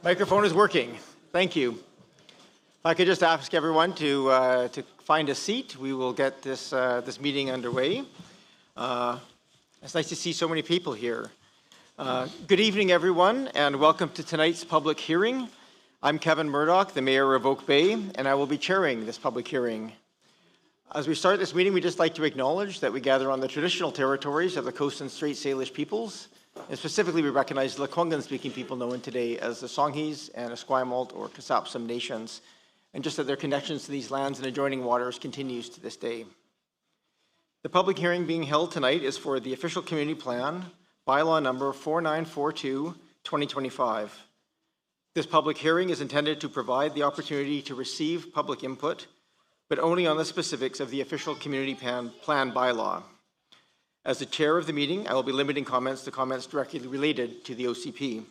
Microphone is working. Thank you. If I could just ask everyone to find a seat, we will get this meeting underway. It's nice to see so many people here. Good evening, everyone, and welcome to tonight's public hearing. I'm Kevin Murdoch, the Mayor of Oak Bay, and I will be chairing this public hearing. As we start this meeting, we'd just like to acknowledge that we gather on the traditional territories of the Coast and Strait Salish peoples. And specifically, we recognize the Lekwungen-speaking people known today as the Songhees and Esquimalt or Kasapsum nations, and just that their connections to these lands and adjoining waters continues to this day. The public hearing being held tonight is for the official community plan, bylaw number 4942-2025. This public hearing is intended to provide the opportunity to receive public input, but only on the specifics of the official community plan bylaw. As the chair of the meeting, I will be limiting comments to comments directly related to the OCP.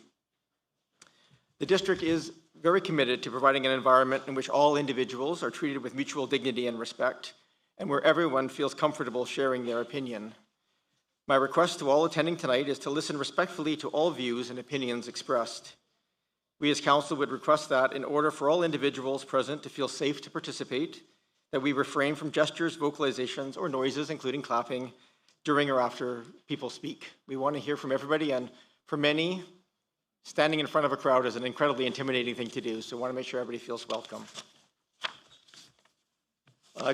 The district is very committed to providing an environment in which all individuals are treated with mutual dignity and respect, and where everyone feels comfortable sharing their opinion. My request to all attending tonight is to listen respectfully to all views and opinions expressed. We as council would request that in order for all individuals present to feel safe to participate, that we refrain from gestures, vocalizations, or noises, including clapping, during or after people speak. We want to hear from everybody, and for many, standing in front of a crowd is an incredibly intimidating thing to do, so we want to make sure everybody feels welcome.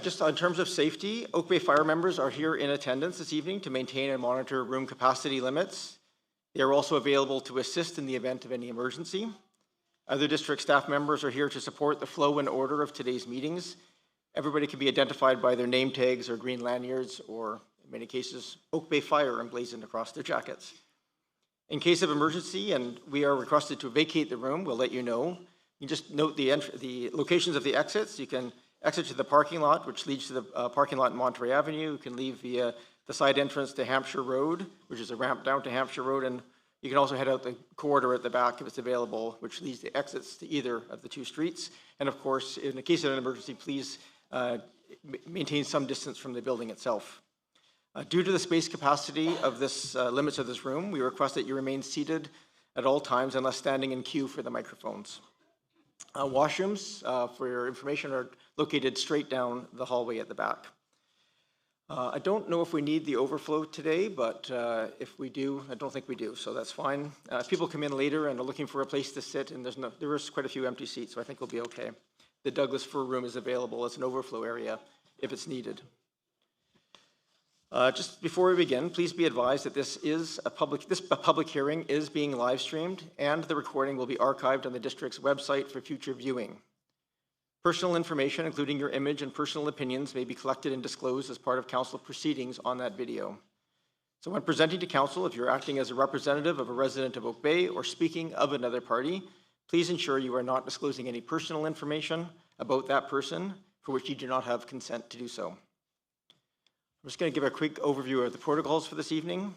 Just in terms of safety, Oak Bay Fire members are here in attendance this evening to maintain and monitor room capacity limits. They are also available to assist in the event of any emergency. Other district staff members are here to support the flow and order of today's meetings. Everybody can be identified by their name tags or green lanyards, or in many cases, Oak Bay Fire emblazoned across their jackets. In case of emergency and we are requested to vacate the room, we'll let you know. You just note the locations of the exits. You can exit to the parking lot, which leads to the parking lot in Monterey Avenue. You can leave via the side entrance to Hampshire Road, which is a ramp down to Hampshire Road, and you can also head out the corridor at the back if it's available, which leads to exits to either of the two streets. And of course, in the case of an emergency, please maintain some distance from the building itself. Due to the space capacity of this limits of this room, we request that you remain seated at all times unless standing in queue for the microphones. Washrooms, for your information, are located straight down the hallway at the back. I don't know if we need the overflow today, but if we do, I don't think we do, so that's fine. If people come in later and are looking for a place to sit, and there is quite a few empty seats, so I think we'll be okay. The Douglas Fir room is available as an overflow area if it's needed. Just before we begin, please be advised that this public hearing is being live streamed, and the recording will be archived on the district's website for future viewing. Personal information, including your image and personal opinions, may be collected and disclosed as part of council proceedings on that video. So when presenting to council, if you're acting as a representative of a resident of Oak Bay or speaking of another party, please ensure you are not disclosing any personal information about that person for which you do not have consent to do so. I'm just going to give a quick overview of the protocols for this evening.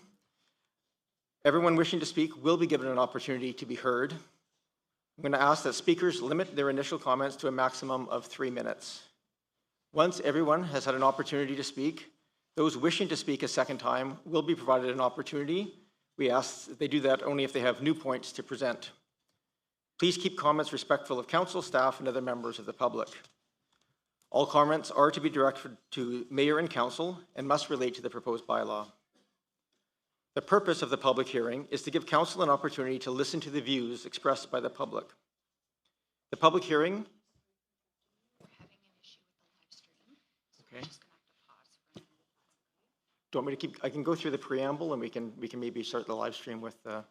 Everyone wishing to speak will be given an opportunity to be heard. I'm going to ask that speakers limit their initial comments to a maximum of 3 minutes. Once everyone has had an opportunity to speak, those wishing to speak a second time will be provided an opportunity. We ask that they do that only if they have new points to present. Please keep comments respectful of council staff and other members of the public. All comments are to be directed to Mayor and Council and must relate to the proposed bylaw. The purpose of the public hearing is to give Council an opportunity to listen to the views expressed by the public. The public hearing. We're having an issue with the live stream, so Okay. we're just going to have to pause for a minute. Do you want me to keep? I can go through the preamble, and we can maybe start the live stream with the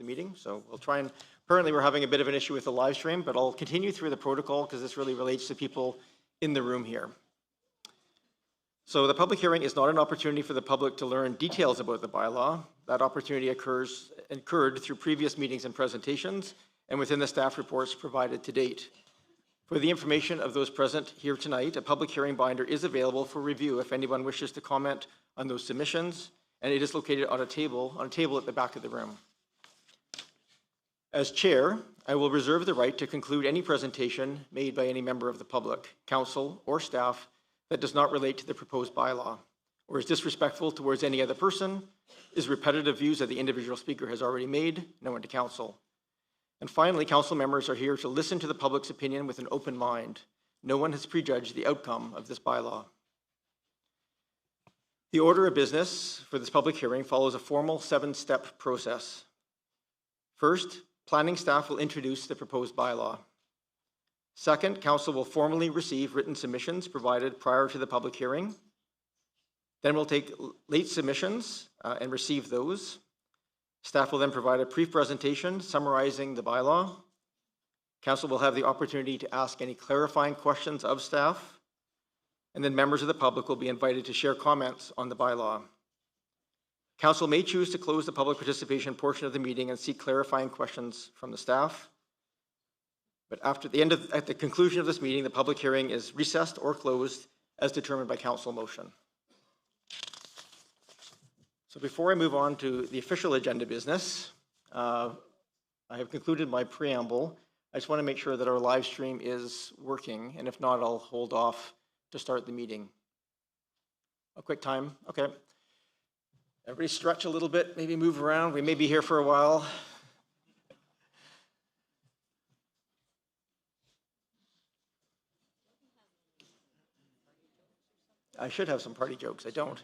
meeting. So we'll try and. Currently, we're having a bit of an issue with the live stream, but I'll continue through the protocol because this really relates to people in the room here. So the public hearing is not an opportunity for the public to learn details about the bylaw. That opportunity occurred through previous meetings and presentations and within the staff reports provided to date. For the information of those present here tonight, a public hearing binder is available for review if anyone wishes to comment on those submissions, and it is located on a table at the back of the room. As chair, I will reserve the right to conclude any presentation made by any member of the public, council, or staff that does not relate to the proposed bylaw. or is disrespectful towards any other person, is repetitive views that the individual speaker has already made, known to council. And finally, council members are here to listen to the public's opinion with an open mind. No one has prejudged the outcome of this bylaw. The order of business for this public hearing follows a formal 7-step process. First, planning staff will introduce the proposed bylaw. Second, council will formally receive written submissions provided prior to the public hearing. Then we'll take late submissions and receive those. Staff will then provide a brief presentation summarizing the bylaw. Council will have the opportunity to ask any clarifying questions of staff, and then members of the public will be invited to share comments on the bylaw. Council may choose to close the public participation portion of the meeting and seek clarifying questions from the staff. But at the conclusion of this meeting, the public hearing is recessed or closed as determined by council motion. So before I move on to the official agenda business, I have concluded my preamble. I just want to make sure that our live stream is working, and if not, I'll hold off to start the meeting. A quick time, okay. Everybody stretch a little bit, maybe move around. We may be here for a while. I should have some party jokes, I don't.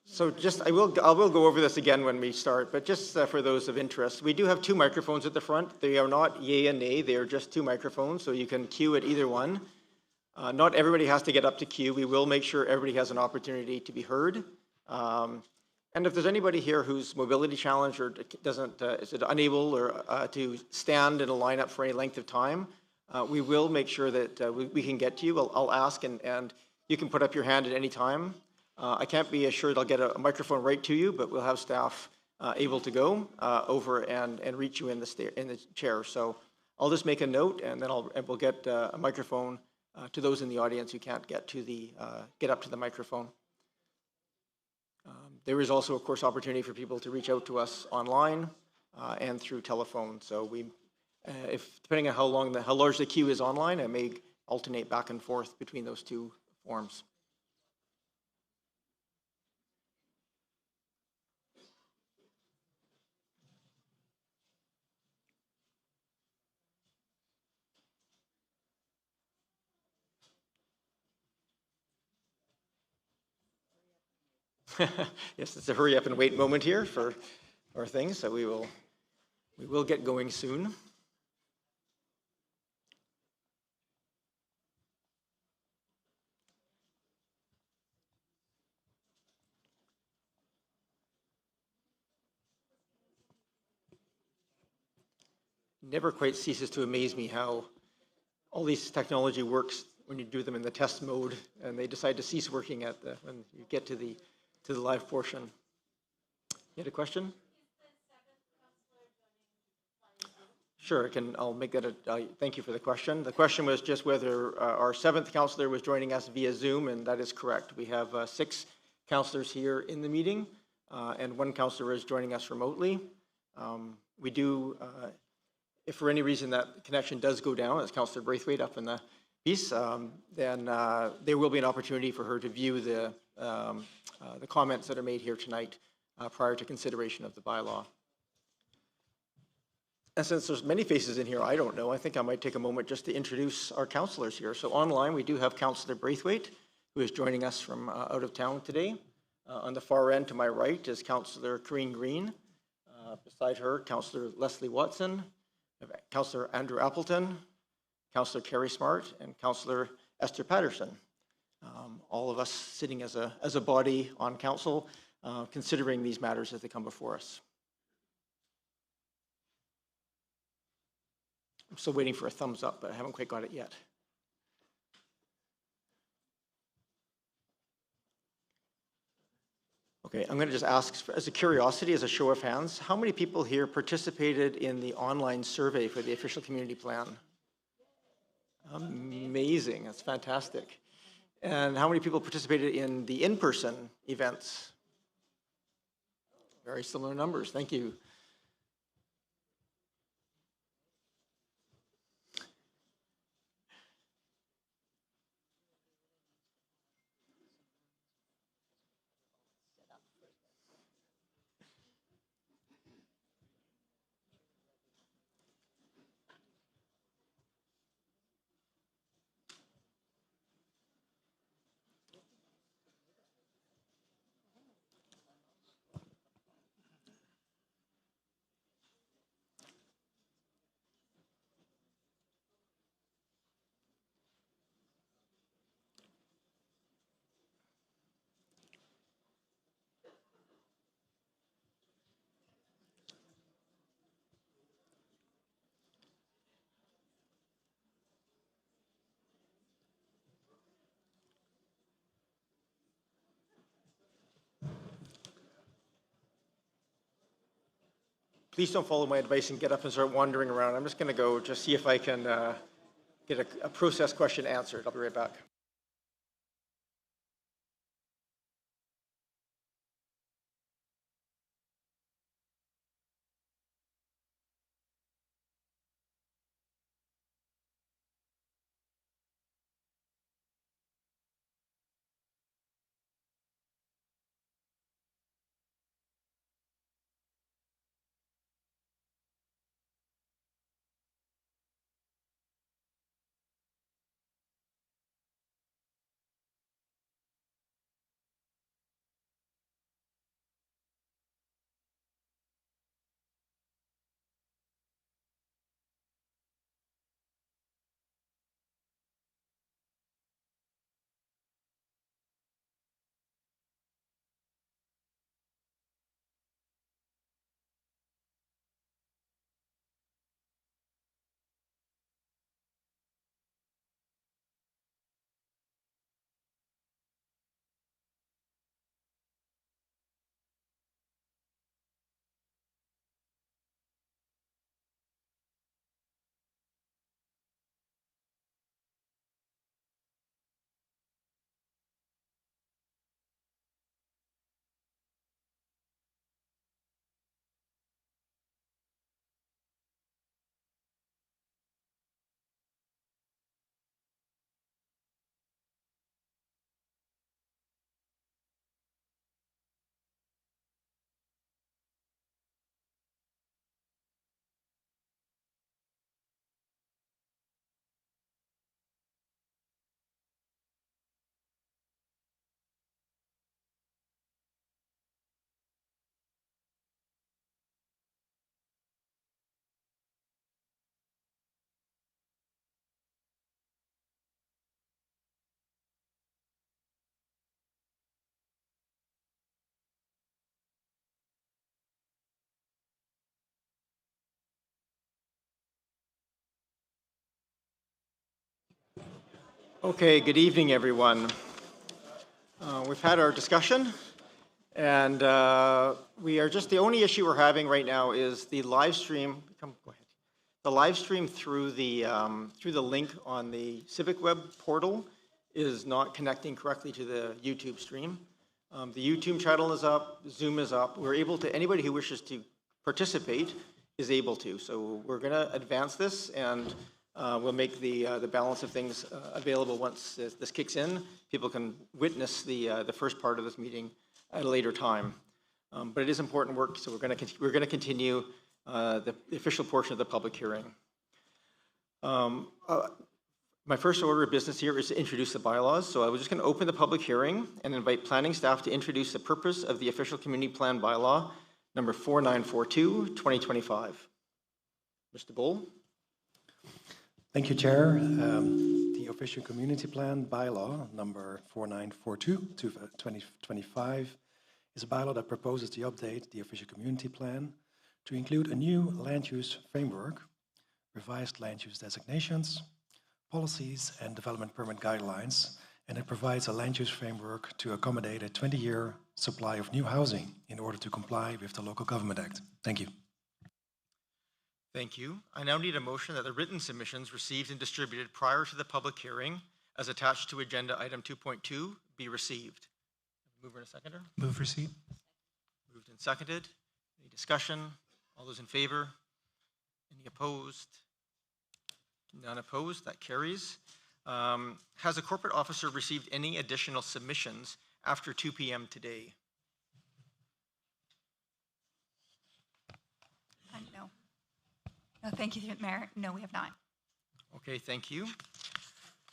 So I will go over this again when we start, but just for those of interest, we do have 2 microphones at the front. They are not yay and nay, they are just 2 microphones, so you can queue at either one. Not everybody has to get up to queue. We will make sure everybody has an opportunity to be heard. And if there's anybody here who's mobility challenged or is unable or to stand in a lineup for any length of time, we will make sure that we can get to you. I'll ask, and you can put up your hand at any time. I can't be assured I'll get a microphone right to you, but we'll have staff able to go over and reach you in the chair. So I'll just make a note, and then we'll get a microphone to those in the audience who can't get up to the microphone. There is also, of course, opportunity for people to reach out to us online and through telephone. So depending on how large the queue is online, I may alternate back and forth between those 2 forms. Yes, it's a hurry up and wait moment here for our things, so we will get going soon. Never quite ceases to amaze me how all these technology works when you do them in the test mode, and they decide to cease working when you get to the live portion. You had a question? Sure, I'll make that thank you for the question. The question was just whether our 7th councillor was joining us via Zoom, and that is correct. We have 6 councillors here in the meeting, and 1 councillor is joining us remotely. We do, if for any reason that connection does go down, as Councillor Braithwaite up in the piece, then there will be an opportunity for her to view the comments that are made here tonight prior to consideration of the bylaw. And since there's many faces in here I don't know, I think I might take a moment just to introduce our councillors here. So online we do have Councillor Braithwaite, who is joining us from out of town today. On the far end to my right is Councillor Corinne Green. Beside her, Councillor Leslie Watson, Councillor Andrew Appleton, Councillor Kerry Smart, and Councillor Esther Patterson. All of us sitting as a body on council, considering these matters as they come before us. I'm still waiting for a thumbs up, but I haven't quite got it yet. Okay, I'm going to just ask, as a curiosity, as a show of hands, how many people here participated in the online survey for the official community plan? Amazing, that's fantastic. And how many people participated in the in-person events? Very similar numbers, thank you. please don't follow my advice and get up and start wandering around. I'm just going to go just see if I can get a process question answered. I'll be right back. Okay, good evening, everyone. We've had our discussion, and we are just, the only issue we're having right now is the live stream. Go ahead. The live stream through the link on the Civic Web portal is not connecting correctly to the YouTube stream. The YouTube channel is up, Zoom is up. We're able to, anybody who wishes to participate is able to. So we're going to advance this, and we'll make the balance of things available once this kicks in. People can witness the first part of this meeting at a later time. But it is important work, so we're going to continue the official portion of the public hearing. My first order of business here is to introduce the bylaws. So I was just going to open the public hearing and invite planning staff to introduce the purpose of the official community plan bylaw number 4942, 2025. Mr. Bull. Thank you, Chair. The official community plan bylaw number 4942, 2025 is a bylaw that proposes to update the official community plan to include a new land use framework, revised land use designations, policies, and development permit guidelines, and it provides a land use framework to accommodate a 20-year supply of new housing in order to comply with the Local Government Act. Thank you. Thank you. I now need a motion that the written submissions received and distributed prior to the public hearing as attached to agenda item 2.2 be received. Mover and a seconder? Move receipt. Moved and seconded. Any discussion? All those in favor? Any opposed? None opposed. That carries. Has a corporate officer received any additional submissions after 2 p.m. today? No. No, thank you, Mayor. No, we have not. Okay, thank you.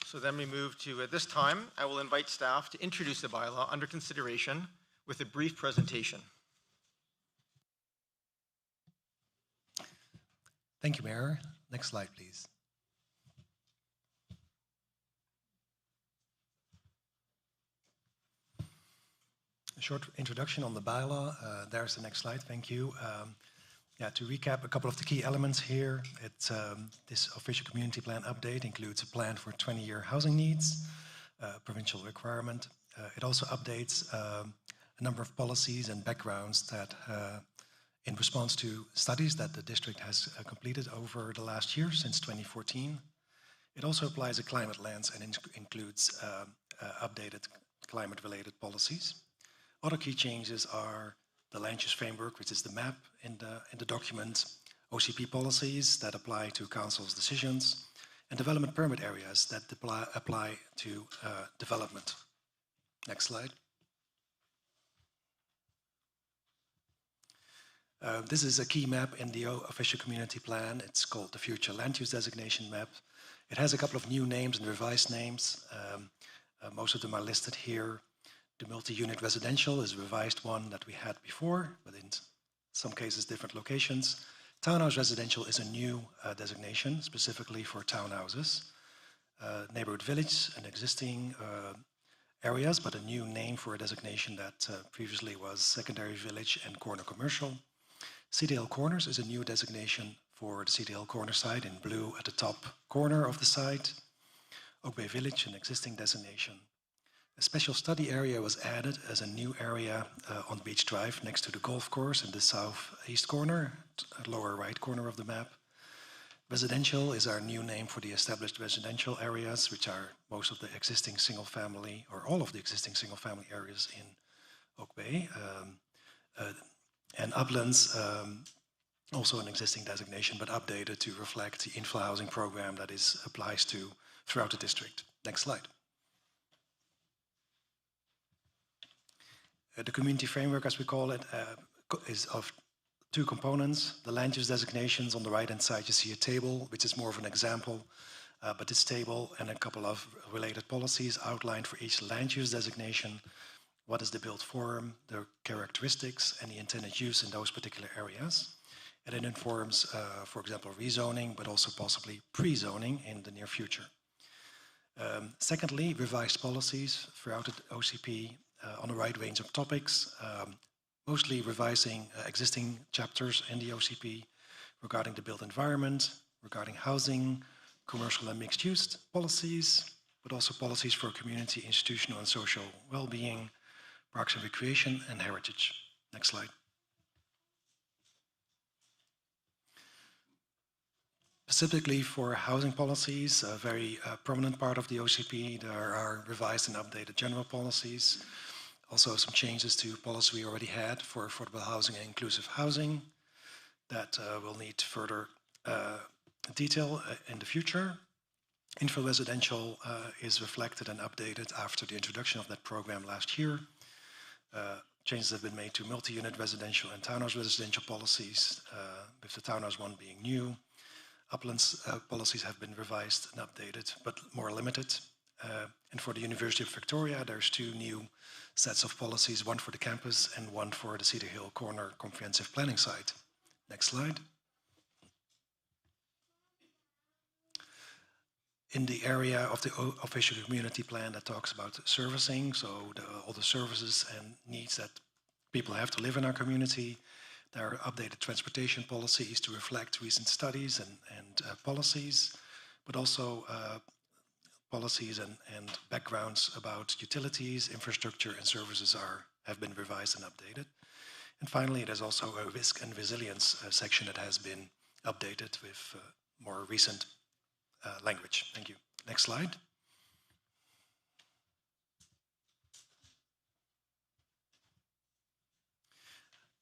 So then we move to, at this time, I will invite staff to introduce the bylaw under consideration with a brief presentation. Thank you, Mayor. Next slide, please. A short introduction on the bylaw. There's the next slide. Thank you. To recap a couple of the key elements here, this official community plan update includes a plan for 20-year housing needs, provincial requirement. It also updates a number of policies and backgrounds that in response to studies that the district has completed over the last year, since 2014. It also applies a climate lens and includes updated climate-related policies. Other key changes are the land use framework, which is the map in the document, OCP policies that apply to council's decisions, and development permit areas that apply to development. Next slide. This is a key map in the official community plan. It's called the Future Land Use Designation Map. It has a couple of new names and revised names. Most of them are listed here. The multi-unit residential is a revised one that we had before, but in some cases different locations. Townhouse residential is a new designation, specifically for townhouses. Neighborhood village, an existing areas, but a new name for a designation that previously was secondary village and corner commercial. CDL Corners is a new designation for the CDL Corner site in blue at the top corner of the site. Oak Bay Village, an existing designation. A special study area was added as a new area on Beach Drive next to the golf course in the southeast corner, lower right corner of the map. Residential is our new name for the established residential areas, which are most of the existing single family, or all of the existing single family areas in Oak Bay. And uplands, also an existing designation, but updated to reflect the infill housing program that applies to throughout the district. Next slide. The community framework, as we call it, is of two components. The land use designations on the right-hand side, you see a table, which is more of an example, but this table and a couple of related policies outlined for each land use designation. What is the built form, the characteristics, and the intended use in those particular areas. And it informs, for example, rezoning, but also possibly pre-zoning in the near future. Secondly, revised policies throughout the OCP on a wide range of topics, mostly revising existing chapters in the OCP regarding the built environment, regarding housing, commercial and mixed use policies, but also policies for community, institutional, and social well-being, parks and recreation, and heritage. Next slide. Specifically for housing policies, a very prominent part of the OCP, there are revised and updated general policies. Also some changes to policy we already had for affordable housing and inclusive housing that will need further detail in the future. Infill residential is reflected and updated after the introduction of that program last year. Changes have been made to multi-unit residential and townhouse residential policies, with the townhouse one being new. Uplands policies have been revised and updated, but more limited. And for the University of Victoria, there's two new sets of policies, one for the campus and one for the Cedar Hill Corner comprehensive planning site. Next slide. In the area of the official community plan that talks about servicing, so all the services and needs that people have to live in our community, there are updated transportation policies to reflect recent studies and policies, but also policies and backgrounds about utilities, infrastructure, and services have been revised and updated. And finally, there's also a risk and resilience section that has been updated with more recent language. Thank you. Next slide.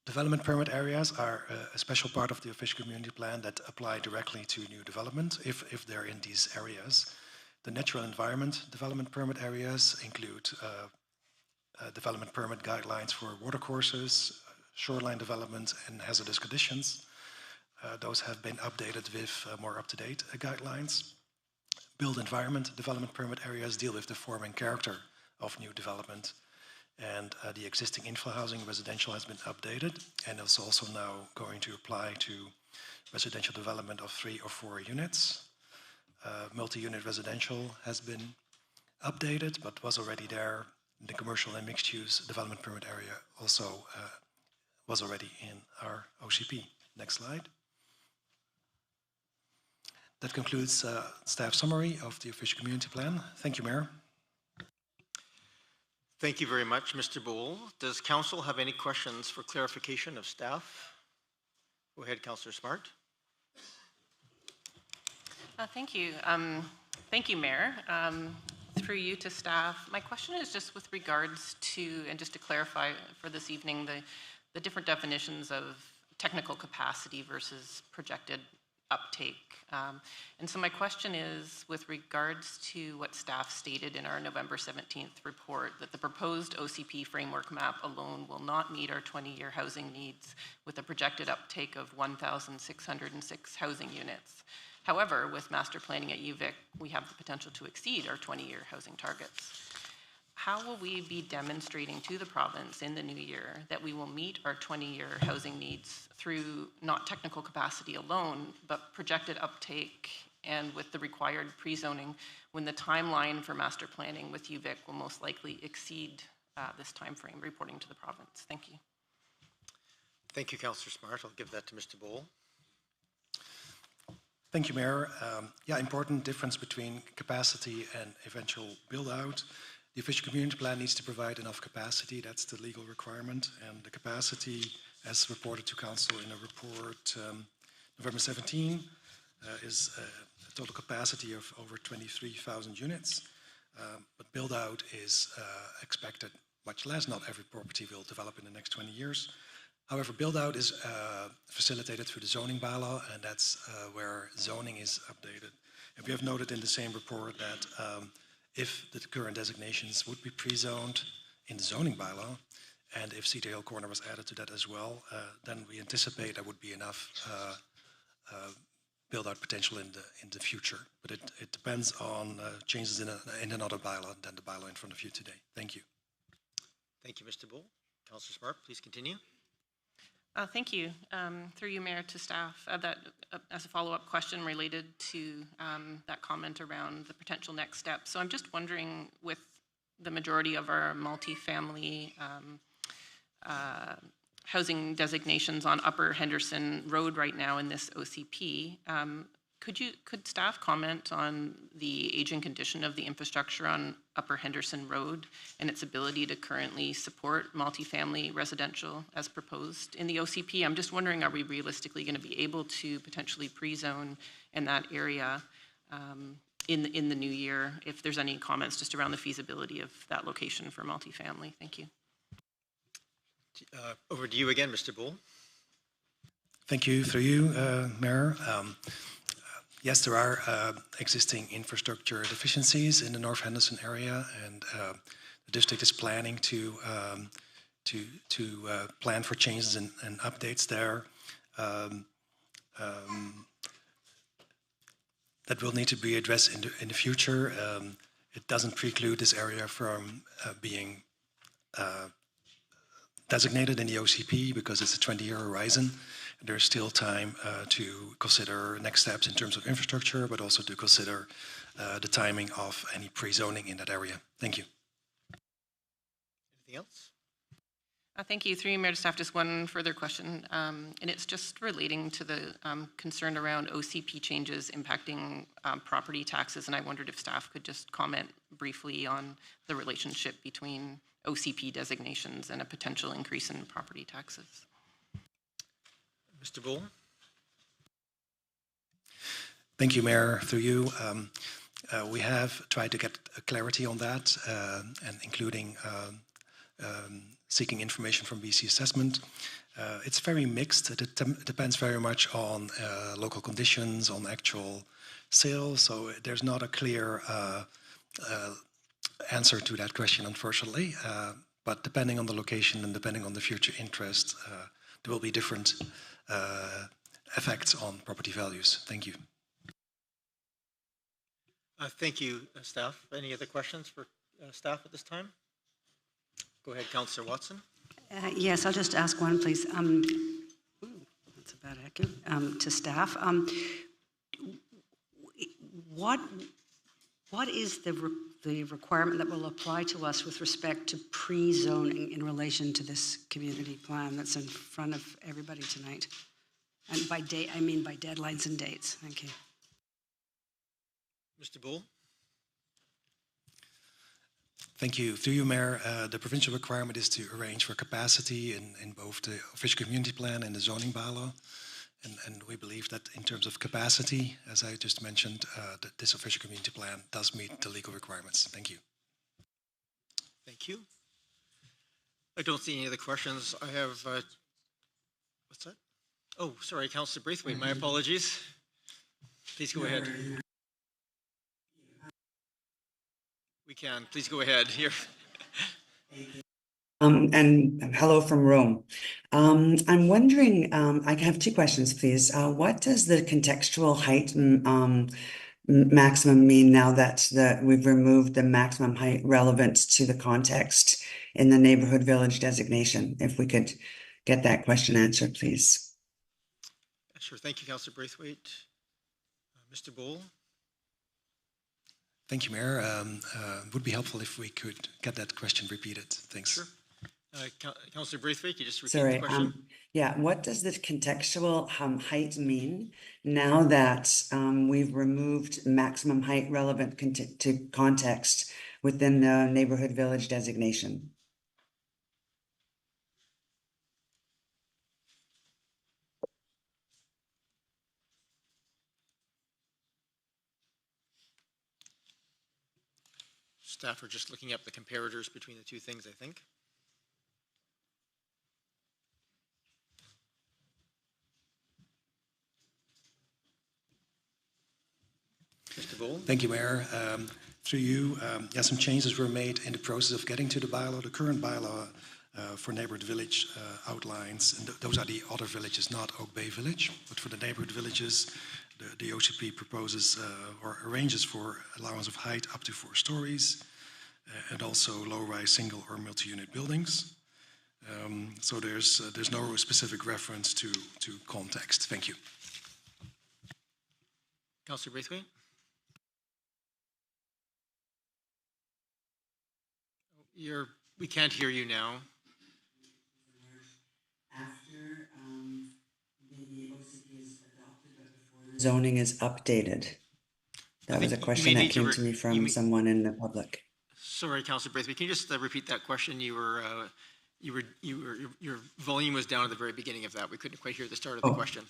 Development permit areas are a special part of the official community plan that apply directly to new development if they're in these areas. The natural environment development permit areas include development permit guidelines for watercourses, shoreline development, and hazardous conditions. Those have been updated with more up-to-date guidelines. Built environment development permit areas deal with the form and character of new development. And the existing infill housing residential has been updated and is also now going to apply to residential development of 3 or 4 units. Multi-unit residential has been updated but was already there. The commercial and mixed use development permit area also was already in our OCP. Next slide. That concludes staff summary of the official community plan. Thank you, Mayor. Thank you very much, Mr. Boole. Does council have any questions for clarification of staff? Go ahead, Councillor Smart. Thank you. Thank you, Mayor. Through you to staff, my question is just with regards to, and just to clarify for this evening, the different definitions of technical capacity versus projected uptake. And so my question is with regards to what staff stated in our November 17th report, that the proposed OCP framework map alone will not meet our 20-year housing needs with a projected uptake of 1,606 housing units. However, with master planning at UVic, we have the potential to exceed our 20-year housing targets. How will we be demonstrating to the province in the new year that we will meet our 20-year housing needs through not technical capacity alone, but projected uptake and with the required pre-zoning when the timeline for master planning with UVic will most likely exceed this timeframe reporting to the province? Thank you. Thank you, Councillor Smart. I'll give that to Mr. Bowl. Thank you, Mayor. Yeah, important difference between capacity and eventual build-out. The official community plan needs to provide enough capacity. That's the legal requirement. And the capacity, as reported to Council in a report November 17, is a total capacity of over 23,000 units. But build-out is expected much less. Not every property will develop in the next 20 years. However, build-out is facilitated through the zoning bylaw, and that's where zoning is updated. And we have noted in the same report that if the current designations would be pre-zoned in the zoning bylaw, and if Cedar Hill Corner was added to that as well, then we anticipate there would be enough build-out potential in the future. But it depends on changes in another bylaw than the bylaw in front of you today. Thank you. Thank you, Mr. Bull. Councillor Smart, please continue. Thank you. Through you, Mayor, to staff, as a follow-up question related to that comment around the potential next steps. So I'm just wondering, with the majority of our multifamily housing designations on Upper Henderson Road right now in this OCP, could staff comment on the aging condition of the infrastructure on Upper Henderson Road and its ability to currently support multifamily residential as proposed in the OCP? I'm just wondering, are we realistically going to be able to potentially pre-zone in that area in the new year? If there's any comments just around the feasibility of that location for multifamily. Thank you. Over to you again, Mr. Bull. Thank you. Through you, Mayor. Yes, there are existing infrastructure deficiencies in the North Henderson area, and the district is planning to plan for changes and updates there. That will need to be addressed in the future. It doesn't preclude this area from being designated in the OCP because it's a 20-year horizon. There's still time to consider next steps in terms of infrastructure, but also to consider the timing of any pre-zoning in that area. Thank you. Anything else? Thank you. Through you, Mayor, to staff, just one further question, and it's just relating to the concern around OCP changes impacting property taxes, and I wondered if staff could just comment briefly on the relationship between OCP designations and a potential increase in property taxes. Mr. Bull. Thank you, Mayor. Through you, we have tried to get clarity on that, and including seeking information from BC Assessment. It's very mixed. It depends very much on local conditions, on actual sales. So there's not a clear answer to that question, unfortunately. But depending on the location and depending on the future interest, there will be different effects on property values. Thank you. Thank you, staff. Any other questions for staff at this time? Go ahead, Councillor Watson. Yes, I'll just ask one, please. That's a bad echo. To staff, what is the requirement that will apply to us with respect to pre-zoning in relation to this community plan that's in front of everybody tonight? And by date, I mean by deadlines and dates. Thank you. Mr. Bull. Thank you. Through you, Mayor, the provincial requirement is to arrange for capacity in both the official community plan and the zoning bylaw. And we believe that in terms of capacity, as I just mentioned, that this official community plan does meet the legal requirements. Thank you. Thank you. I don't see any other questions. I have, what's that? Oh, sorry, Councillor Braithwaite, my apologies. Please go ahead. We can, please go ahead here. And hello from Rome. I'm wondering, I have two questions, please. What does the contextual height maximum mean now that we've removed the maximum height relevant to the context in the neighborhood village designation? If we could get that question answered, please. Sure, thank you, Councillor Braithwaite. Mr. Bowl? Thank you, Mayor. It would be helpful if we could get that question repeated. Thanks. Sure. Councillor Braithwaite, you just repeat Sorry, the question? yeah, what does the contextual height mean now that we've removed maximum height relevant to context within the neighborhood village designation? Staff are just looking up the comparators between the two things, I think. Mr. Bowl? Thank you, Mayor. Through you, some changes were made in the process of getting to the bylaw. The current bylaw for neighborhood village outlines, and those are the other villages, not Oak Bay Village. But for the neighborhood villages, the OCP proposes or arranges for allowance of height up to 4 stories, and also low-rise single or multi-unit buildings. So there's no specific reference to context. Thank you. Councillor Braithwaite? We can't hear you now. After the OCP is adopted, but before the zoning is updated. That was a question that came to me from someone in the public. Sorry, Councillor Braithwaite, can you just repeat that question? Your volume was down at the very beginning of that. We couldn't quite hear the start of the question.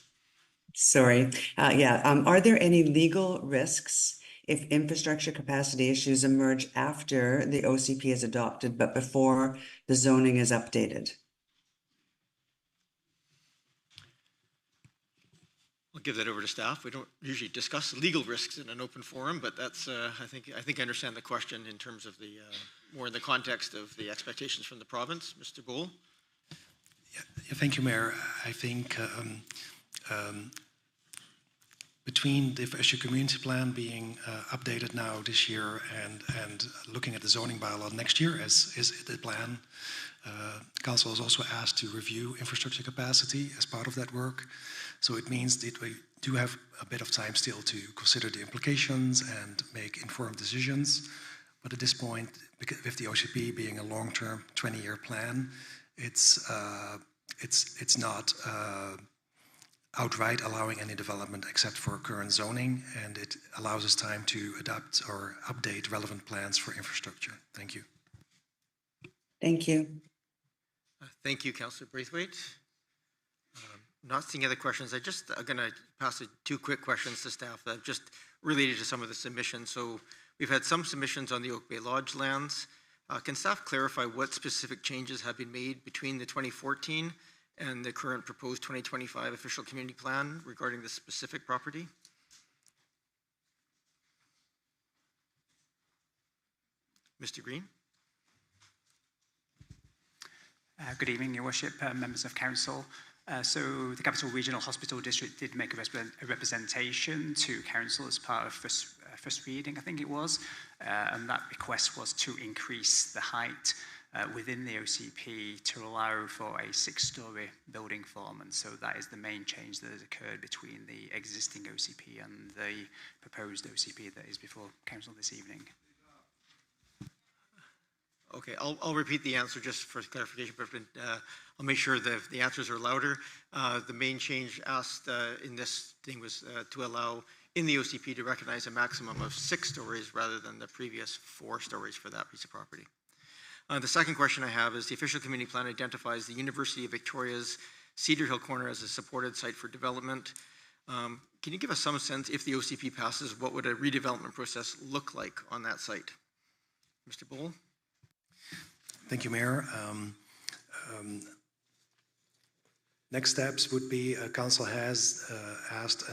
Sorry. Are there any legal risks if infrastructure capacity issues emerge after the OCP is adopted, but before the zoning is updated? I'll give that over to staff. We don't usually discuss legal risks in an open forum, but that's, I think I understand the question in terms of the, more in the context of the expectations from the province. Mr. Bowl? Yeah, thank you, Mayor. I think between the official community plan being updated now this year and looking at the zoning bylaw next year, as is the plan, Council is also asked to review infrastructure capacity as part of that work. So it means that we do have a bit of time still to consider the implications and make informed decisions. But at this point, with the OCP being a long-term 20-year plan, it's not outright allowing any development except for current zoning, and it allows us time to adapt or update relevant plans for infrastructure. Thank you. Thank you. Thank you, Councillor Braithwaite. Not seeing other questions. I'm going to pass 2 quick questions to staff that just related to some of the submissions. So we've had some submissions on the Oak Bay Lodge lands. Can staff clarify what specific changes have been made between the 2014 and the current proposed 2025 official community plan regarding this specific property? Mr. Green? Good evening, Your Worship, members of Council. So the Capital Regional Hospital District did make a representation to Council as part of first reading, I think it was, and that request was to increase the height within the OCP to allow for a 6-storey building form, and so that is the main change that has occurred between the existing OCP and the proposed OCP that is before Council this evening. Okay, I'll repeat the answer just for clarification, but I'll make sure that the answers are louder. The main change asked in this thing was to allow in the OCP to recognize a maximum of 6 stories rather than the previous 4 stories for that piece of property. The second question I have is the official community plan identifies the University of Victoria's Cedar Hill Corner as a supported site for development. Can you give us some sense, if the OCP passes, what would a redevelopment process look like on that site? Mr. Bull? Thank you, Mayor. Next steps would be council has asked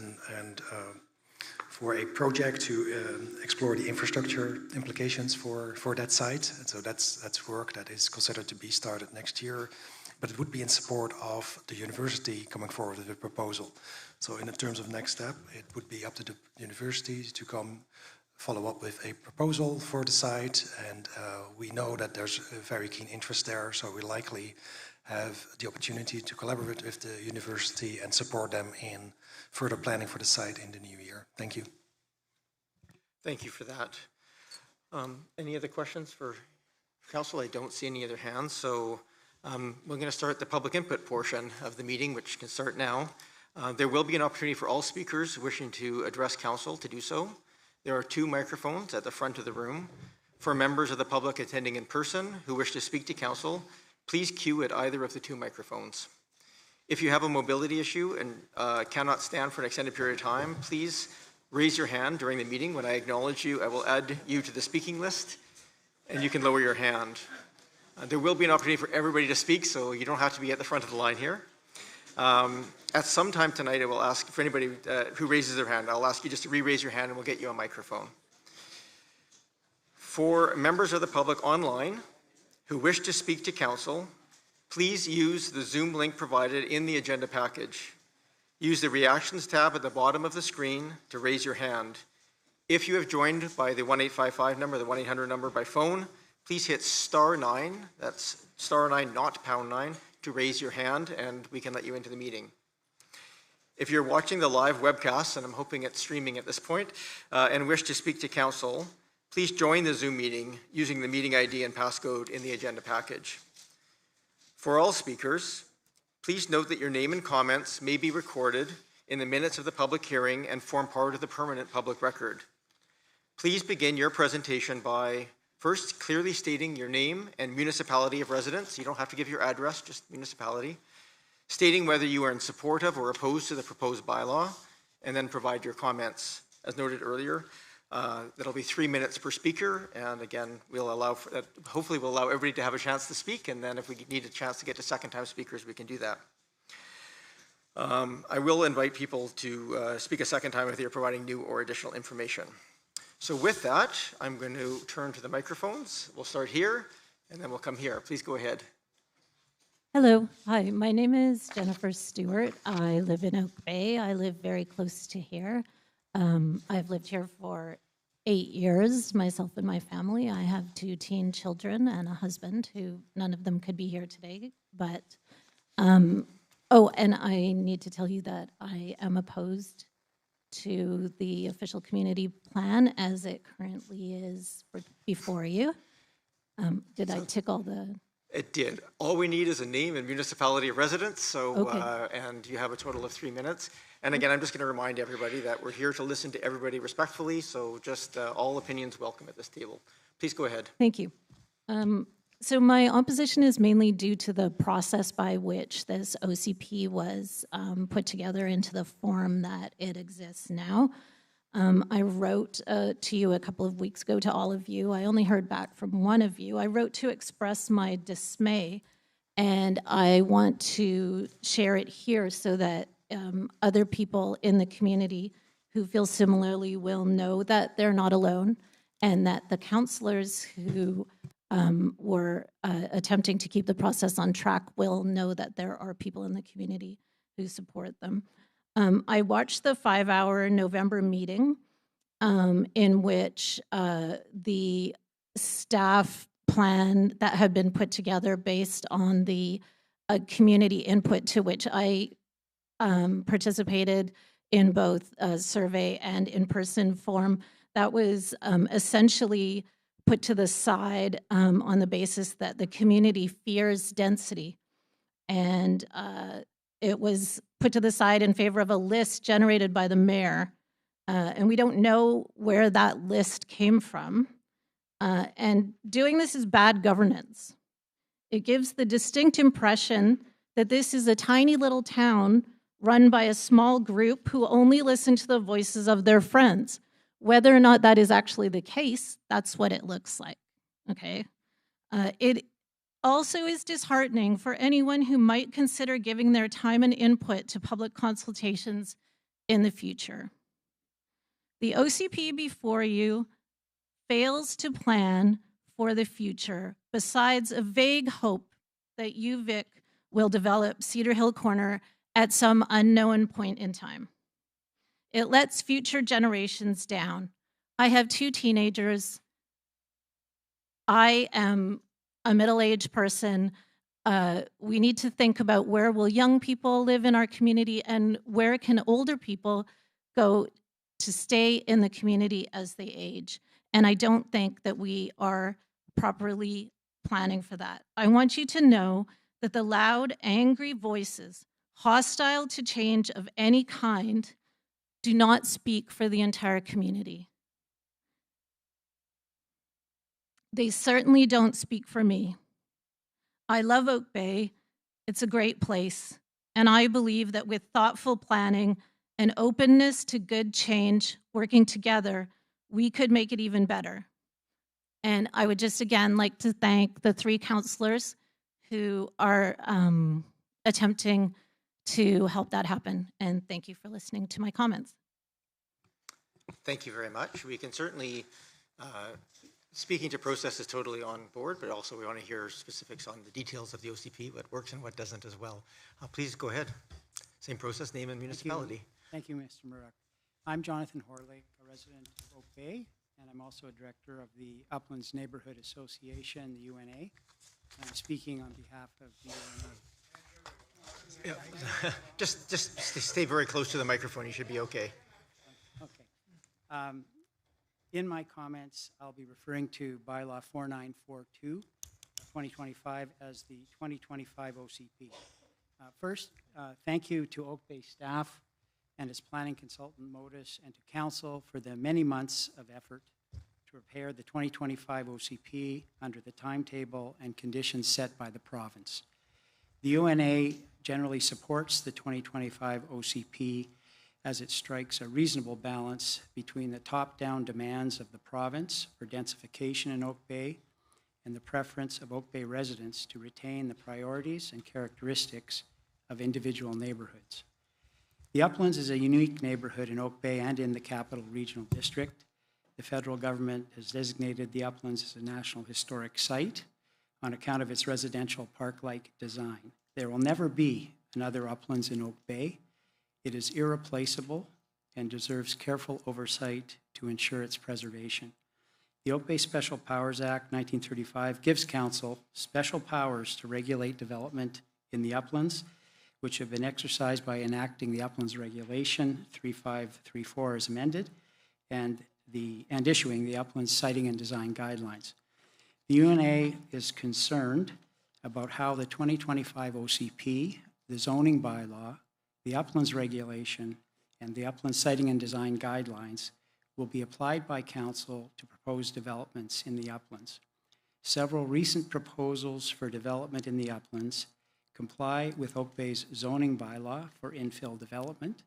for a project to explore the infrastructure implications for that site. And so that's work that is considered to be started next year, but it would be in support of the university coming forward with a proposal. So in terms of next step, it would be up to the university to follow up with a proposal for the site, and we know that there's a very keen interest there, so we likely have the opportunity to collaborate with the university and support them in further planning for the site in the new year. Thank you. Thank you for that. Any other questions for council? I don't see any other hands, so we're going to start the public input portion of the meeting, which can start now. There will be an opportunity for all speakers wishing to address council to do so. There are 2 microphones at the front of the room. For members of the public attending in person who wish to speak to council, please queue at either of the 2 microphones. If you have a mobility issue and cannot stand for an extended period of time, please raise your hand during the meeting. When I acknowledge you, I will add you to the speaking list, and you can lower your hand. There will be an opportunity for everybody to speak, so you don't have to be at the front of the line here. At some time tonight, I will ask for anybody who raises their hand, I'll ask you just to re-raise your hand and we'll get you a microphone. For members of the public online who wish to speak to council, please use the Zoom link provided in the agenda package. Use the reactions tab at the bottom of the screen to raise your hand. If you have joined by the 1855 number, the 1-800 number by phone, please hit *9, that's *9, not #9, to raise your hand, and we can let you into the meeting. If you're watching the live webcast, and I'm hoping it's streaming at this point, and wish to speak to council, please join the Zoom meeting using the meeting ID and passcode in the agenda package. For all speakers, please note that your name and comments may be recorded in the minutes of the public hearing and form part of the permanent public record. Please begin your presentation by first clearly stating your name and municipality of residence. You don't have to give your address, just municipality. Stating whether you are in support of or opposed to the proposed bylaw, and then provide your comments. As noted earlier, that'll be 3 minutes per speaker, and again, we'll allow for that. Hopefully we'll allow everybody to have a chance to speak, and then if we need a chance to get to second-time speakers, we can do that. I will invite people to speak a second time if they're providing new or additional information. So with that, I'm going to turn to the microphones. We'll start here, and then we'll come here. Please go ahead. Hello. Hi, my name is Jennifer Stewart. I live in Oak Bay. I live very close to here. I've lived here for 8 years, myself and my family. I have 2 teen children and a husband who none of them could be here today. But, oh, and I need to tell you that I am opposed to the official community plan as it currently is before you. Did I tick all the... It did. All we need is a name and municipality of residence, so, Okay. And you have a total of 3 minutes. And again, I'm just going to remind everybody that we're here to listen to everybody respectfully, so just all opinions welcome at this table. Please go ahead. Thank you. So my opposition is mainly due to the process by which this OCP was put together into the form that it exists now. I wrote to you a couple of weeks ago, to all of you. I only heard back from one of you. I wrote to express my dismay, and I want to share it here so that other people in the community who feel similarly will know that they're not alone, and that the councillors who were attempting to keep the process on track will know that there are people in the community who support them. I watched the 5-hour November meeting in which the staff plan that had been put together based on the community input, to which I participated in both survey and in-person form, that was essentially put to the side on the basis that the community fears density. And it was put to the side in favor of a list generated by the mayor. And we don't know where that list came from. And doing this is bad governance. It gives the distinct impression that this is a tiny little town run by a small group who only listen to the voices of their friends. Whether or not that is actually the case, that's what it looks like, okay? It also is disheartening for anyone who might consider giving their time and input to public consultations in the future. The OCP before you fails to plan for the future, besides a vague hope that UVic will develop Cedar Hill Corner at some unknown point in time. It lets future generations down. I have 2 teenagers. I am a middle-aged person. We need to think about where will young people live in our community and where can older people go to stay in the community as they age. And I don't think that we are properly planning for that. I want you to know that the loud, angry voices, hostile to change of any kind, do not speak for the entire community. They certainly don't speak for me. I love Oak Bay. It's a great place. And I believe that with thoughtful planning and openness to good change, working together, we could make it even better. And I would just again like to thank the 3 councillors who are attempting to help that happen. And thank you for listening to my comments. Thank you very much. We can certainly, speaking to process is totally on board, but also we want to hear specifics on the details of the OCP, what works and what doesn't as well. Please go ahead. Same process, name and municipality. Thank you, Mr. Murdoch. I'm Jonathan Horlake, a resident of Oak Bay, and I'm also a director of the Uplands Neighborhood Association, the UNA. I'm speaking on behalf of the UNA. Yeah. just stay very close to the microphone. You should be okay. Okay. In my comments, I'll be referring to Bylaw 4942, 2025 as the 2025 OCP. First, thank you to Oak Bay staff and its planning consultant Modus and to council for the many months of effort to prepare the 2025 OCP under the timetable and conditions set by the province. The UNA generally supports the 2025 OCP as it strikes a reasonable balance between the top-down demands of the province for densification in Oak Bay and the preference of Oak Bay residents to retain the priorities and characteristics of individual neighborhoods. The Uplands is a unique neighborhood in Oak Bay and in the Capital Regional District. The federal government has designated the Uplands as a National Historic Site on account of its residential park-like design. There will never be another Uplands in Oak Bay. It is irreplaceable and deserves careful oversight to ensure its preservation. The Oak Bay Special Powers Act 1935 gives Council special powers to regulate development in the Uplands, which have been exercised by enacting the Uplands Regulation 3534 as amended and issuing the Uplands Siting and Design Guidelines. The UNA is concerned about how the 2025 OCP, the zoning bylaw, the Uplands Regulation, and the Uplands Siting and Design Guidelines will be applied by Council to proposed developments in the Uplands. Several recent proposals for development in the Uplands comply with Oak Bay's zoning bylaw for infill development,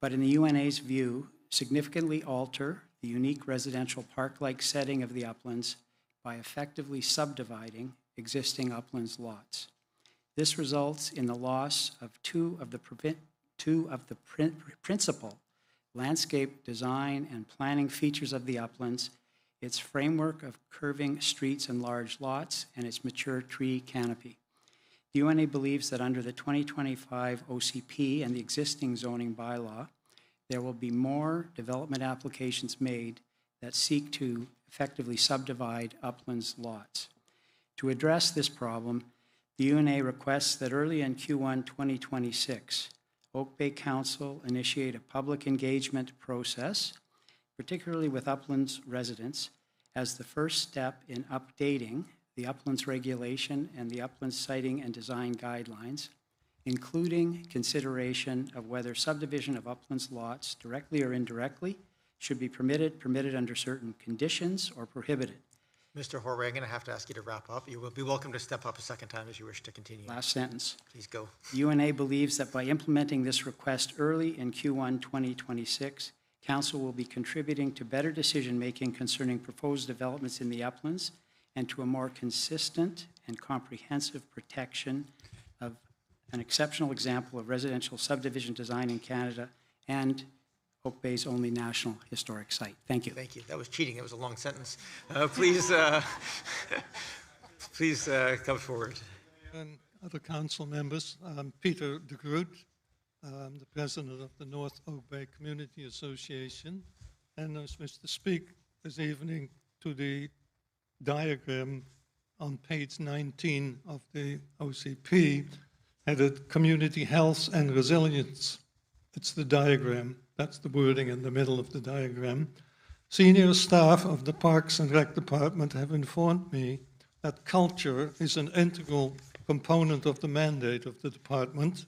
but in the UNA's view, significantly alter the unique residential park-like setting of the Uplands by effectively subdividing existing Uplands lots. This results in the loss of two of the principal landscape design and planning features of the Uplands, its framework of curving streets and large lots, and its mature tree canopy. The UNA believes that under the 2025 OCP and the existing zoning bylaw, there will be more development applications made that seek to effectively subdivide Uplands lots. To address this problem, the UNA requests that early in Q1 2026, Oak Bay Council initiate a public engagement process, particularly with Uplands residents, as the first step in updating the Uplands Regulation and the Uplands Siting and Design Guidelines, including consideration of whether subdivision of Uplands lots, directly or indirectly, should be permitted under certain conditions, or prohibited. Mr. Horway, I'm going to have to ask you to wrap up. You will be welcome to step up a second time if you wish to continue. Last sentence. Please go. UNA believes that by implementing this request early in Q1 2026, Council will be contributing to better decision-making concerning proposed developments in the uplands and to a more consistent and comprehensive protection of an exceptional example of residential subdivision design in Canada and Oak Bay's only National Historic Site. Thank you. Thank you. That was cheating. It was a long sentence. Please, please come forward. And other council members, I'm Peter de Groot. I'm the president of the North Oak Bay Community Association. And I was to speak this evening to the diagram on page 19 of the OCP, headed Community Health and Resilience. It's the diagram. That's the wording in the middle of the diagram. Senior staff of the Parks and Rec Department have informed me that culture is an integral component of the mandate of the department,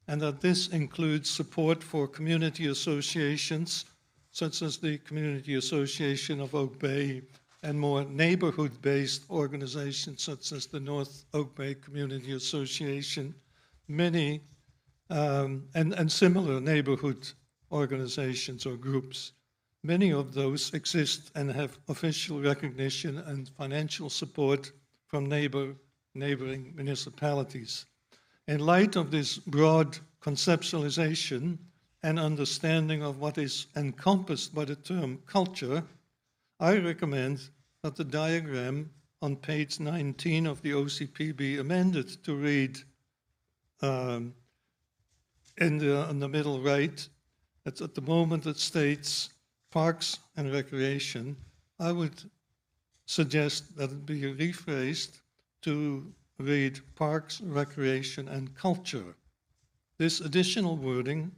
and that this includes support for community associations, such as the Community Association of Oak Bay, and more neighborhood-based organizations, such as the North Oak Bay Community Association, many and similar neighborhood organizations or groups. Many of those exist and have official recognition and financial support from neighboring municipalities. In light of this broad conceptualization and understanding of what is encompassed by the term culture, I recommend that the diagram on page 19 of the OCP be amended to read in the middle right. At the moment it states Parks and Recreation. I would suggest that it be rephrased to read Parks, Recreation and Culture. This additional wording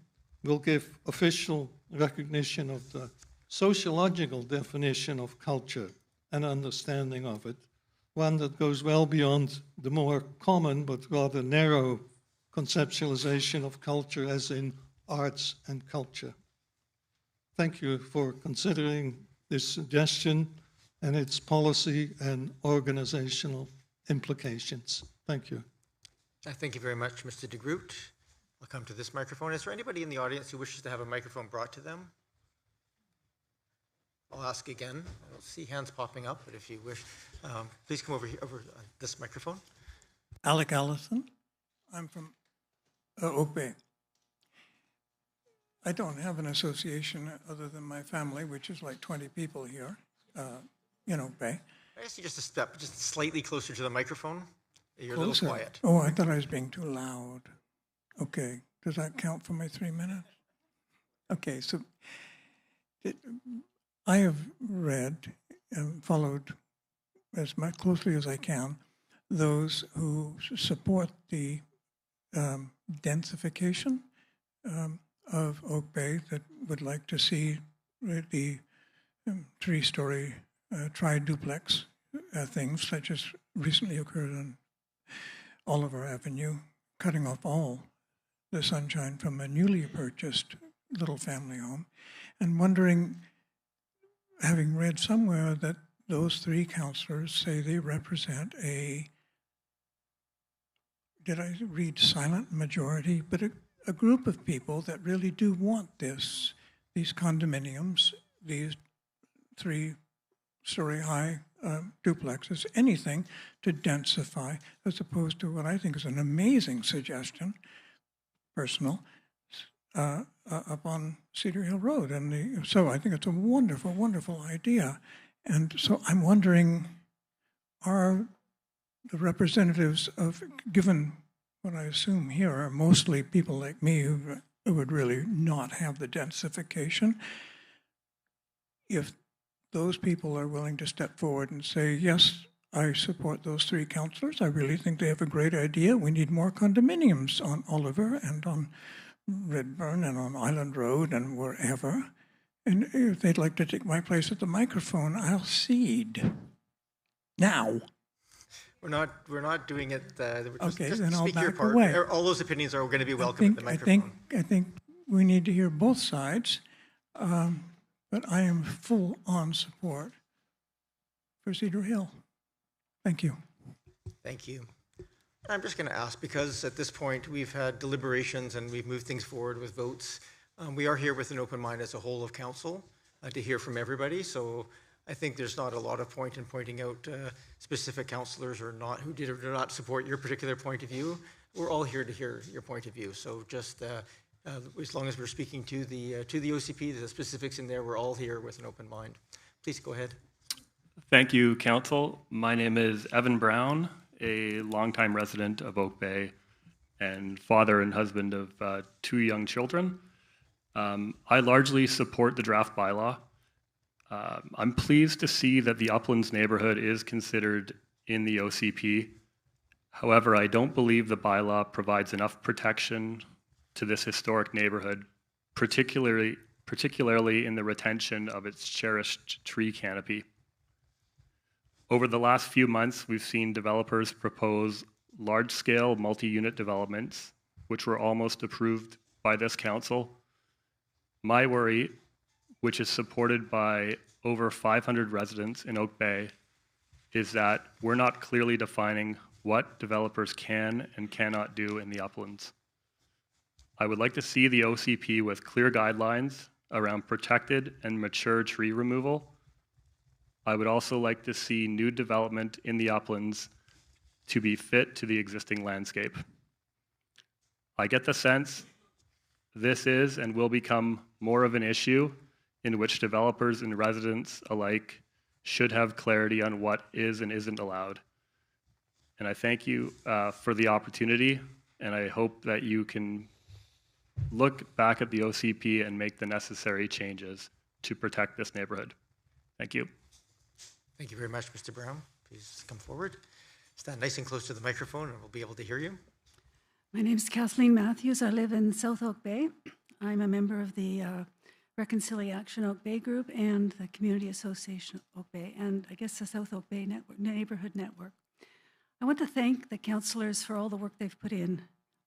will give official recognition of the sociological definition of culture and understanding of it, one that goes well beyond the more common but rather narrow conceptualization of culture as in arts and culture. Thank you for considering this suggestion and its policy and organizational implications. Thank you. Thank you very much, Mr. de Groot. I'll come to this microphone. Is there anybody in the audience who wishes to have a microphone brought to them? I'll ask again. I don't see hands popping up, but if you wish, please come over here, over this microphone. Alec Allison. I'm from Oak Bay. I don't have an association other than my family, which is like 20 people here in Oak Bay. I ask you just a step, just slightly closer to the microphone. You're Closer. a little quiet. Oh, I thought I was being too loud. Okay, does that count for my 3 minutes? Okay, so I have read and followed as much closely as I can those who support the densification of Oak Bay, that would like to see the 3-story tri-duplex things, such as recently occurred on Oliver Avenue, cutting off all the sunshine from a newly purchased little family home, and wondering, having read somewhere that those 3 councillors say they represent a, did I read silent majority, but a group of people that really do want these condominiums, these 3-story high duplexes, anything to densify, as opposed to what I think is an amazing suggestion, personal, up on Cedar Hill Road. And so I think it's a wonderful, wonderful idea. And so I'm wondering, are the representatives of, given what I assume here are mostly people like me who would really not have the densification, if those people are willing to step forward and say, yes, I support those 3 councillors. I really think they have a great idea. We need more condominiums on Oliver and on Redburn and on Island Road and wherever. And if they'd like to take my place at the microphone, I'll cede. Now. We're not doing it. Okay, just then I'll speak your back part. away. All those opinions are going to be welcome at the microphone. I think we need to hear both sides, but I am full on support for Cedar Hill. Thank you. Thank you. I'm just going to ask, because at this point we've had deliberations and we've moved things forward with votes. We are here with an open mind as a whole of council to hear from everybody. So I think there's not a lot of point in pointing out specific councillors or not who did or did not support your particular point of view. We're all here to hear your point of view. So just as long as we're speaking to the OCP, the specifics in there, we're all here with an open mind. Please go ahead. Thank you, Council. My name is Evan Brown, a longtime resident of Oak Bay and father and husband of 2 young children. I largely support the draft bylaw. I'm pleased to see that the Uplands neighborhood is considered in the OCP. However, I don't believe the bylaw provides enough protection to this historic neighborhood, particularly in the retention of its cherished tree canopy. Over the last few months, we've seen developers propose large-scale multi-unit developments, which were almost approved by this council. My worry, which is supported by over 500 residents in Oak Bay, is that we're not clearly defining what developers can and cannot do in the Uplands. I would like to see the OCP with clear guidelines around protected and mature tree removal. I would also like to see new development in the Uplands to be fit to the existing landscape. I get the sense this is and will become more of an issue in which developers and residents alike should have clarity on what is and isn't allowed. And I thank you for the opportunity, and I hope that you can look back at the OCP and make the necessary changes to protect this neighborhood. Thank you. Thank you very much, Mr. Brown. Please come forward. Stand nice and close to the microphone and we'll be able to hear you. My name is Kathleen Matthews. I live in South Oak Bay. I'm a member of the Reconciliation Oak Bay Group and the Community Association Oak Bay, and I guess the South Oak Bay Neighborhood Network. I want to thank the councillors for all the work they've put in,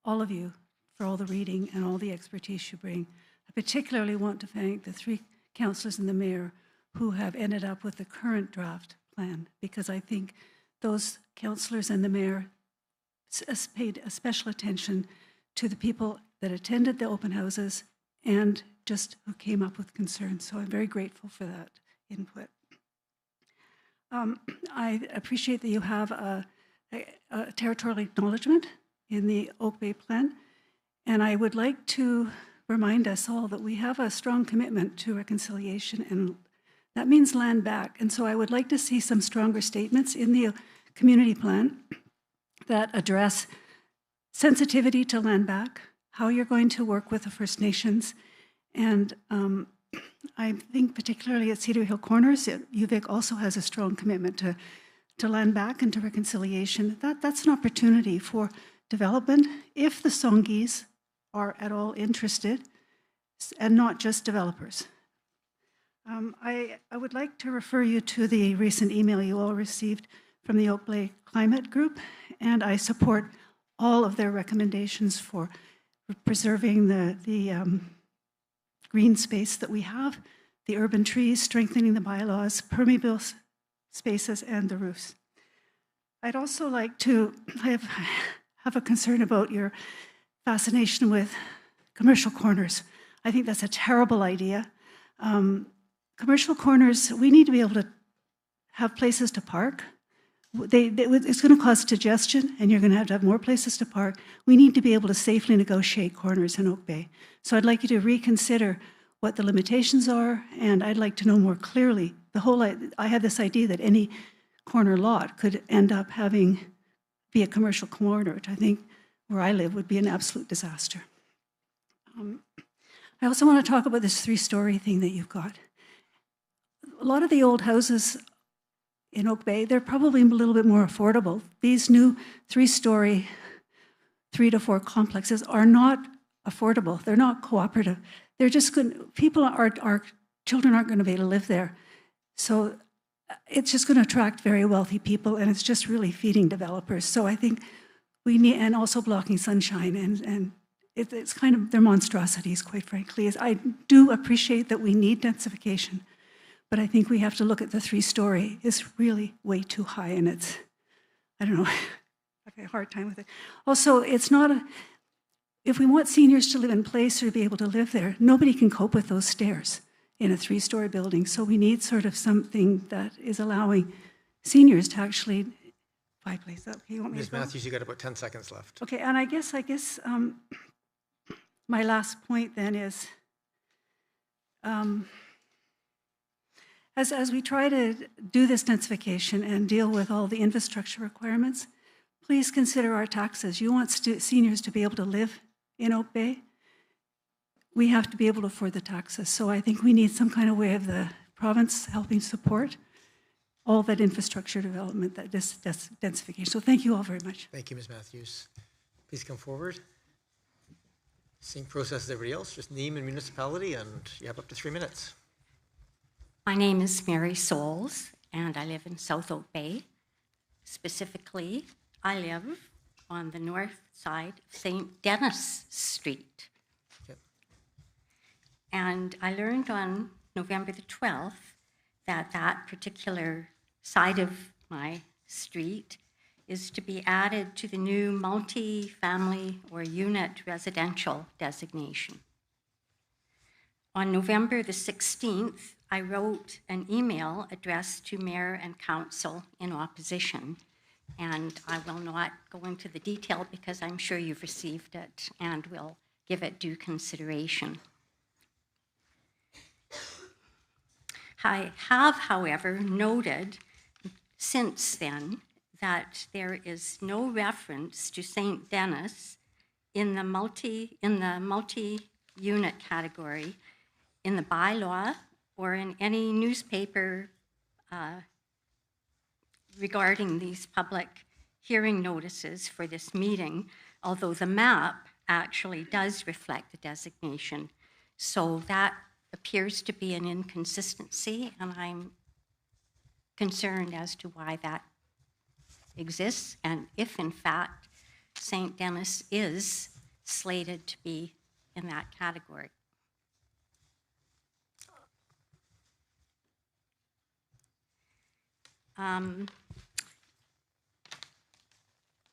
all of you, for all the reading and all the expertise you bring. I particularly want to thank the 3 councillors and the mayor who have ended up with the current draft plan, because I think those councillors and the mayor paid a special attention to the people that attended the open houses and just who came up with concerns. So I'm very grateful for that input. I appreciate that you have a territorial acknowledgement in the Oak Bay plan, and I would like to remind us all that we have a strong commitment to reconciliation, and that means land back. And so I would like to see some stronger statements in the community plan that address sensitivity to land back, how you're going to work with the First Nations, and I think particularly at Cedar Hill Corners, UVic also has a strong commitment to land back and to reconciliation. That's an opportunity for development if the Songhees are at all interested, and not just developers. I would like to refer you to the recent email you all received from the Oak Bay Climate Group, and I support all of their recommendations for preserving the green space that we have, the urban trees, strengthening the bylaws, permeable spaces, and the roofs. I'd also like to have a concern about your fascination with commercial corners. I think that's a terrible idea. Commercial corners, we need to be able to have places to park. It's going to cause congestion, and you're going to have more places to park. We need to be able to safely negotiate corners in Oak Bay. So I'd like you to reconsider what the limitations are, and I'd like to know more clearly. I had this idea that any corner lot could end up be a commercial corner, which I think where I live would be an absolute disaster. I also want to talk about this 3-story thing that you've got. A lot of the old houses in Oak Bay, they're probably a little bit more affordable. These new 3-story, 3 to 4 complexes are not affordable. They're not cooperative. They're just good. Our children aren't going to be able to live there. So it's just going to attract very wealthy people, and it's just really feeding developers. So I think we need, and also blocking sunshine, and it's kind of their monstrosities, quite frankly. I do appreciate that we need densification, but I think we have to look at the 3-story. It's really way too high, and I don't know, I have a hard time with it. Also, it's not a, if we want seniors to live in place or be able to live there, nobody can cope with those stairs in a 3-story building. So we need sort of something that is allowing seniors to actually, please. Okay, you want me to Ms. go? Matthews, you got about 10 seconds left. Okay, and I guess my last point then is, as we try to do this densification and deal with all the infrastructure requirements, please consider our taxes. You want seniors to be able to live in Oak Bay. We have to be able to afford the taxes. So I think we need some kind of way of the province helping support all that infrastructure development, that densification. So thank you all very much. Thank you, Ms. Matthews. Please come forward. Same process as everybody else, just name and municipality, and you have up to 3 minutes. My name is Mary Souls, and I live in South Oak Bay. Specifically, I live on the north side of St. Denis Street. Okay. And I learned on November the 12th that that particular side of my street is to be added to the new multi-family or unit residential designation. On November the 16th, I wrote an email addressed to Mayor and Council in opposition, and I will not go into the detail because I'm sure you've received it and will give it due consideration. I have, however, noted since then that there is no reference to St. Denis in the multi-unit category in the bylaw or in any newspaper regarding these public hearing notices for this meeting, although the map actually does reflect the designation. So that appears to be an inconsistency, and I'm concerned as to why that exists, and if in fact St. Denis is slated to be in that category.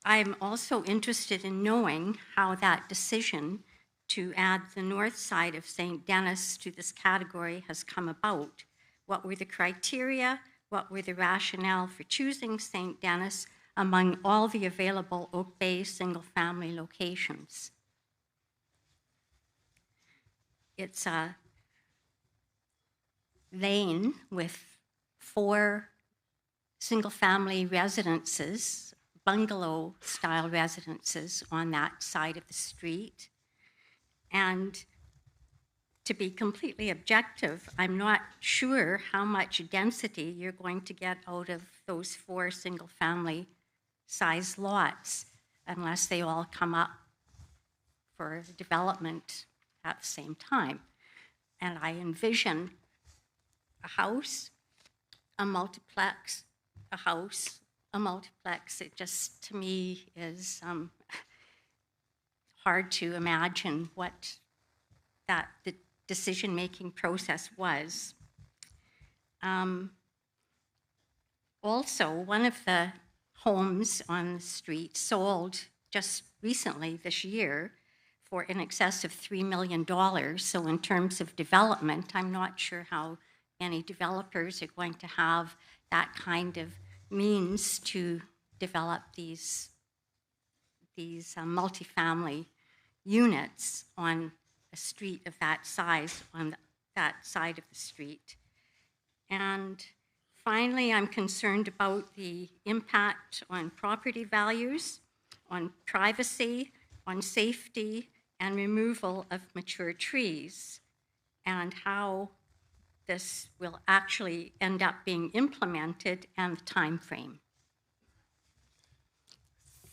I'm also interested in knowing how that decision to add the north side of St. Denis to this category has come about. What were the criteria? What were the rationale for choosing St. Denis among all the available Oak Bay single-family locations? It's a lane with 4 single-family residences, bungalow-style residences on that side of the street. And to be completely objective, I'm not sure how much density you're going to get out of those 4 single-family size lots unless they all come up for development at the same time. And I envision a house, a multiplex, a house, a multiplex. It just, to me, is hard to imagine what the decision-making process was. Also, one of the homes on the street sold just recently this year for in excess of $3 million. So in terms of development, I'm not sure how many developers are going to have that kind of means to develop these multifamily units on a street of that size, on that side of the street. And finally, I'm concerned about the impact on property values, on privacy, on safety, and removal of mature trees, and how this will actually end up being implemented and the time frame.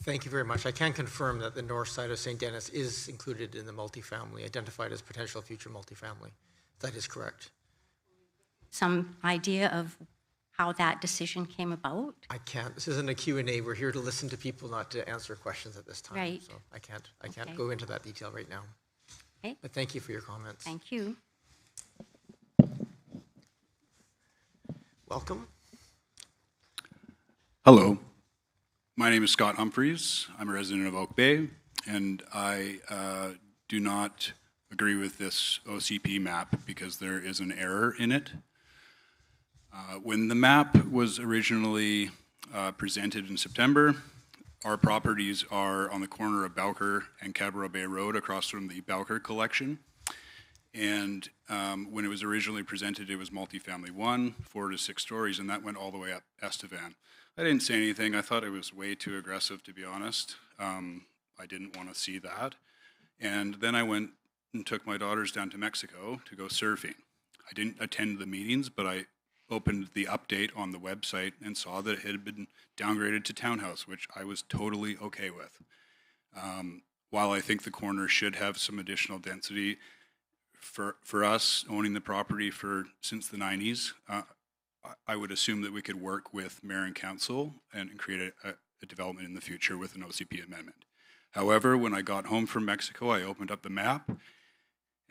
Thank you very much. I can confirm that the north side of St. Denis is included in the multifamily, identified as potential future multifamily. That is correct. Some idea of how that decision came about? I can't. This isn't a Q&A. We're here to listen to people, not to answer questions at this time. Right. So I can't Okay. go into that detail right now. Okay. But thank you for your comments. Thank you. Welcome. Hello. My name is Scott Humphreys. I'm a resident of Oak Bay, and I do not agree with this OCP map because there is an error in it. When the map was originally presented in September, our properties are on the corner of Bowker and Cadborough Bay Road across from the Bowker Collection. And when it was originally presented, it was multifamily 1, 4 to 6 stories, and that went all the way up Estevan. I didn't say anything. I thought it was way too aggressive, to be honest. I didn't want to see that. And then I went and took my daughters down to Mexico to go surfing. I didn't attend the meetings, but I opened the update on the website and saw that it had been downgraded to townhouse, which I was totally okay with. While I think the corner should have some additional density, for us owning the property since the 90s, I would assume that we could work with mayor and council and create a development in the future with an OCP amendment. However, when I got home from Mexico, I opened up the map,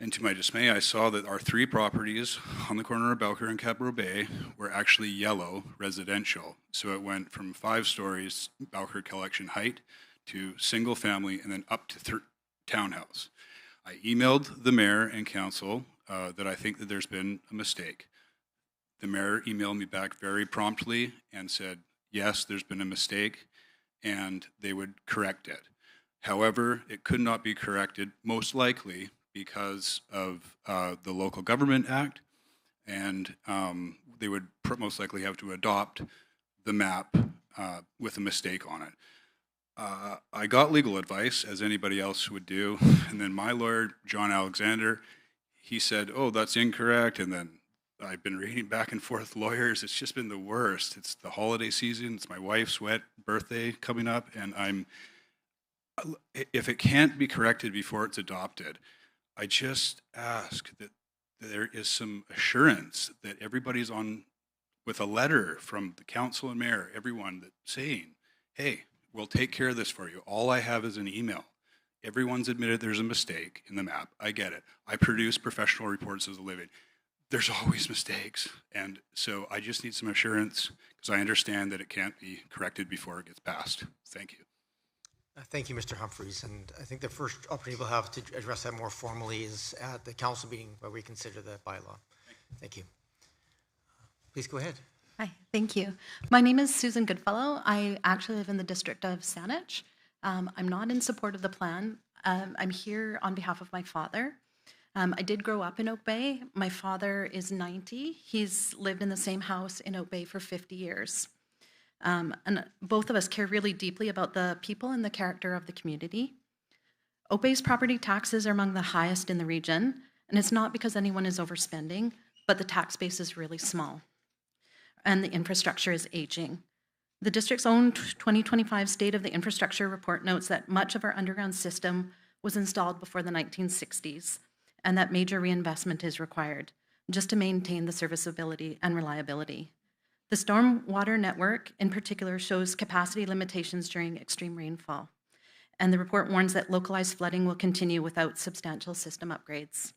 and to my dismay, I saw that our 3 properties on the corner of Bowker and Cadborough Bay were actually yellow residential. So it went from 5 stories, Bowker Collection height, to single family, and then up to townhouse. I emailed the mayor and council that I think that there's been a mistake. The mayor emailed me back very promptly and said, yes, there's been a mistake, and they would correct it. However, it could not be corrected, most likely because of the Local Government Act, and they would most likely have to adopt the map with a mistake on it. I got legal advice, as anybody else would do, and then my lawyer, John Alexander, he said, oh, that's incorrect, and then I've been reading back and forth lawyers. It's just been the worst. It's the holiday season. It's my wife's birthday coming up, and if it can't be corrected before it's adopted, I just ask that there is some assurance that everybody's on with a letter from the council and mayor, everyone that's saying, hey, we'll take care of this for you. All I have is an email. Everyone's admitted there's a mistake in the map. I get it. I produce professional reports as a living. There's always mistakes. And so I just need some assurance because I understand that it can't be corrected before it gets passed. Thank you. Thank you, Mr. Humphreys. And I think the first opportunity we'll have to address that more formally is at the council meeting where we consider the bylaw. Thank you. Please go ahead. Hi, thank you. My name is Susan Goodfellow. I actually live in the district of Saanich. I'm not in support of the plan. I'm here on behalf of my father. I did grow up in Oak Bay. My father is 90. He's lived in the same house in Oak Bay for 50 years. And both of us care really deeply about the people and the character of the community. Oak Bay's property taxes are among the highest in the region, and it's not because anyone is overspending, but the tax base is really small, and the infrastructure is aging. The district's own 2025 State of the Infrastructure report notes that much of our underground system was installed before the 1960s, and that major reinvestment is required just to maintain the serviceability and reliability. The stormwater network, in particular, shows capacity limitations during extreme rainfall, and the report warns that localized flooding will continue without substantial system upgrades.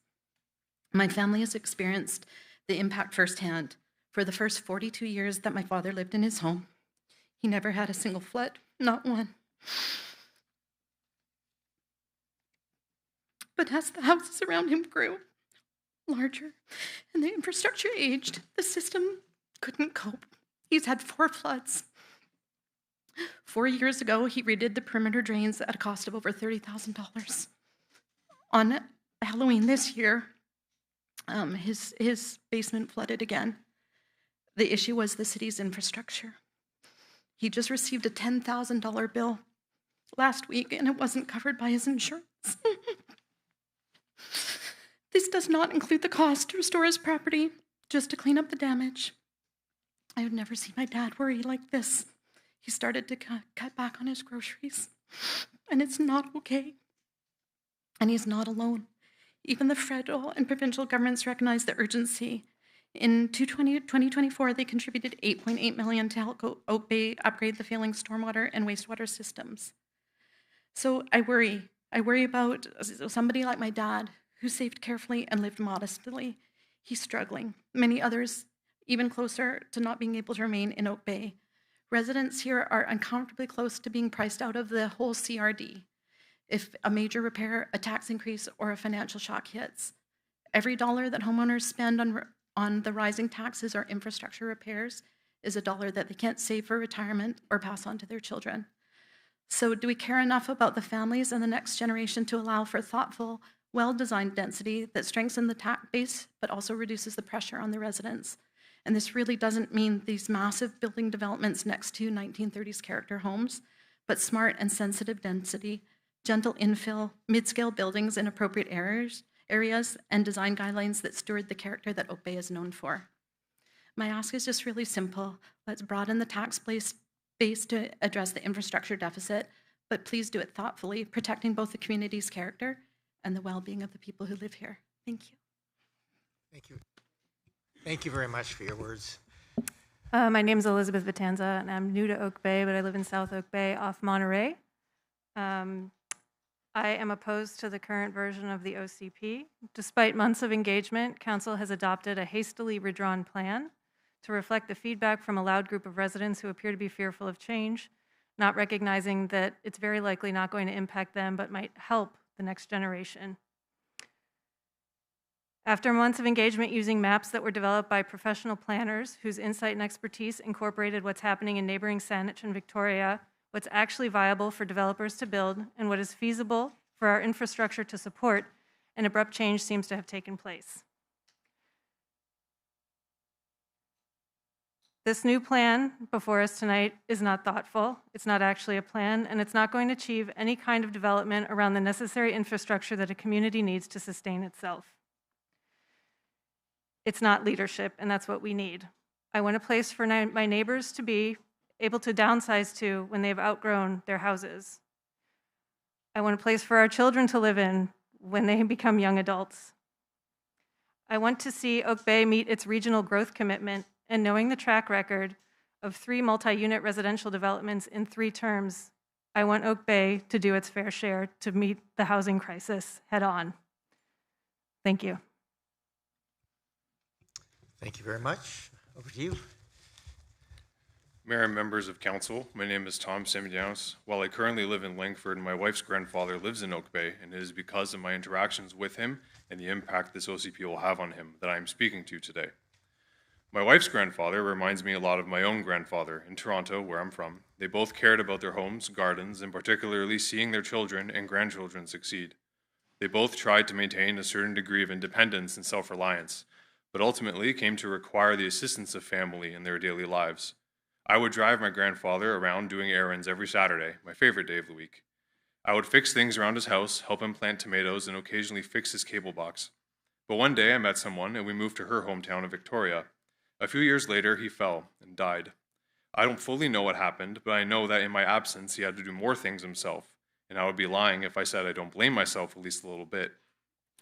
My family has experienced the impact firsthand. For the first 42 years that my father lived in his home, he never had a single flood, not one. But as the houses around him grew larger and the infrastructure aged, the system couldn't cope. He's had 4 floods. 4 years ago, he redid the perimeter drains at a cost of over $30,000. On Halloween this year, his basement flooded again. The issue was the city's infrastructure. He just received a $10,000 bill last week, and it wasn't covered by his insurance. This does not include the cost to restore his property, just to clean up the damage. I have never seen my dad worry like this. He started to cut back on his groceries, and it's not okay. And he's not alone. Even the federal and provincial governments recognize the urgency. In 2024, they contributed $8.8 million to help Oak Bay upgrade the failing stormwater and wastewater systems. So I worry about somebody like my dad who saved carefully and lived modestly. He's struggling. Many others, even closer to not being able to remain in Oak Bay, Residents here are uncomfortably close to being priced out of the whole CRD. If a major repair, a tax increase, or a financial shock hits, every dollar that homeowners spend on the rising taxes or infrastructure repairs is a dollar that they can't save for retirement or pass on to their children. So do we care enough about the families and the next generation to allow for thoughtful, well-designed density that strengthens the tax base but also reduces the pressure on the residents? And this really doesn't mean these massive building developments next to 1930s character homes, but smart and sensitive density, gentle infill, mid-scale buildings in appropriate areas, and design guidelines that steward the character that Oak Bay is known for. My ask is just really simple. Let's broaden the tax base to address the infrastructure deficit, but please do it thoughtfully, protecting both the community's character and the well-being of the people who live here. Thank you. Thank you. Thank you very much for your words. My name is Elizabeth Batanza, and I'm new to Oak Bay, but I live in South Oak Bay off Monterey. I am opposed to the current version of the OCP. Despite months of engagement, Council has adopted a hastily redrawn plan to reflect the feedback from a loud group of residents who appear to be fearful of change, not recognizing that it's very likely not going to impact them, but might help the next generation. After months of engagement using maps that were developed by professional planners whose insight and expertise incorporated what's happening in neighboring Saanich and Victoria, what's actually viable for developers to build, and what is feasible for our infrastructure to support, an abrupt change seems to have taken place. This new plan before us tonight is not thoughtful, it's not actually a plan, and it's not going to achieve any kind of development around the necessary infrastructure that a community needs to sustain itself. It's not leadership, and that's what we need. I want a place for my neighbors to be able to downsize to when they've outgrown their houses. I want a place for our children to live in when they become young adults. I want to see Oak Bay meet its regional growth commitment, and knowing the track record of 3 multi-unit residential developments in 3 terms, I want Oak Bay to do its fair share to meet the housing crisis head on. Thank you. Thank you very much. Over to you. Mayor and members of council, my name is Tom Semidjanos. While I currently live in Langford, my wife's grandfather lives in Oak Bay, and it is because of my interactions with him and the impact this OCP will have on him that I am speaking to today. My wife's grandfather reminds me a lot of my own grandfather in Toronto, where I'm from. They both cared about their homes, gardens, and particularly seeing their children and grandchildren succeed. They both tried to maintain a certain degree of independence and self-reliance, but ultimately came to require the assistance of family in their daily lives. I would drive my grandfather around doing errands every Saturday, my favorite day of the week. I would fix things around his house, help him plant tomatoes, and occasionally fix his cable box. But one day I met someone and we moved to her hometown of Victoria. A few years later, he fell and died. I don't fully know what happened, but I know that in my absence, he had to do more things himself, and I would be lying if I said I don't blame myself at least a little bit.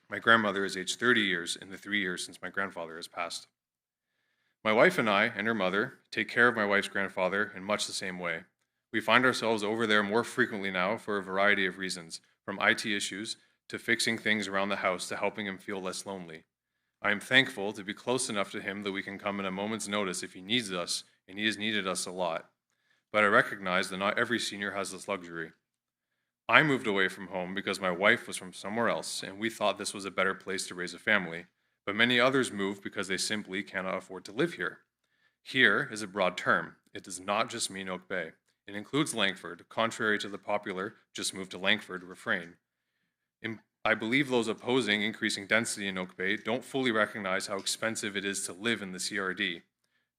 My grandmother is aged 30 years in the 3 years since my grandfather has passed. My wife and I and her mother take care of my wife's grandfather in much the same way. We find ourselves over there more frequently now for a variety of reasons, from IT issues to fixing things around the house to helping him feel less lonely. I am thankful to be close enough to him that we can come at a moment's notice if he needs us, and he has needed us a lot. But I recognize that not every senior has this luxury. I moved away from home because my wife was from somewhere else, and we thought this was a better place to raise a family. But many others moved because they simply cannot afford to live here. Here is a broad term. It does not just mean Oak Bay. It includes Langford, contrary to the popular "just move to Langford" refrain. I believe those opposing increasing density in Oak Bay don't fully recognize how expensive it is to live in the CRD.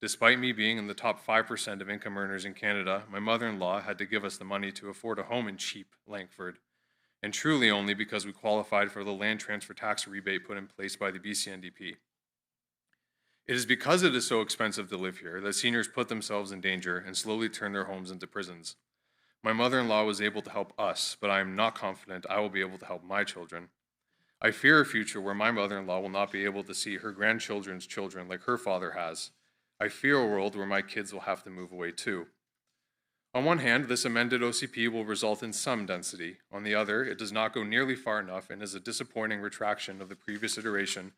Despite me being in the top 5% of income earners in Canada, my mother-in-law had to give us the money to afford a home in cheap Langford, and truly only because we qualified for the land transfer tax rebate put in place by the BC NDP. It is because it is so expensive to live here that seniors put themselves in danger and slowly turn their homes into prisons. My mother-in-law was able to help us, but I am not confident I will be able to help my children. I fear a future where my mother-in-law will not be able to see her grandchildren's children like her father has. I fear a world where my kids will have to move away too. On one hand, this amended OCP will result in some density. On the other, it does not go nearly far enough and is a disappointing retraction of the previous iteration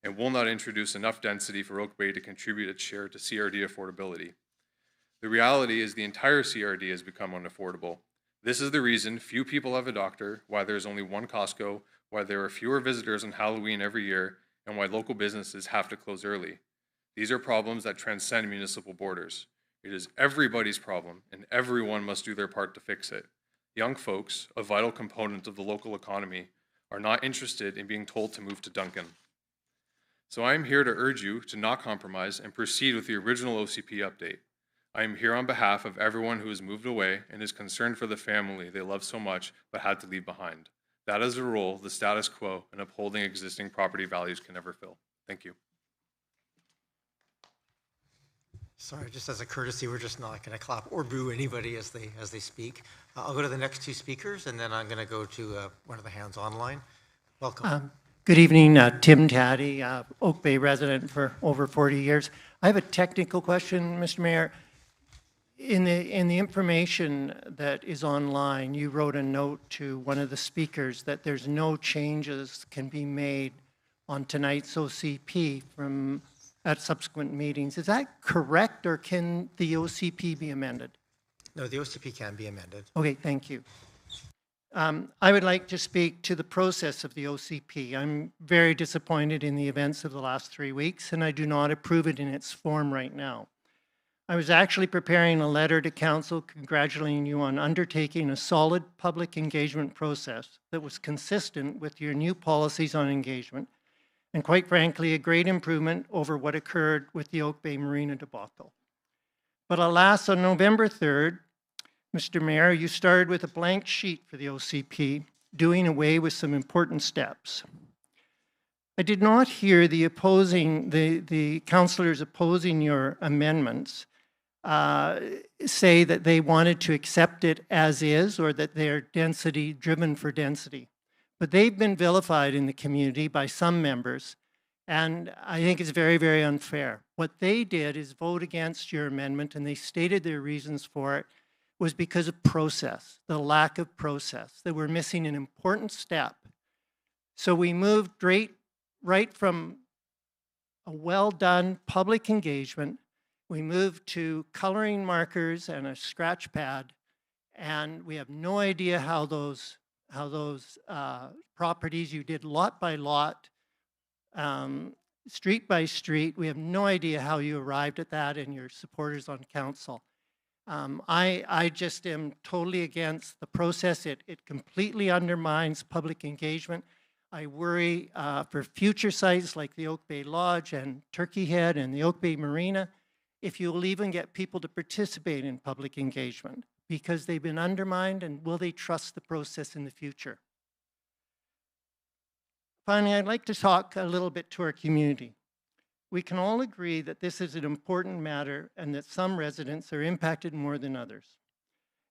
and will not introduce enough density for Oak Bay to contribute its share to CRD affordability. The reality is the entire CRD has become unaffordable. This is the reason few people have a doctor, why there is only one Costco, why there are fewer visitors on Halloween every year, and why local businesses have to close early. These are problems that transcend municipal borders. It is everybody's problem, and everyone must do their part to fix it. Young folks, a vital component of the local economy, are not interested in being told to move to Duncan. So I am here to urge you to not compromise and proceed with the original OCP update. I am here on behalf of everyone who has moved away and is concerned for the family they love so much but had to leave behind. That is a role the status quo and upholding existing property values can never fill. Thank you. Sorry, just as a courtesy, we're just not going to clap or boo anybody as they speak. I'll go to the next two speakers, and then I'm going to go to one of the hands online. Welcome. Good evening, Tim Taddy, Oak Bay resident for over 40 years. I have a technical question, Mr. Mayor. In the information that is online, you wrote a note to one of the speakers that there's no changes can be made on tonight's OCP at subsequent meetings. Is that correct, or can the OCP be amended? No, the OCP can be amended. Okay, thank you. I would like to speak to the process of the OCP. I'm very disappointed in the events of the last 3 weeks, and I do not approve it in its form right now. I was actually preparing a letter to Council congratulating you on undertaking a solid public engagement process that was consistent with your new policies on engagement, and quite frankly, a great improvement over what occurred with the Oak Bay Marina debacle. But alas, on November 3rd, Mr. Mayor, you started with a blank sheet for the OCP, doing away with some important steps. I did not hear the councillors opposing your amendments say that they wanted to accept it as is, or that they're density driven for density. But they've been vilified in the community by some members, and I think it's very, very unfair. What they did is vote against your amendment, and they stated their reasons for it was because of process, the lack of process, that we're missing an important step. So we moved right from a well-done public engagement, we moved to coloring markers and a scratch pad, and we have no idea how those properties you did lot by lot, street by street, we have no idea how you arrived at that and your supporters on council. I just am totally against the process. It completely undermines public engagement. I worry for future sites like the Oak Bay Lodge and Turkey Head and the Oak Bay Marina, if you'll even get people to participate in public engagement, because they've been undermined, and will they trust the process in the future? Finally, I'd like to talk a little bit to our community. We can all agree that this is an important matter and that some residents are impacted more than others.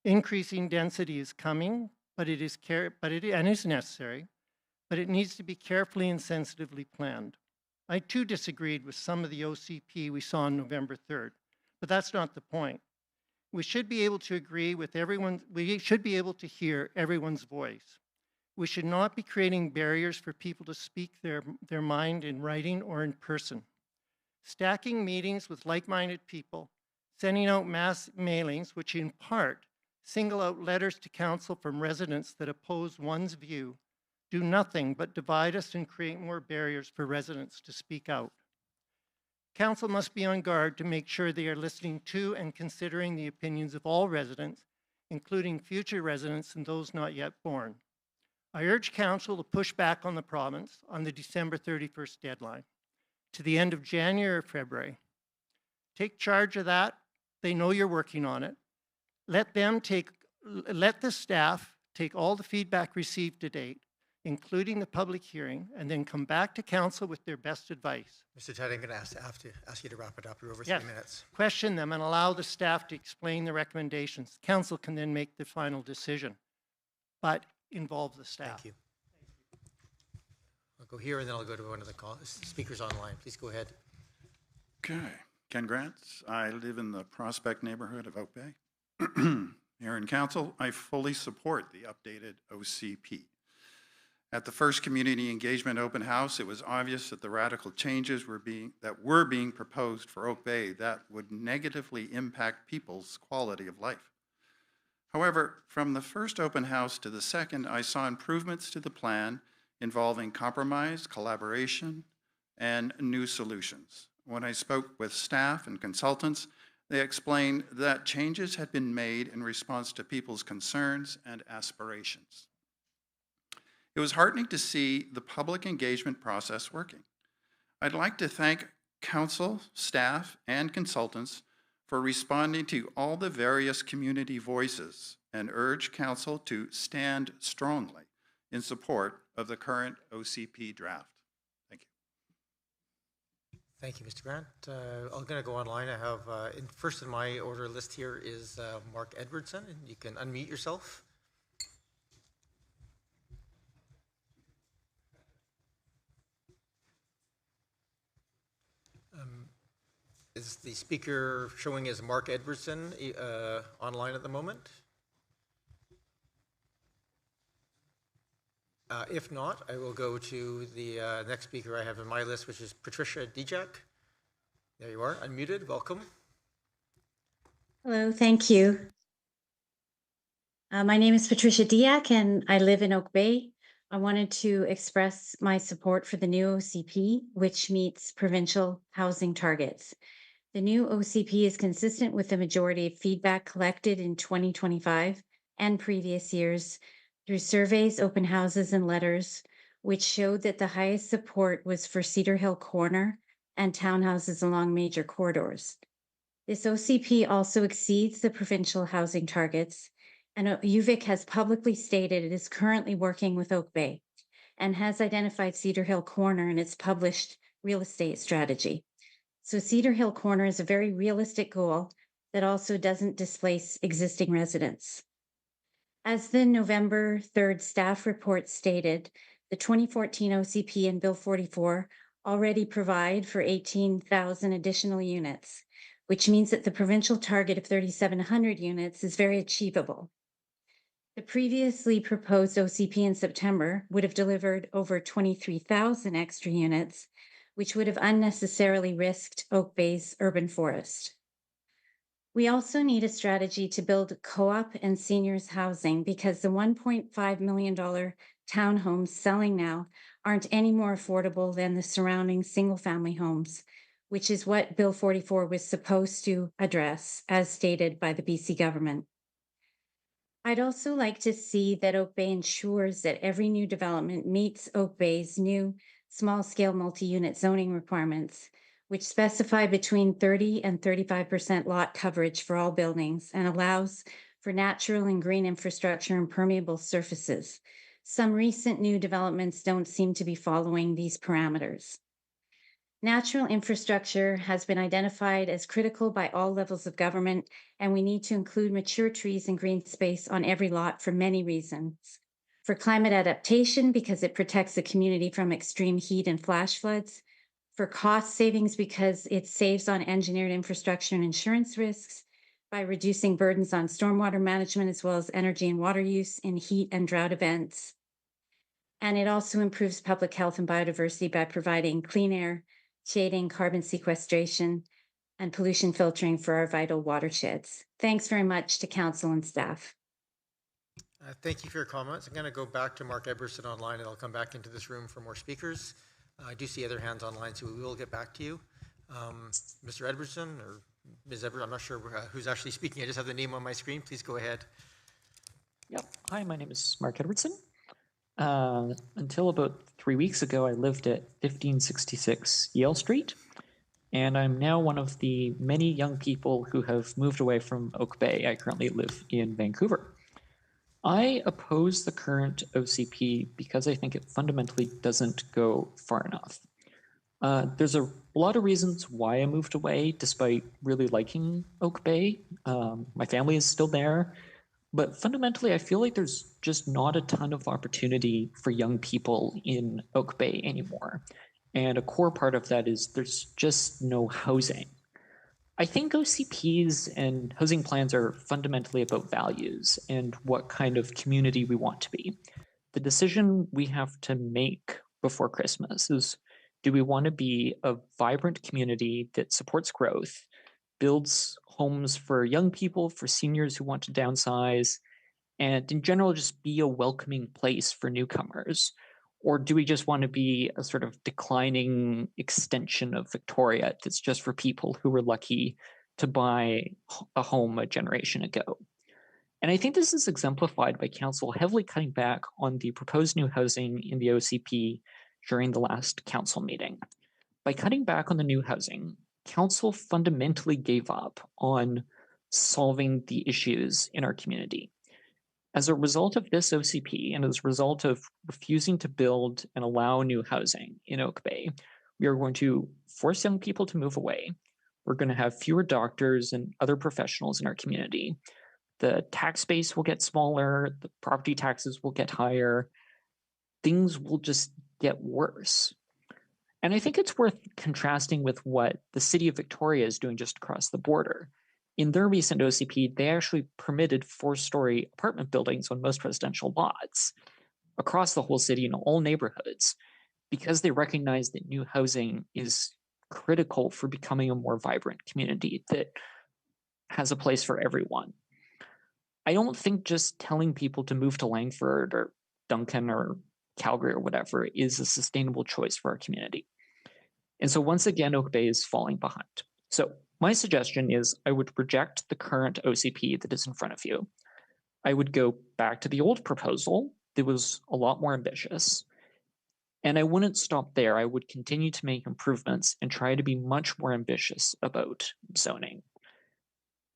Increasing density is coming, and is necessary, but it needs to be carefully and sensitively planned. I too disagreed with some of the OCP we saw on November 3rd, but that's not the point. We should be able to agree with everyone, we should be able to hear everyone's voice. We should not be creating barriers for people to speak their mind in writing or in person. Stacking meetings with like-minded people, sending out mass mailings, which in part single out letters to council from residents that oppose one's view, do nothing but divide us and create more barriers for residents to speak out. Council must be on guard to make sure they are listening to and considering the opinions of all residents, including future residents and those not yet born. I urge Council to push back on the province on the December 31st deadline to the end of January or February. Take charge of that. They know you're working on it. Let the staff take all the feedback received to date, including the public hearing, and then come back to Council with their best advice. Mr. Teddy, I'm going to have to ask you to wrap it up. You're over Yes. 3 minutes. Question them and allow the staff to explain the recommendations. Council can then make the final decision, but involve the staff. Thank you. I'll go here, and then I'll go to one of the speakers online. Please go ahead. Okay. Ken Grants. I live in the Prospect neighborhood of Oak Bay. Mayor and Council, I fully support the updated OCP. At the first community engagement open house, it was obvious that the radical changes were being proposed for Oak Bay that would negatively impact people's quality of life. However, from the first open house to the second, I saw improvements to the plan involving compromise, collaboration, and new solutions. When I spoke with staff and consultants, they explained that changes had been made in response to people's concerns and aspirations. It was heartening to see the public engagement process working. I'd like to thank council, staff, and consultants for responding to all the various community voices and urge council to stand strongly in support of the current OCP draft. Thank you. Thank you, Mr. Grant. I'm going to go online. I have, first in my order list here is Mark Edwardson, and you can unmute yourself. Is the speaker showing as Mark Edwardson online at the moment? If not, I will go to the next speaker I have in my list, which is Patricia Dijak. There you are, unmuted. Welcome. Hello, thank you. My name is Patricia Diak, and I live in Oak Bay. I wanted to express my support for the new OCP, which meets provincial housing targets. The new OCP is consistent with the majority of feedback collected in 2025 and previous years through surveys, open houses, and letters, which showed that the highest support was for Cedar Hill Corner and townhouses along major corridors. This OCP also exceeds the provincial housing targets, and UVic has publicly stated it is currently working with Oak Bay and has identified Cedar Hill Corner in its published real estate strategy. So Cedar Hill Corner is a very realistic goal that also doesn't displace existing residents. As the November 3rd staff report stated, the 2014 OCP and Bill 44 already provide for 18,000 additional units, which means that the provincial target of 3,700 units is very achievable. The previously proposed OCP in September would have delivered over 23,000 extra units, which would have unnecessarily risked Oak Bay's urban forest. We also need a strategy to build co-op and seniors housing because the $1.5 million townhomes selling now aren't any more affordable than the surrounding single-family homes, which is what Bill 44 was supposed to address, as stated by the BC government. I'd also like to see that Oak Bay ensures that every new development meets Oak Bay's new small-scale multi-unit zoning requirements, which specify between 30 and 35% lot coverage for all buildings and allows for natural and green infrastructure and permeable surfaces. Some recent new developments don't seem to be following these parameters. Natural infrastructure has been identified as critical by all levels of government, and we need to include mature trees and green space on every lot for many reasons. For climate adaptation, because it protects the community from extreme heat and flash floods. For cost savings, because it saves on engineered infrastructure and insurance risks by reducing burdens on stormwater management as well as energy and water use in heat and drought events. And it also improves public health and biodiversity by providing clean air, shading, carbon sequestration, and pollution filtering for our vital watersheds. Thanks very much to council and staff. Thank you for your comments. I'm going to go back to Mark Edwardson online, and I'll come back into this room for more speakers. I do see other hands online, so we will get back to you. Mr. Edwardson or Ms. Edwardson, I'm not sure who's actually speaking. I just have the name on my screen. Please go ahead. Yep. Hi, my name is Mark Edwardson. Until about 3 weeks ago, I lived at 1566 Yale Street, and I'm now one of the many young people who have moved away from Oak Bay. I currently live in Vancouver. I oppose the current OCP because I think it fundamentally doesn't go far enough. There's a lot of reasons why I moved away, despite really liking Oak Bay. My family is still there, but fundamentally I feel like there's just not a ton of opportunity for young people in Oak Bay anymore. And a core part of that is there's just no housing. I think OCPs and housing plans are fundamentally about values and what kind of community we want to be. the decision we have to make before Christmas is, do we want to be a vibrant community that supports growth, builds homes for young people, for seniors who want to downsize, and in general just be a welcoming place for newcomers? Or do we just want to be a sort of declining extension of Victoria that's just for people who were lucky to buy a home a generation ago? And I think this is exemplified by council heavily cutting back on the proposed new housing in the OCP during the last council meeting. By cutting back on the new housing, council fundamentally gave up on solving the issues in our community. As a result of this OCP, and as a result of refusing to build and allow new housing in Oak Bay, we are going to force young people to move away. We're going to have fewer doctors and other professionals in our community. The tax base will get smaller, the property taxes will get higher, things will just get worse. And I think it's worth contrasting with what the city of Victoria is doing just across the border. In their recent OCP, they actually permitted 4-story apartment buildings on most residential lots across the whole city in all neighborhoods, because they recognize that new housing is critical for becoming a more vibrant community that has a place for everyone. I don't think just telling people to move to Langford or Duncan or Calgary or whatever is a sustainable choice for our community. And so once again, Oak Bay is falling behind. So my suggestion is I would reject the current OCP that is in front of you. I would go back to the old proposal that was a lot more ambitious. And I wouldn't stop there. I would continue to make improvements and try to be much more ambitious about zoning.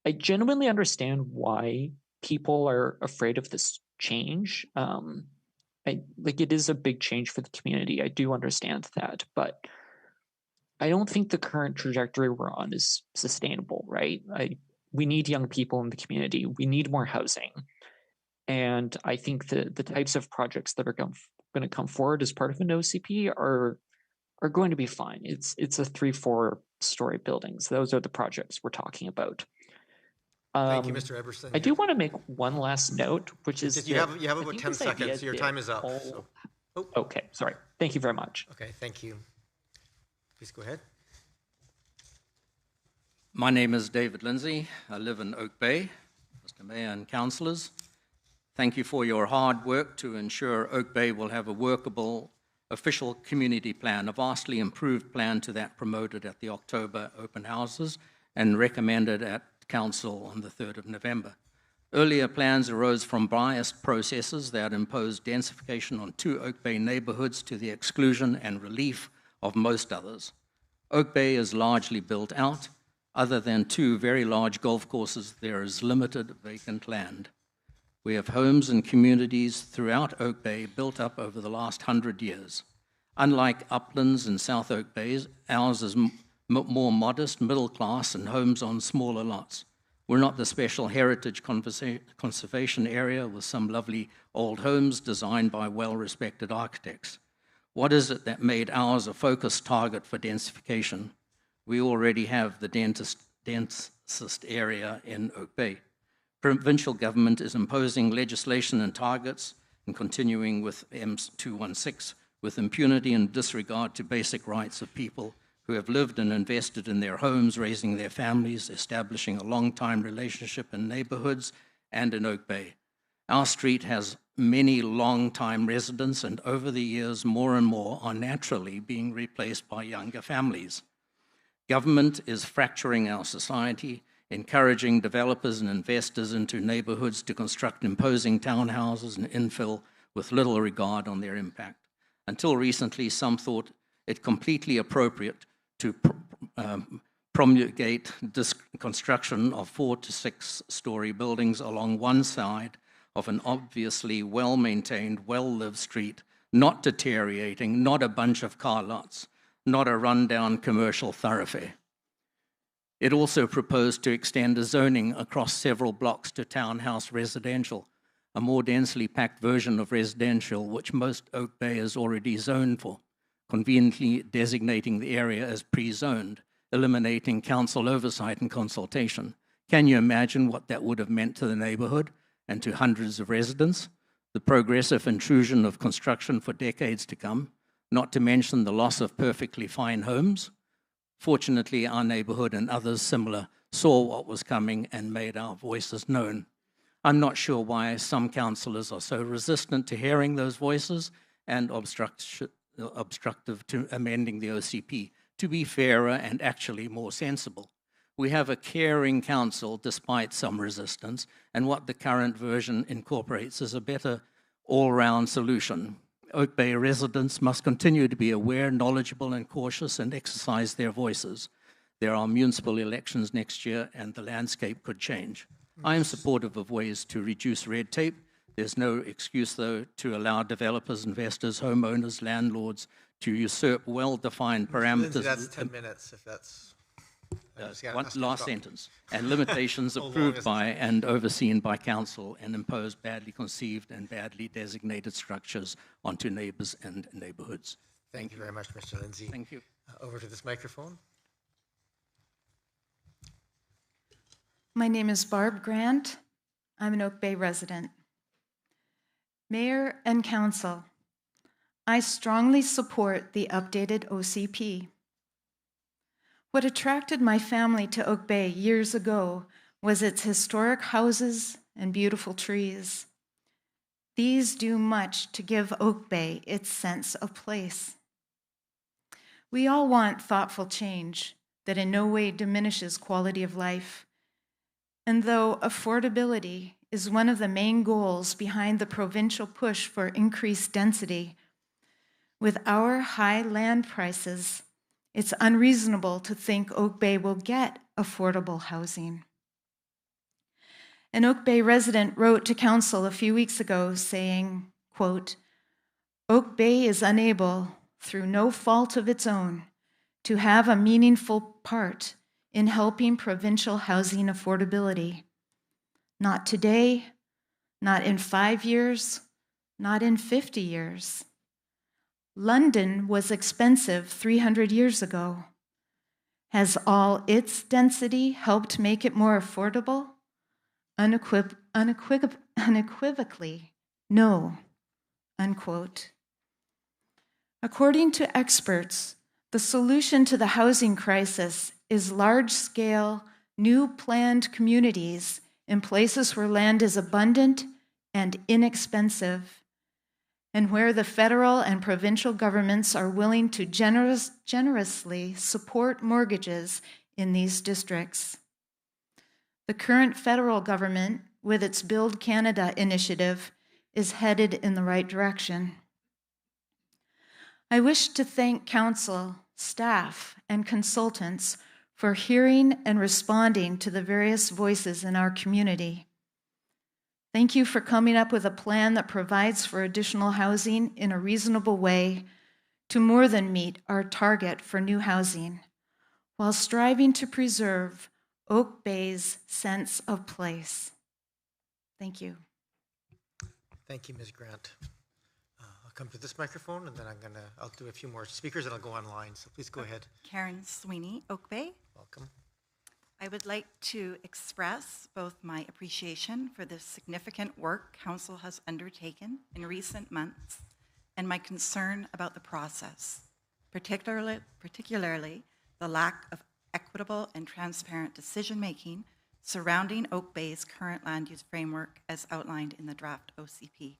I genuinely understand why people are afraid of this change. It is a big change for the community. I do understand that, but I don't think the current trajectory we're on is sustainable, right? We need young people in the community. We need more housing. And I think the types of projects that are going to come forward as part of an OCP are going to be fine. It's a 3-4 story buildings. Those are the projects we're talking about. Thank you, Mr. Eberson. I do want to make one last note, which is You have about 10 seconds, so your time is up. Okay, sorry. Thank you very much. Okay, thank you. Please go ahead. My name is David Lindsay. I live in Oak Bay. Mr. Mayor and councillors, thank you for your hard work to ensure Oak Bay will have a workable official community plan, a vastly improved plan to that promoted at the October open houses and recommended at Council on the 3rd of November. Earlier plans arose from biased processes that imposed densification on 2 Oak Bay neighbourhoods to the exclusion and relief of most others. Oak Bay is largely built out. Other than 2 very large golf courses, there is limited vacant land. We have homes and communities throughout Oak Bay built up over the last 100 years. Unlike Uplands and South Oak Bays, ours is more modest, middle class, and homes on smaller lots. We're not the special heritage conservation area with some lovely old homes designed by well-respected architects. What is it that made ours a focused target for densification? We already have the densest area in Oak Bay. Provincial government is imposing legislation and targets and continuing with M216 with impunity and disregard to basic rights of people who have lived and invested in their homes, raising their families, establishing a long-time relationship in neighborhoods and in Oak Bay. Our street has many long-time residents, and over the years, more and more are naturally being replaced by younger families. Government is fracturing our society, encouraging developers and investors into neighborhoods to construct imposing townhouses and infill with little regard on their impact. Until recently, some thought it completely appropriate to promulgate this construction of 4 to 6 story buildings along one side of an obviously well-maintained, well-lived street, not deteriorating, not a bunch of car lots, not a rundown commercial thoroughfare. It also proposed to extend the zoning across several blocks to townhouse residential, a more densely packed version of residential, which most Oak Bay is already zoned for, conveniently designating the area as pre-zoned, eliminating council oversight and consultation. Can you imagine what that would have meant to the neighborhood and to hundreds of residents? the progressive intrusion of construction for decades to come, not to mention the loss of perfectly fine homes. Fortunately, our neighborhood and others similar saw what was coming and made our voices known. I'm not sure why some councillors are so resistant to hearing those voices and obstructive to amending the OCP to be fairer and actually more sensible. We have a caring council despite some resistance, and what the current version incorporates is a better all-round solution. Oak Bay residents must continue to be aware, knowledgeable, and cautious and exercise their voices. There are municipal elections next year, and the landscape could change. I am supportive of ways to reduce red tape. There's no excuse, though, to allow developers, investors, homeowners, landlords to usurp well-defined parameters. Lindsay, that's 10 minutes, if that's... One last sentence. And limitations approved by and overseen by council and impose badly conceived and badly designated structures onto neighbors and neighborhoods. Thank you very much, Mr. Lindsay. Thank you. Over to this microphone. My name is Barb Grant. I'm an Oak Bay resident. Mayor and Council, I strongly support the updated OCP. What attracted my family to Oak Bay years ago was its historic houses and beautiful trees. These do much to give Oak Bay its sense of place. We all want thoughtful change that in no way diminishes quality of life. And though affordability is one of the main goals behind the provincial push for increased density, with our high land prices, it's unreasonable to think Oak Bay will get affordable housing. An Oak Bay resident wrote to council a few weeks ago saying, quote, "Oak Bay is unable, through no fault of its own, to have a meaningful part in helping provincial housing affordability. Not today, not in 5 years, not in 50 years. London was expensive 300 years ago. Has all its density helped make it more affordable? Unequivocally, no." Unquote. According to experts, the solution to the housing crisis is large-scale, new planned communities in places where land is abundant and inexpensive, and where the federal and provincial governments are willing to generously support mortgages in these districts. The current federal government, with its Build Canada initiative, is headed in the right direction. I wish to thank council, staff, and consultants for hearing and responding to the various voices in our community. Thank you for coming up with a plan that provides for additional housing in a reasonable way to more than meet our target for new housing, while striving to preserve Oak Bay's sense of place. Thank you. Thank you, Ms. Grant. I'll come to this microphone, and then I'll do a few more speakers, and I'll go online. So please go ahead. Karen Sweeney, Oak Bay. Welcome. I would like to express both my appreciation for the significant work Council has undertaken in recent months and my concern about the process, particularly the lack of equitable and transparent decision-making surrounding Oak Bay's current land use framework as outlined in the draft OCP.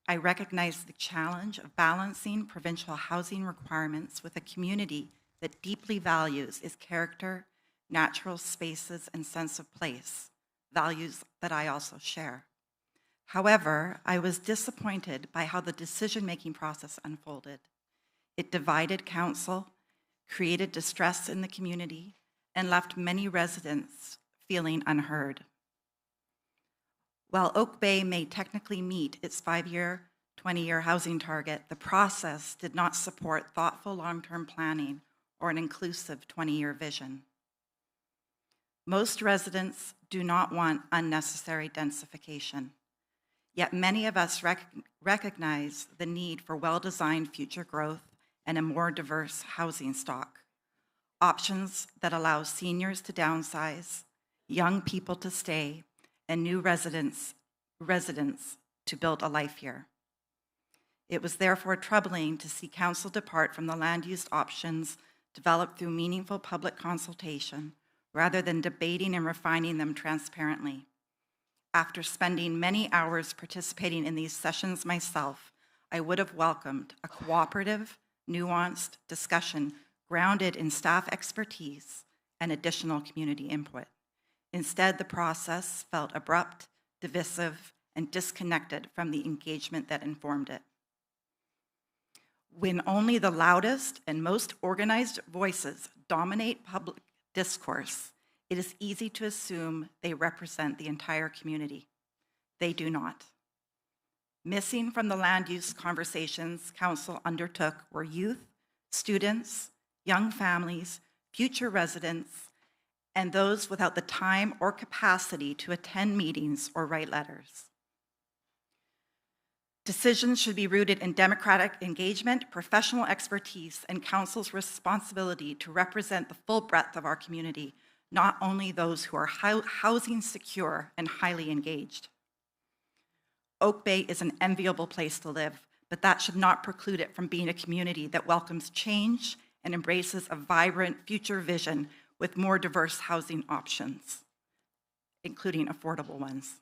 I recognize the challenge of balancing provincial housing requirements with a community that deeply values its character, natural spaces, and sense of place, values that I also share. However, I was disappointed by how the decision-making process unfolded. It divided council, created distress in the community, and left many residents feeling unheard. While Oak Bay may technically meet its 5-year, 20-year housing target, the process did not support thoughtful long-term planning or an inclusive 20-year vision. Most residents do not want unnecessary densification, yet many of us recognize the need for well-designed future growth and a more diverse housing stock, options that allow seniors to downsize, young people to stay, and new residents to build a life here. It was therefore troubling to see council depart from the land use options developed through meaningful public consultation rather than debating and refining them transparently. After spending many hours participating in these sessions myself, I would have welcomed a cooperative, nuanced discussion grounded in staff expertise and additional community input. Instead, the process felt abrupt, divisive, and disconnected from the engagement that informed it. When only the loudest and most organized voices dominate public discourse, it is easy to assume they represent the entire community. They do not. Missing from the land use conversations council undertook were youth, students, young families, future residents, and those without the time or capacity to attend meetings or write letters. Decisions should be rooted in democratic engagement, professional expertise, and council's responsibility to represent the full breadth of our community, not only those who are housing secure and highly engaged. Oak Bay is an enviable place to live, but that should not preclude it from being a community that welcomes change and embraces a vibrant future vision with more diverse housing options, including affordable ones.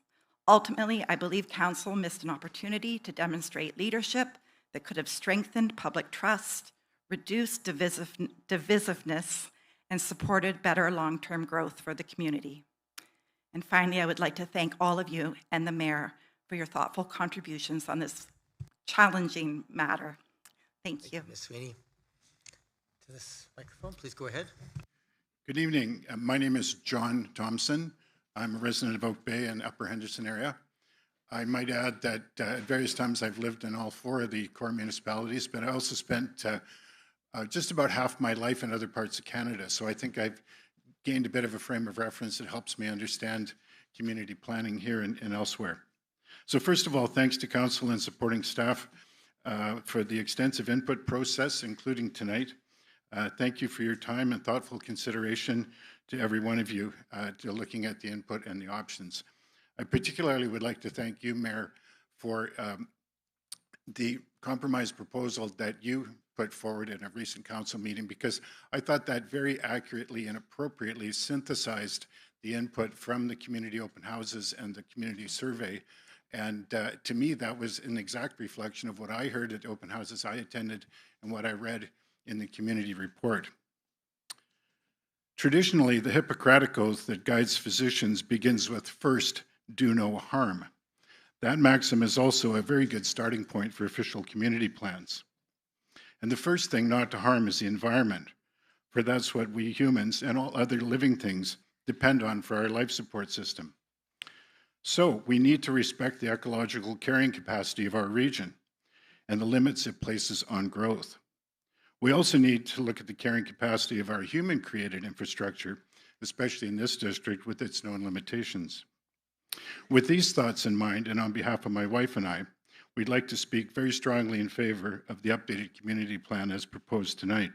Ultimately, I believe council missed an opportunity to demonstrate leadership that could have strengthened public trust, reduced divisiveness, and supported better long-term growth for the community. And finally, I would like to thank all of you and the mayor for your thoughtful contributions on this challenging matter. Thank you. Ms. Sweeney. To this microphone, please go ahead. Good evening. My name is John Thompson. I'm a resident of Oak Bay and Upper Henderson area. I might add that at various times I've lived in all 4 of the core municipalities, but I also spent just about half my life in other parts of Canada. So I think I've gained a bit of a frame of reference that helps me understand community planning here and elsewhere. So first of all, thanks to council and supporting staff for the extensive input process, including tonight. Thank you for your time and thoughtful consideration to every one of you to looking at the input and the options. I particularly would like to thank you, Mayor, for the compromise proposal that you put forward in a recent council meeting, because I thought that very accurately and appropriately synthesized the input from the community open houses and the community survey. And to me, that was an exact reflection of what I heard at open houses I attended and what I read in the community report. Traditionally, the Hippocratic Oath that guides physicians begins with first, do no harm. That maxim is also a very good starting point for official community plans. And the first thing not to harm is the environment, for that's what we humans and all other living things depend on for our life support system. So we need to respect the ecological carrying capacity of our region and the limits it places on growth. We also need to look at the carrying capacity of our human-created infrastructure, especially in this district with its known limitations. With these thoughts in mind, and on behalf of my wife and I, we'd like to speak very strongly in favor of the updated community plan as proposed tonight.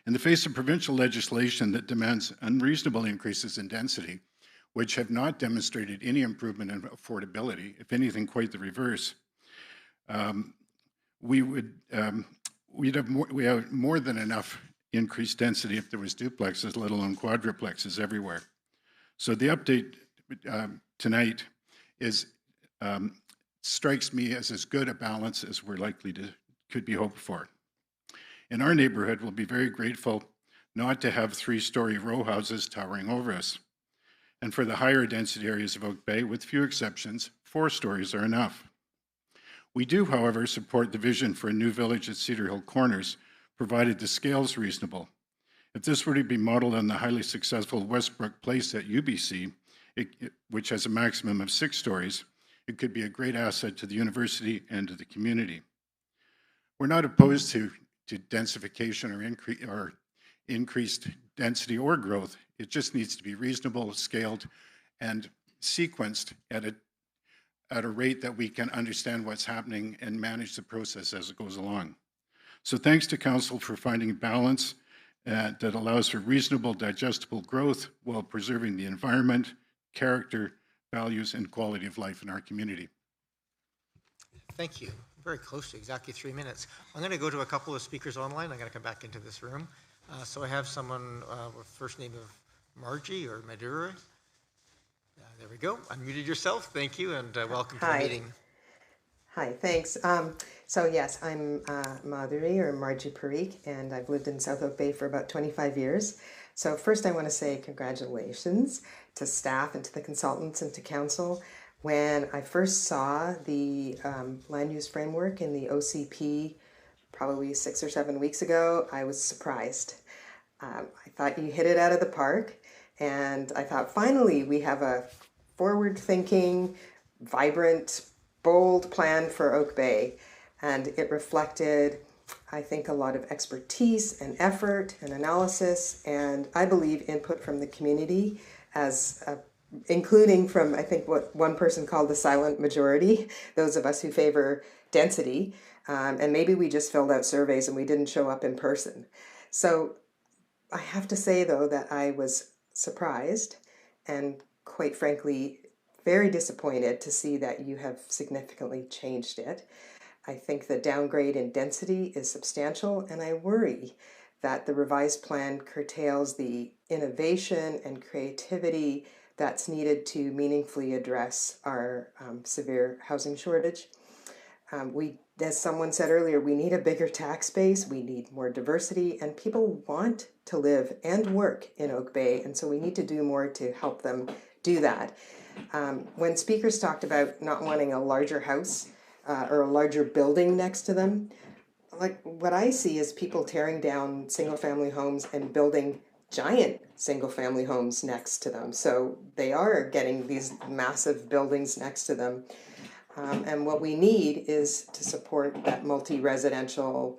In the face of provincial legislation that demands unreasonable increases in density, which have not demonstrated any improvement in affordability, if anything, quite the reverse, we have more than enough increased density if there was duplexes, let alone quadruplexes everywhere. So the update tonight strikes me as good a balance as we're likely to could be hoped for. In our neighborhood, we'll be very grateful not to have 3-story row houses towering over us. And for the higher density areas of Oak Bay, with few exceptions, 4 stories are enough. We do, however, support the vision for a new village at Cedar Hill Corners, provided the scale is reasonable. If this were to be modeled on the highly successful Westbrook Place at UBC, which has a maximum of 6 stories, it could be a great asset to the university and to the community. We're not opposed to densification or increased density or growth. It just needs to be reasonable, scaled, and sequenced at a rate that we can understand what's happening and manage the process as it goes along. So thanks to Council for finding a balance that allows for reasonable, digestible growth while preserving the environment, character, values, and quality of life in our community. Thank you. Very close to exactly 3 minutes. I'm going to go to a couple of speakers online. I'm going to come back into this room. So I have someone with first name of Margie or Madura. There we go. Unmuted yourself. Thank you, and welcome to the meeting. Hi, thanks. So yes, I'm Madhuri or Margie Parikh, and I've lived in South Oak Bay for about 25 years. So first I want to say congratulations to staff and to the consultants and to council. When I first saw the land use framework in the OCP probably 6 or 7 weeks ago, I was surprised. I thought you hit it out of the park, and I thought finally we have a forward-thinking, vibrant, bold plan for Oak Bay, and it reflected, I think, a lot of expertise and effort and analysis, and I believe input from the community, as including from, I think, what one person called the silent majority, those of us who favor density, and maybe we just filled out surveys and we didn't show up in person. So I have to say, though, that I was surprised and, quite frankly, very disappointed to see that you have significantly changed it. I think the downgrade in density is substantial, and I worry that the revised plan curtails the innovation and creativity that's needed to meaningfully address our severe housing shortage. As someone said earlier, we need a bigger tax base, we need more diversity, and people want to live and work in Oak Bay, and so we need to do more to help them do that. When speakers talked about not wanting a larger house or a larger building next to them, like what I see is people tearing down single-family homes and building giant single-family homes next to them. So they are getting these massive buildings next to them. And what we need is to support that multi-residential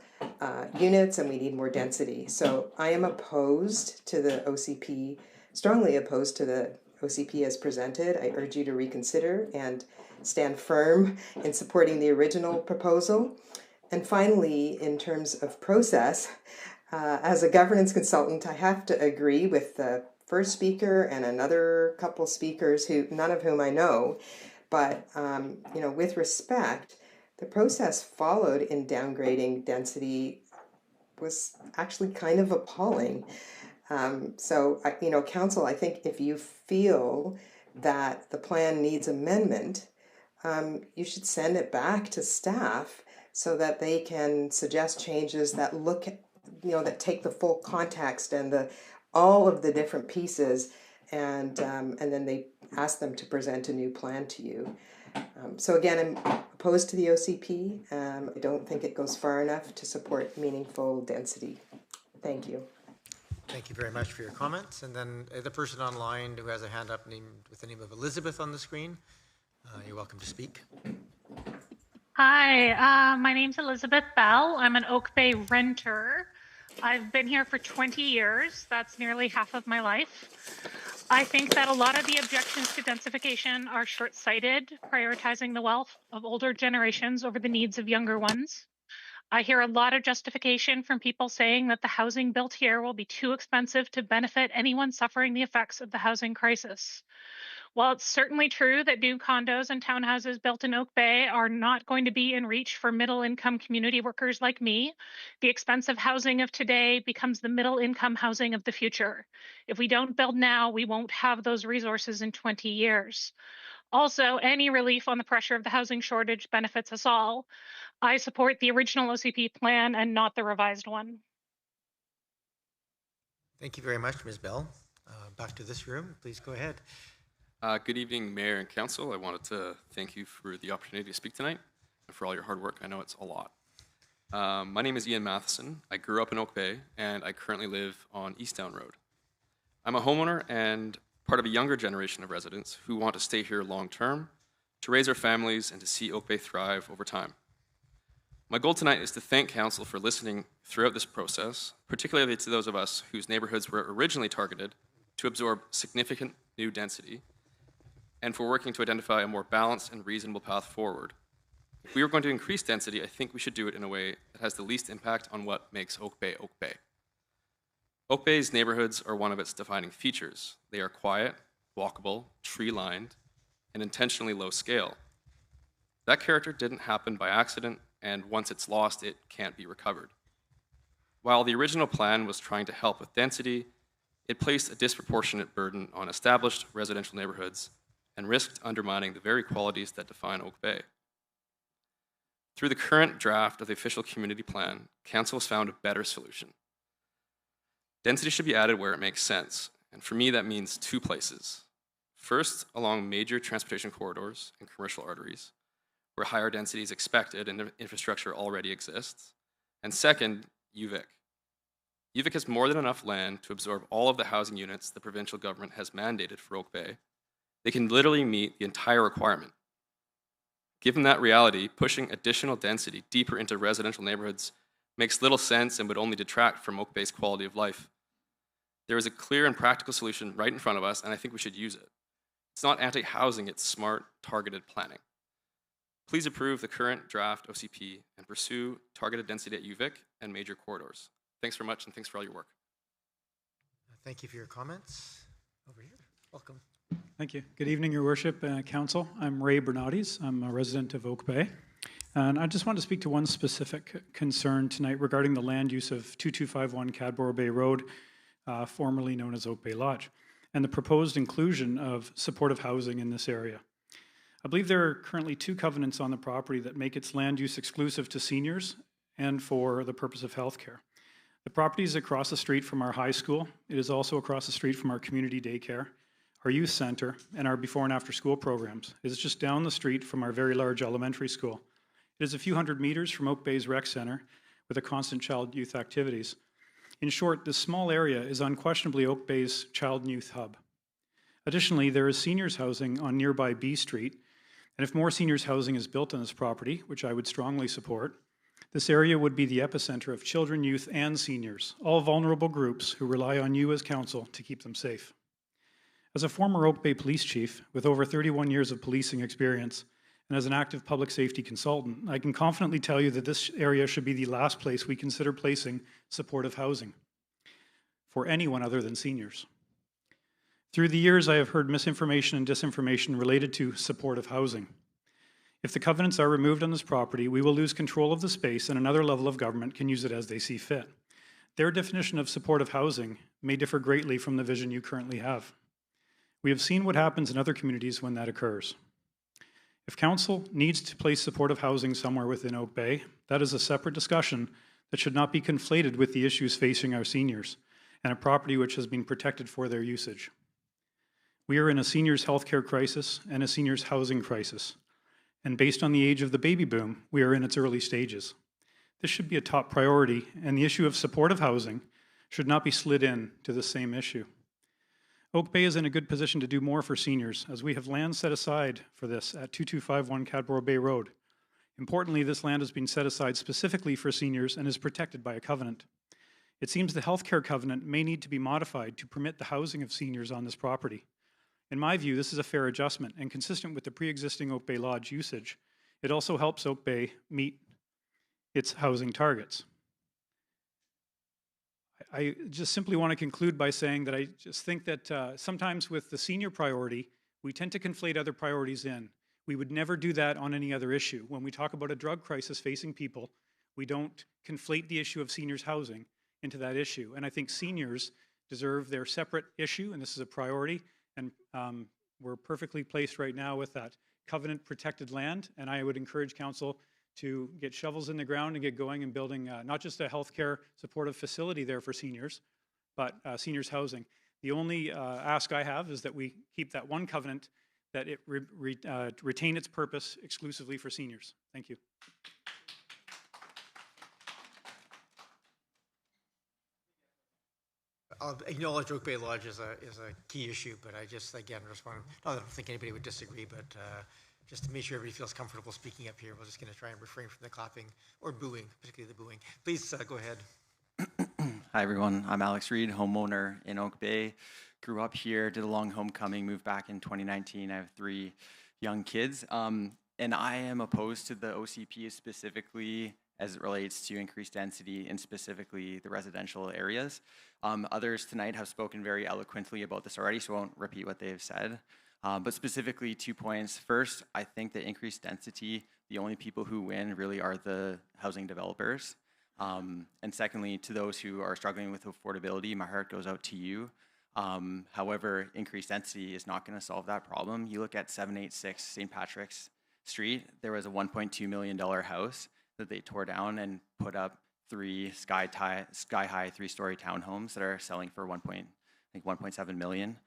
units, and we need more density. So I am opposed to the OCP, strongly opposed to the OCP as presented. I urge you to reconsider and stand firm in supporting the original proposal. And finally, in terms of process, as a governance consultant, I have to agree with the first speaker and another couple speakers who, none of whom I know, but with respect, the process followed in downgrading density was actually kind of appalling. Council, I think if you feel that the plan needs amendment, you should send it back to staff so that they can suggest changes that look at, that take the full context and all of the different pieces, and then they ask them to present a new plan to you. So again, I'm opposed to the OCP. I don't think it goes far enough to support meaningful density. Thank you. Thank you very much for your comments. And then the person online who has a hand up with the name of Elizabeth on the screen, you're welcome to speak. Hi, my name's Elizabeth Bell. I'm an Oak Bay renter. I've been here for 20 years. That's nearly half of my life. I think that a lot of the objections to densification are short-sighted, prioritizing the wealth of older generations over the needs of younger ones. I hear a lot of justification from people saying that the housing built here will be too expensive to benefit anyone suffering the effects of the housing crisis. While it's certainly true that new condos and townhouses built in Oak Bay are not going to be in reach for middle-income community workers like me, the expensive housing of today becomes the middle-income housing of the future. If we don't build now, we won't have those resources in 20 years. Also, any relief on the pressure of the housing shortage benefits us all. I support the original OCP plan and not the revised one. Thank you very much, Ms. Bell. Back to this room. Please go ahead. Good evening, Mayor and Council. I wanted to thank you for the opportunity to speak tonight and for all your hard work. I know it's a lot. My name is Ian Matheson. I grew up in Oak Bay, and I currently live on Easttown Road. I'm a homeowner and part of a younger generation of residents who want to stay here long-term, to raise our families, and to see Oak Bay thrive over time. My goal tonight is to thank Council for listening throughout this process, particularly to those of us whose neighborhoods were originally targeted to absorb significant new density, and for working to identify a more balanced and reasonable path forward. If we are going to increase density, I think we should do it in a way that has the least impact on what makes Oak Bay Oak Bay. Oak Bay's neighborhoods are one of its defining features. They are quiet, walkable, tree-lined, and intentionally low scale. That character didn't happen by accident, and once it's lost, it can't be recovered. While the original plan was trying to help with density, it placed a disproportionate burden on established residential neighborhoods and risked undermining the very qualities that define Oak Bay. Through the current draft of the official community plan, Council has found a better solution. Density should be added where it makes sense, and for me that means two places. First, along major transportation corridors and commercial arteries, where higher density is expected and the infrastructure already exists. And second, UVic. UVic has more than enough land to absorb all of the housing units the provincial government has mandated for Oak Bay. They can literally meet the entire requirement. Given that reality, pushing additional density deeper into residential neighborhoods makes little sense and would only detract from Oak Bay's quality of life. There is a clear and practical solution right in front of us, and I think we should use it. It's not anti-housing, it's smart, targeted planning. Please approve the current draft OCP and pursue targeted density at UVic and major corridors. Thanks very much, and thanks for all your work. Thank you for your comments. Over here. Welcome. Thank you. Good evening, Your Worship, Council. I'm Ray Bernades. I'm a resident of Oak Bay. And I just want to speak to one specific concern tonight regarding the land use of 2251 Cadboro Bay Road, formerly known as Oak Bay Lodge, and the proposed inclusion of supportive housing in this area. I believe there are currently 2 covenants on the property that make its land use exclusive to seniors and for the purpose of healthcare. The property is across the street from our high school. It is also across the street from our community daycare, our youth center, and our before and after school programs. It is just down the street from our very large elementary school. It is a few hundred meters from Oak Bay's rec center with a constant child youth activities. In short, this small area is unquestionably Oak Bay's child and youth hub. Additionally, there is seniors housing on nearby B Street, and if more seniors housing is built on this property, which I would strongly support, this area would be the epicenter of children, youth, and seniors, all vulnerable groups who rely on you as council to keep them safe. As a former Oak Bay police chief with over 31 years of policing experience, and as an active public safety consultant, I can confidently tell you that this area should be the last place we consider placing supportive housing for anyone other than seniors. Through the years, I have heard misinformation and disinformation related to supportive housing. If the covenants are removed on this property, we will lose control of the space and another level of government can use it as they see fit. Their definition of supportive housing may differ greatly from the vision you currently have. We have seen what happens in other communities when that occurs. If council needs to place supportive housing somewhere within Oak Bay, that is a separate discussion that should not be conflated with the issues facing our seniors and a property which has been protected for their usage. We are in a seniors healthcare crisis and a seniors housing crisis. And based on the age of the baby boom, we are in its early stages. This should be a top priority, and the issue of supportive housing should not be slid in to the same issue. Oak Bay is in a good position to do more for seniors, as we have land set aside for this at 2251 Cadboro Bay Road. Importantly, this land has been set aside specifically for seniors and is protected by a covenant. It seems the healthcare covenant may need to be modified to permit the housing of seniors on this property. In my view, this is a fair adjustment and consistent with the pre-existing Oak Bay Lodge usage. It also helps Oak Bay meet its housing targets. I just simply want to conclude by saying that I just think that sometimes with the senior priority, we tend to conflate other priorities in. We would never do that on any other issue. When we talk about a drug crisis facing people, we don't conflate the issue of seniors housing into that issue. And I think seniors deserve their separate issue, and this is a priority. And we're perfectly placed right now with that covenant protected land. And I would encourage council to get shovels in the ground and get going and building not just a healthcare supportive facility there for seniors, but seniors housing. The only ask I have is that we keep that one covenant, that it retain its purpose exclusively for seniors. Thank you. I'll acknowledge Oak Bay Lodge is a key issue, but I just, again, respond, not that I don't think anybody would disagree, but just to make sure everybody feels comfortable speaking up here, we're just going to try and refrain from the clapping or booing, particularly the booing. Please go ahead. Hi, everyone. I'm Alex Reed, homeowner in Oak Bay. Grew up here, did a long homecoming, moved back in 2019. I have 3 young kids. And I am opposed to the OCP specifically as it relates to increased density in specifically the residential areas. Others tonight have spoken very eloquently about this already, so I won't repeat what they have said. But specifically 2 points. First, I think that increased density The only people who win really are the housing developers. And secondly, to those who are struggling with affordability, my heart goes out to you. However, increased density is not going to solve that problem. You look at 786 St. Patrick's Street, there was a $1.2 million house that they tore down and put up 3 sky-high 3-story townhomes that are selling for 1.7 million.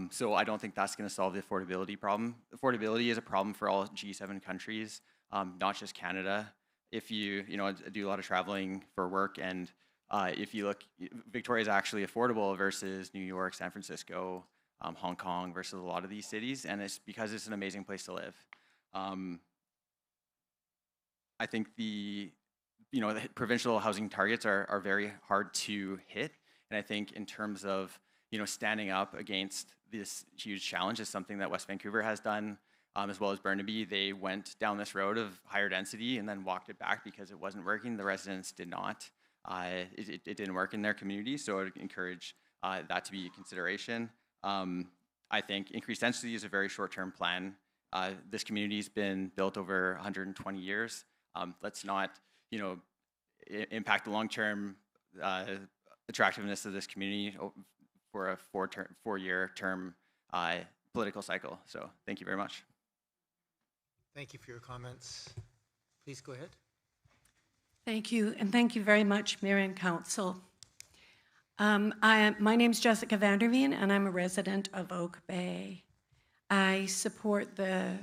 So I don't think that's going to solve the affordability problem. Affordability is a problem for all G7 countries, not just Canada. If you do a lot of traveling for work, and if you look, Victoria is actually affordable versus New York, San Francisco, Hong Kong versus a lot of these cities, and it's because it's an amazing place to live. I think the provincial housing targets are very hard to hit, and I think in terms of standing up against this huge challenge is something that West Vancouver has done, as well as Burnaby. They went down this road of higher density and then walked it back because it wasn't working. The residents did not. It didn't work in their community, so I would encourage that to be a consideration. I think increased density is a very short-term plan. This community's been built over 120 years. Let's not, impact the long-term attractiveness of this community for a four-year term political cycle. So thank you very much. Thank you for your comments. Please go ahead. Thank you, and thank you very much, Mayor and Council. My name is Jessica Vanderveen, and I'm a resident of Oak Bay. I support the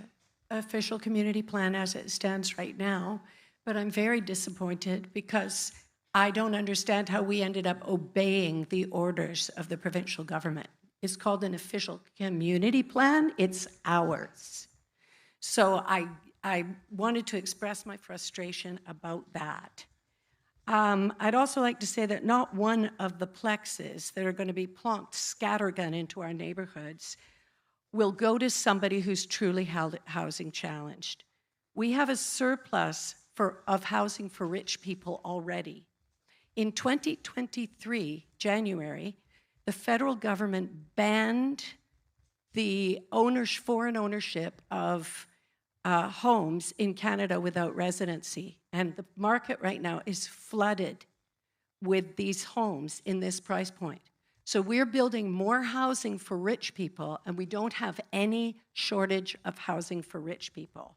official community plan as it stands right now, but I'm very disappointed because I don't understand how we ended up obeying the orders of the provincial government. It's called an official community plan. It's ours. So I wanted to express my frustration about that. I'd also like to say that not one of the plexes that are going to be plonked scattergun into our neighborhoods will go to somebody who's truly housing challenged. We have a surplus of housing for rich people already. In 2023, January, the federal government banned the foreign ownership of homes in Canada without residency. And the market right now is flooded with these homes in this price point. So we're building more housing for rich people, and we don't have any shortage of housing for rich people.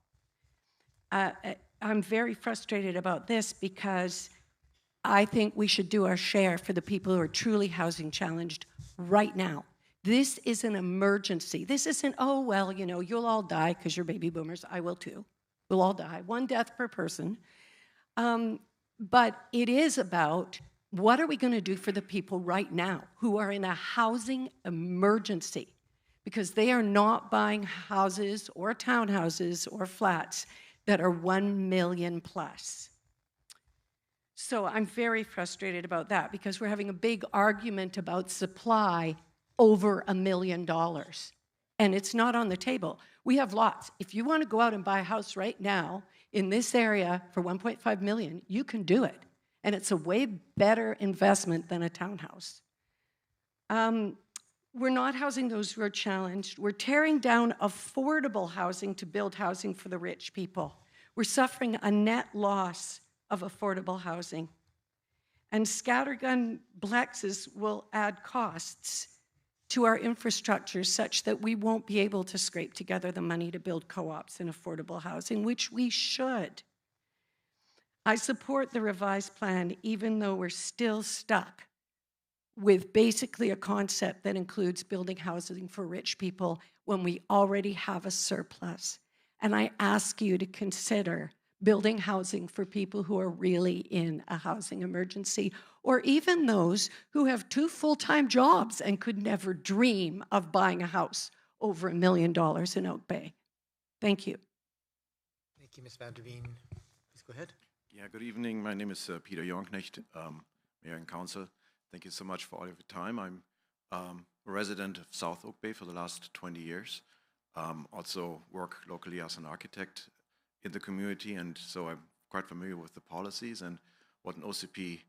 I'm very frustrated about this because I think we should do our share for the people who are truly housing challenged right now. This is an emergency. This isn't, oh, well, you'll all die because you're baby boomers. I will too. We'll all die. 1 death per person. But it is about what are we going to do for the people right now who are in a housing emergency because they are not buying houses or townhouses or flats that are 1 million plus. So I'm very frustrated about that because we're having a big argument about supply over $1 million. And it's not on the table. We have lots. If you want to go out and buy a house right now in this area for $1.5 million, you can do it. And it's a way better investment than a townhouse. We're not housing those who are challenged. We're tearing down affordable housing to build housing for the rich people. We're suffering a net loss of affordable housing. And scattergun plexes will add costs to our infrastructure such that we won't be able to scrape together the money to build co-ops and affordable housing, which we should. I support the revised plan, even though we're still stuck with basically a concept that includes building housing for rich people when we already have a surplus. And I ask you to consider building housing for people who are really in a housing emergency, or even those who have 2 full-time jobs and could never dream of buying a house over $1 million in Oak Bay. Thank you. Thank you, Ms. Vanderveen. Please go ahead. Yeah, good evening. My name is Peter Jornknecht, Mayor and Council. Thank you so much for all of your time. I'm a resident of South Oak Bay for the last 20 years. Also work locally as an architect in the community, and so I'm quite familiar with the policies and what an OCP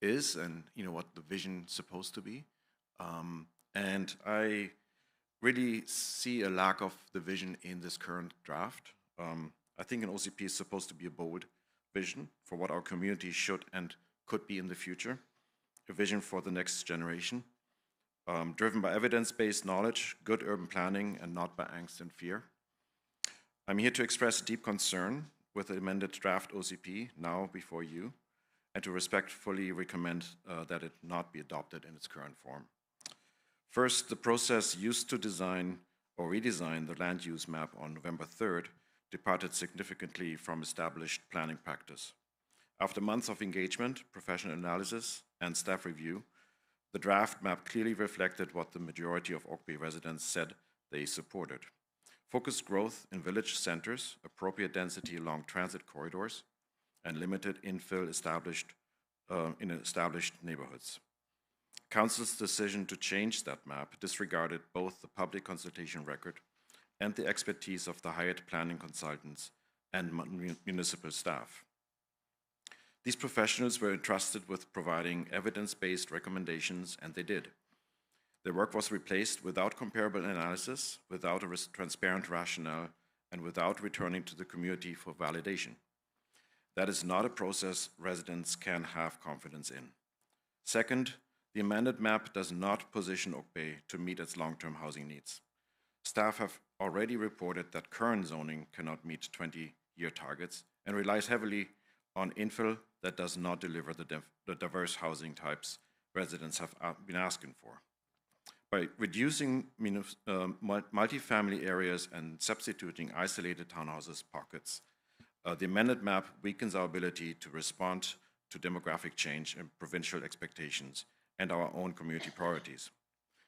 is and what the vision's supposed to be. And I really see a lack of the vision in this current draft. I think an OCP is supposed to be a bold vision for what our community should and could be in the future, a vision for the next generation, driven by evidence-based knowledge, good urban planning, and not by angst and fear. I'm here to express deep concern with the amended draft OCP now before you, and to respectfully recommend that it not be adopted in its current form. First, the process used to design or redesign the land use map on November 3rd departed significantly from established planning practice. After months of engagement, professional analysis, and staff review, the draft map clearly reflected what the majority of Oak Bay residents said they supported. Focused growth in village centers, appropriate density along transit corridors, and limited infill in established neighborhoods. Council's decision to change that map disregarded both the public consultation record and the expertise of the hired planning consultants and municipal staff. These professionals were entrusted with providing evidence-based recommendations, and they did. Their work was replaced without comparable analysis, without a transparent rationale, and without returning to the community for validation. That is not a process residents can have confidence in. Second, the amended map does not position Oak Bay to meet its long-term housing needs. Staff have already reported that current zoning cannot meet 20-year targets and relies heavily on infill that does not deliver the diverse housing types residents have been asking for. By reducing multifamily areas and substituting isolated townhouses pockets, the amended map weakens our ability to respond to demographic change and provincial expectations and our own community priorities.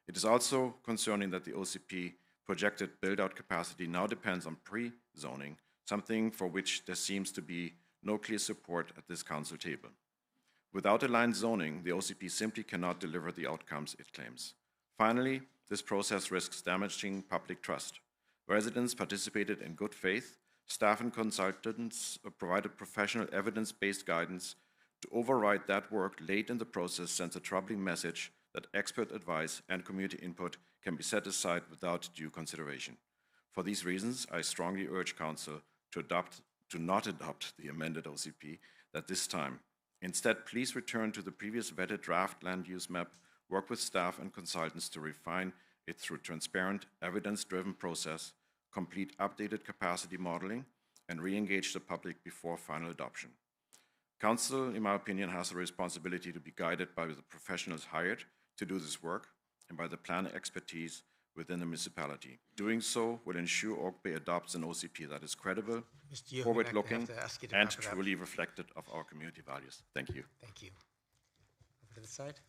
It is also concerning that the OCP projected build-out capacity now depends on pre-zoning, something for which there seems to be no clear support at this council table. Without aligned zoning, the OCP simply cannot deliver the outcomes it claims. Finally, this process risks damaging public trust. Residents participated in good faith. Staff and consultants provided professional evidence-based guidance. To override that work late in the process sends a troubling message that expert advice and community input can be set aside without due consideration. For these reasons, I strongly urge Council to not adopt the amended OCP at this time. Instead, please return to the previous vetted draft land use map, work with staff and consultants to refine it through transparent, evidence-driven process, complete updated capacity modeling, and re-engage the public before final adoption. Council, in my opinion, has a responsibility to be guided by the professionals hired to do this work and by the planning expertise within the municipality. Doing so will ensure Oak Bay adopts an OCP that is credible, forward-looking, and truly reflective of our community values. Thank you. Thank you. Over to the side.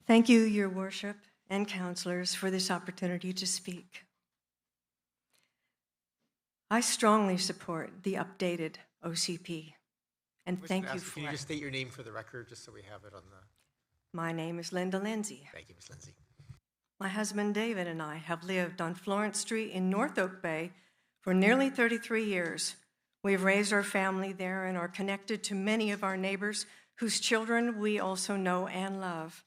Thank you, Your Worship and councillors, for this opportunity to speak. I strongly support the updated OCP, and thank you for Can you it. just state your name for the record, just so we have it on the... My name is Linda Lindsay. Thank you, Ms. Lindsay. My husband David and I have lived on Florence Street in North Oak Bay for nearly 33 years. We have raised our family there and are connected to many of our neighbors whose children we also know and love.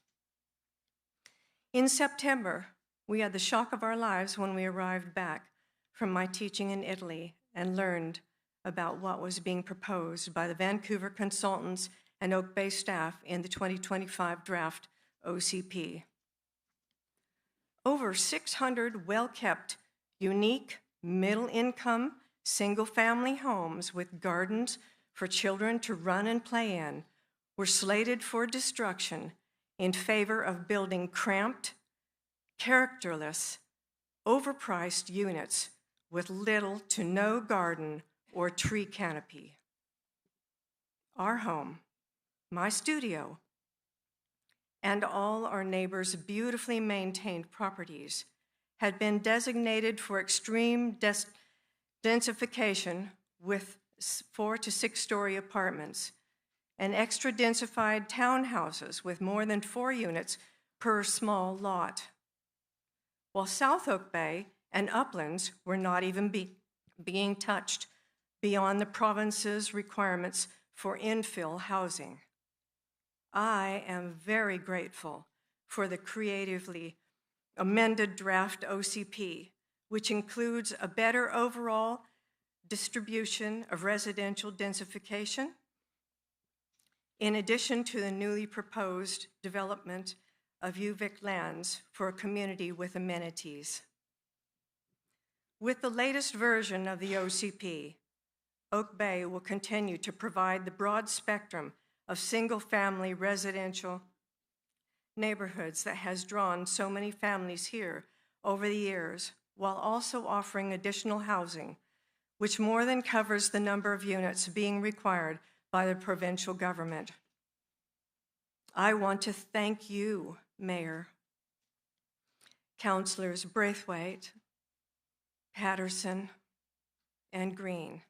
In September, we had the shock of our lives when we arrived back from my teaching in Italy and learned about what was being proposed by the Vancouver consultants and Oak Bay staff in the 2025 draft OCP. Over 600 well-kept, unique, middle-income, single-family homes with gardens for children to run and play in were slated for destruction in favor of building cramped, characterless, overpriced units with little to no garden or tree canopy. Our home, my studio, and all our neighbors' beautifully maintained properties had been designated for extreme densification with 4 to 6 story apartments and extra densified townhouses with more than 4 units per small lot. While South Oak Bay and Uplands were not even being touched beyond the province's requirements for infill housing. I am very grateful for the creatively amended draft OCP, which includes a better overall distribution of residential densification, in addition to the newly proposed development of UVic lands for a community with amenities. With the latest version of the OCP, Oak Bay will continue to provide the broad spectrum of single-family residential neighborhoods that has drawn so many families here over the years, while also offering additional housing, which more than covers the number of units being required by the provincial government. I want to thank you, Mayor, Councillors Braithwaite, Patterson, and Green,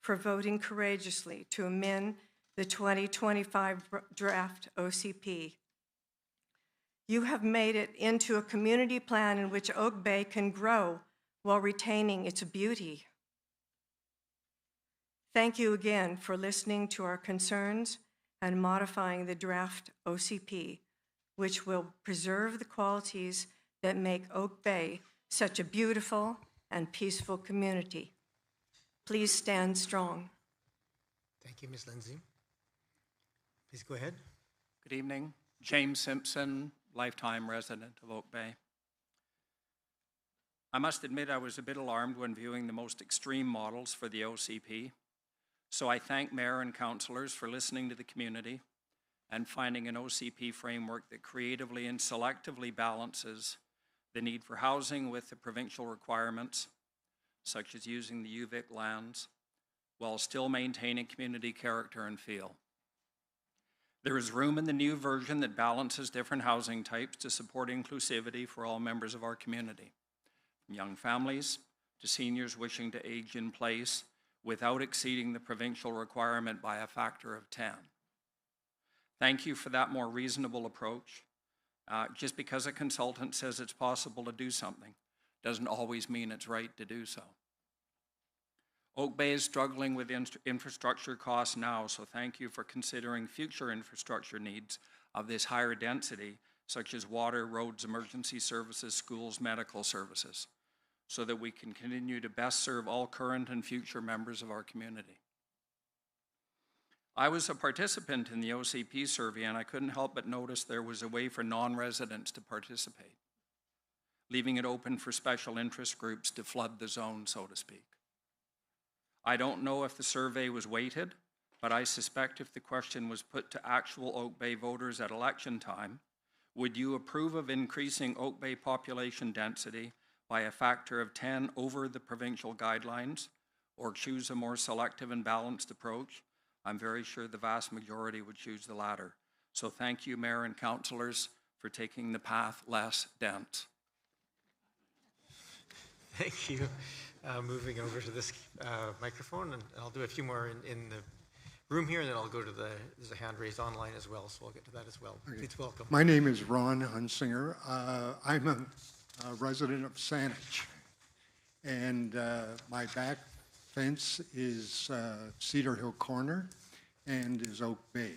for voting courageously to amend the 2025 draft OCP. You have made it into a community plan in which Oak Bay can grow while retaining its beauty. Thank you again for listening to our concerns and modifying the draft OCP, which will preserve the qualities that make Oak Bay such a beautiful and peaceful community. Please stand strong. Thank you, Ms. Lindsay. Please go ahead. Good evening. James Simpson, lifetime resident of Oak Bay. I must admit I was a bit alarmed when viewing the most extreme models for the OCP. So I thank Mayor and councillors for listening to the community and finding an OCP framework that creatively and selectively balances the need for housing with the provincial requirements, such as using the UVic lands, while still maintaining community character and feel. There is room in the new version that balances different housing types to support inclusivity for all members of our community, from young families to seniors wishing to age in place without exceeding the provincial requirement by a factor of 10. Thank you for that more reasonable approach. Just because a consultant says it's possible to do something doesn't always mean it's right to do so. Oak Bay is struggling with infrastructure costs now, so thank you for considering future infrastructure needs of this higher density, such as water, roads, emergency services, schools, medical services, so that we can continue to best serve all current and future members of our community. I was a participant in the OCP survey, and I couldn't help but notice there was a way for non-residents to participate, leaving it open for special interest groups to flood the zone, so to speak. I don't know if the survey was weighted, but I suspect if the question was put to actual Oak Bay voters at election time, would you approve of increasing Oak Bay population density by a factor of 10 over the provincial guidelines, or choose a more selective and balanced approach? I'm very sure the vast majority would choose the latter. So thank you, Mayor and councillors, for taking the path less dense. Thank you. Moving over to this microphone, and I'll do a few more in the room here, and then I'll go to there's a hand raised online as well, so I'll get to that as well. Okay. Please welcome. My name is Ron Hunsinger. I'm a resident of Saanich, and my back fence is Cedar Hill Corner and is Oak Bay.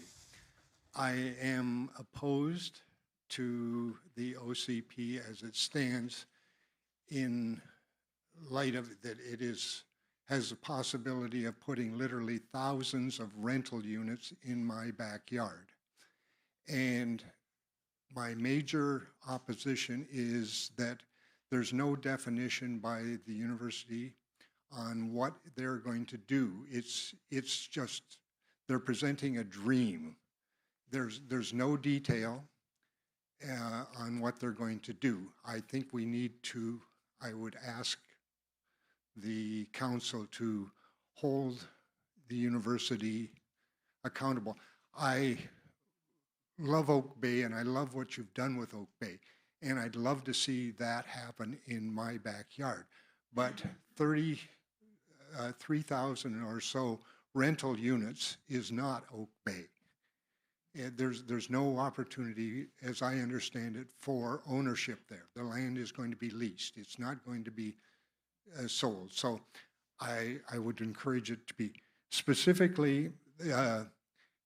I am opposed to the OCP as it stands in light of that it has the possibility of putting literally thousands of rental units in my backyard. And my major opposition is that there's no definition by the university on what they're going to do. It's just, they're presenting a dream. There's no detail on what they're going to do. I think we need to, I would ask the council to hold the university accountable. I love Oak Bay, and I love what you've done with Oak Bay, and I'd love to see that happen in my backyard. But 3,000 or so rental units is not Oak Bay. There's no opportunity, as I understand it, for ownership there. The land is going to be leased. It's not going to be sold. So I would encourage it to be specifically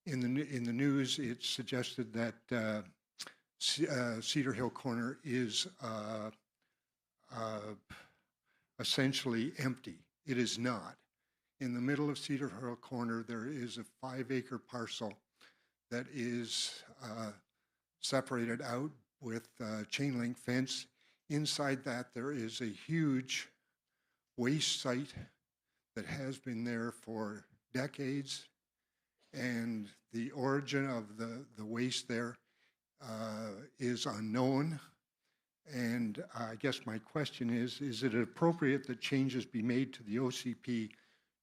In the news, it suggested that Cedar Hill Corner is essentially empty. It is not. In the middle of Cedar Hill Corner, there is a 5-acre parcel that is separated out with chain link fence. Inside that, there is a huge waste site that has been there for decades, and the origin of the waste there is unknown. And I guess my question is it appropriate that changes be made to the OCP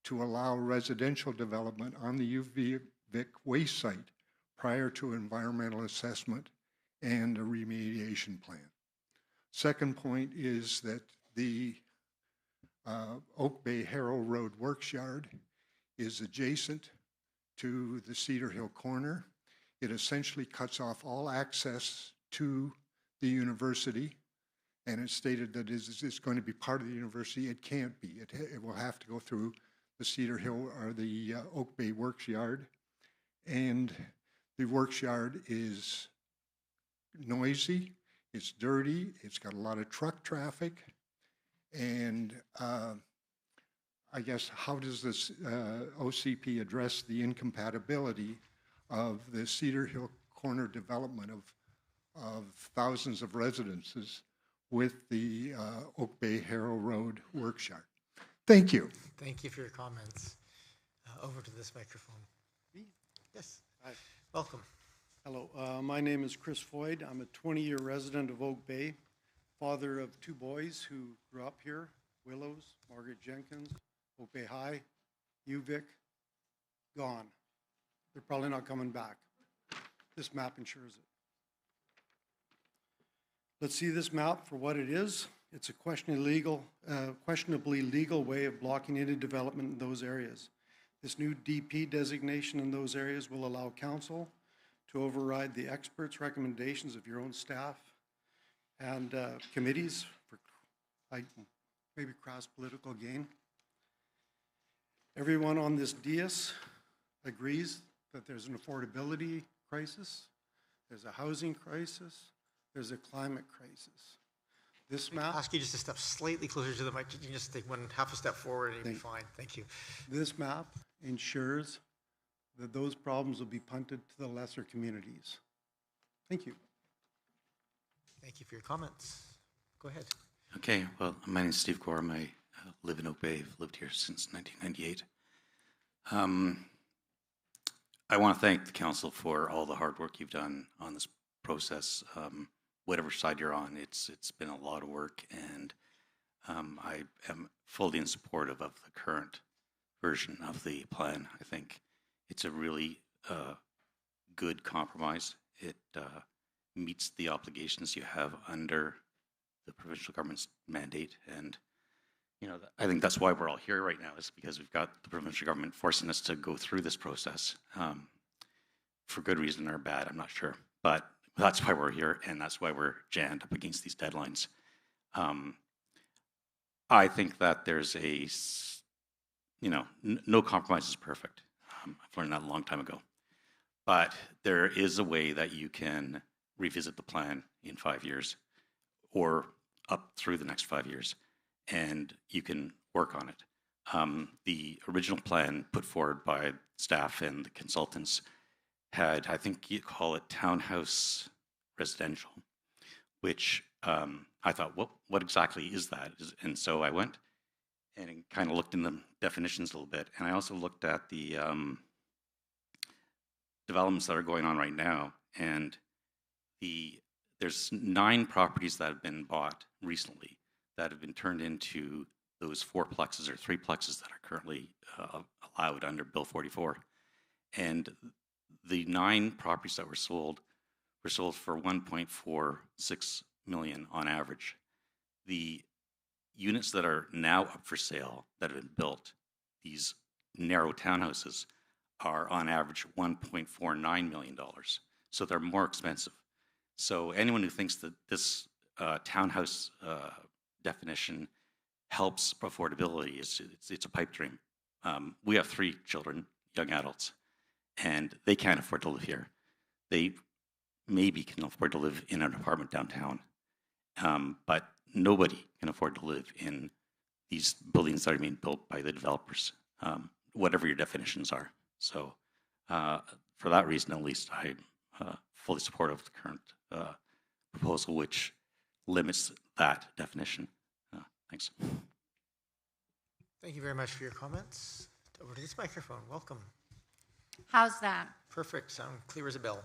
to allow residential development on the UVic waste site prior to environmental assessment and a remediation plan? Second point is that the Oak Bay Harrow Road Works Yard is adjacent to the Cedar Hill Corner. It essentially cuts off all access to the university, and it's stated that it's going to be part of the university. It can't be. It will have to go through the Cedar Hill or the Oak Bay Works Yard, and the Works Yard is noisy, it's dirty, it's got a lot of truck traffic, and I guess how does this OCP address the incompatibility of the Cedar Hill Corner development of thousands of residences with the Oak Bay Harrow Road Works Yard? Thank you. Thank you for your comments. Over to this microphone. Yes. Hi. Welcome. Hello. My name is Chris Foyd. I'm a 20-year resident of Oak Bay, father of 2 boys who grew up here, Willows, Margaret Jenkins, Oak Bay High, UVic, gone. They're probably not coming back. This map ensures it. Let's see this map for what it is. It's a questionably legal way of blocking any development in those areas. This new DP designation in those areas will allow council to override the experts' recommendations of your own staff and committees for maybe cross political gain. Everyone on this dais agrees that there's an affordability crisis, there's a housing crisis, there's a climate crisis. This map. Ask you just to step slightly closer to the mic. You can just take half a step forward and you'll be fine. Thank you. This map ensures that those problems will be punted to the lesser communities. Thank you. Thank you for your comments. Go ahead. Okay, well, my name is Steve Gorham. I live in Oak Bay. I've lived here since 1998. I want to thank the council for all the hard work you've done on this process. Whatever side you're on, it's been a lot of work, and I am fully in support of the current version of the plan. I think it's a really good compromise. It meets the obligations you have under the provincial government's mandate, and I think that's why we're all here right now, is because we've got the provincial government forcing us to go through this process for good reason or bad, I'm not sure, but that's why we're here, and that's why we're jammed up against these deadlines. I think that there's no compromise is perfect. I've learned that a long time ago. But there is a way that you can revisit the plan in 5 years or up through the next 5 years, and you can work on it. The original plan put forward by staff and the consultants had, I think you call it townhouse residential, which I thought, what exactly is that? And so I went and kind of looked in the definitions a little bit. And I also looked at the developments that are going on right now. And there's 9 properties that have been bought recently that have been turned into those 4-plexes or 3-plexes that are currently allowed under Bill 44. And the 9 properties that were sold for $1.46 million on average. The units that are now up for sale that have been built, these narrow townhouses, are on average $1.49 million. So they're more expensive. So anyone who thinks that this townhouse definition helps affordability, it's a pipe dream. We have 3 children, young adults, and they can't afford to live here. They maybe can afford to live in an apartment downtown, but nobody can afford to live in these buildings that are being built by the developers, whatever your definitions are. So for that reason, at least, I'm fully supportive of the current proposal, which limits that definition. Thanks. Thank you very much for your comments. Over to this microphone. Welcome. How's that? Perfect. Sound clear as a bell.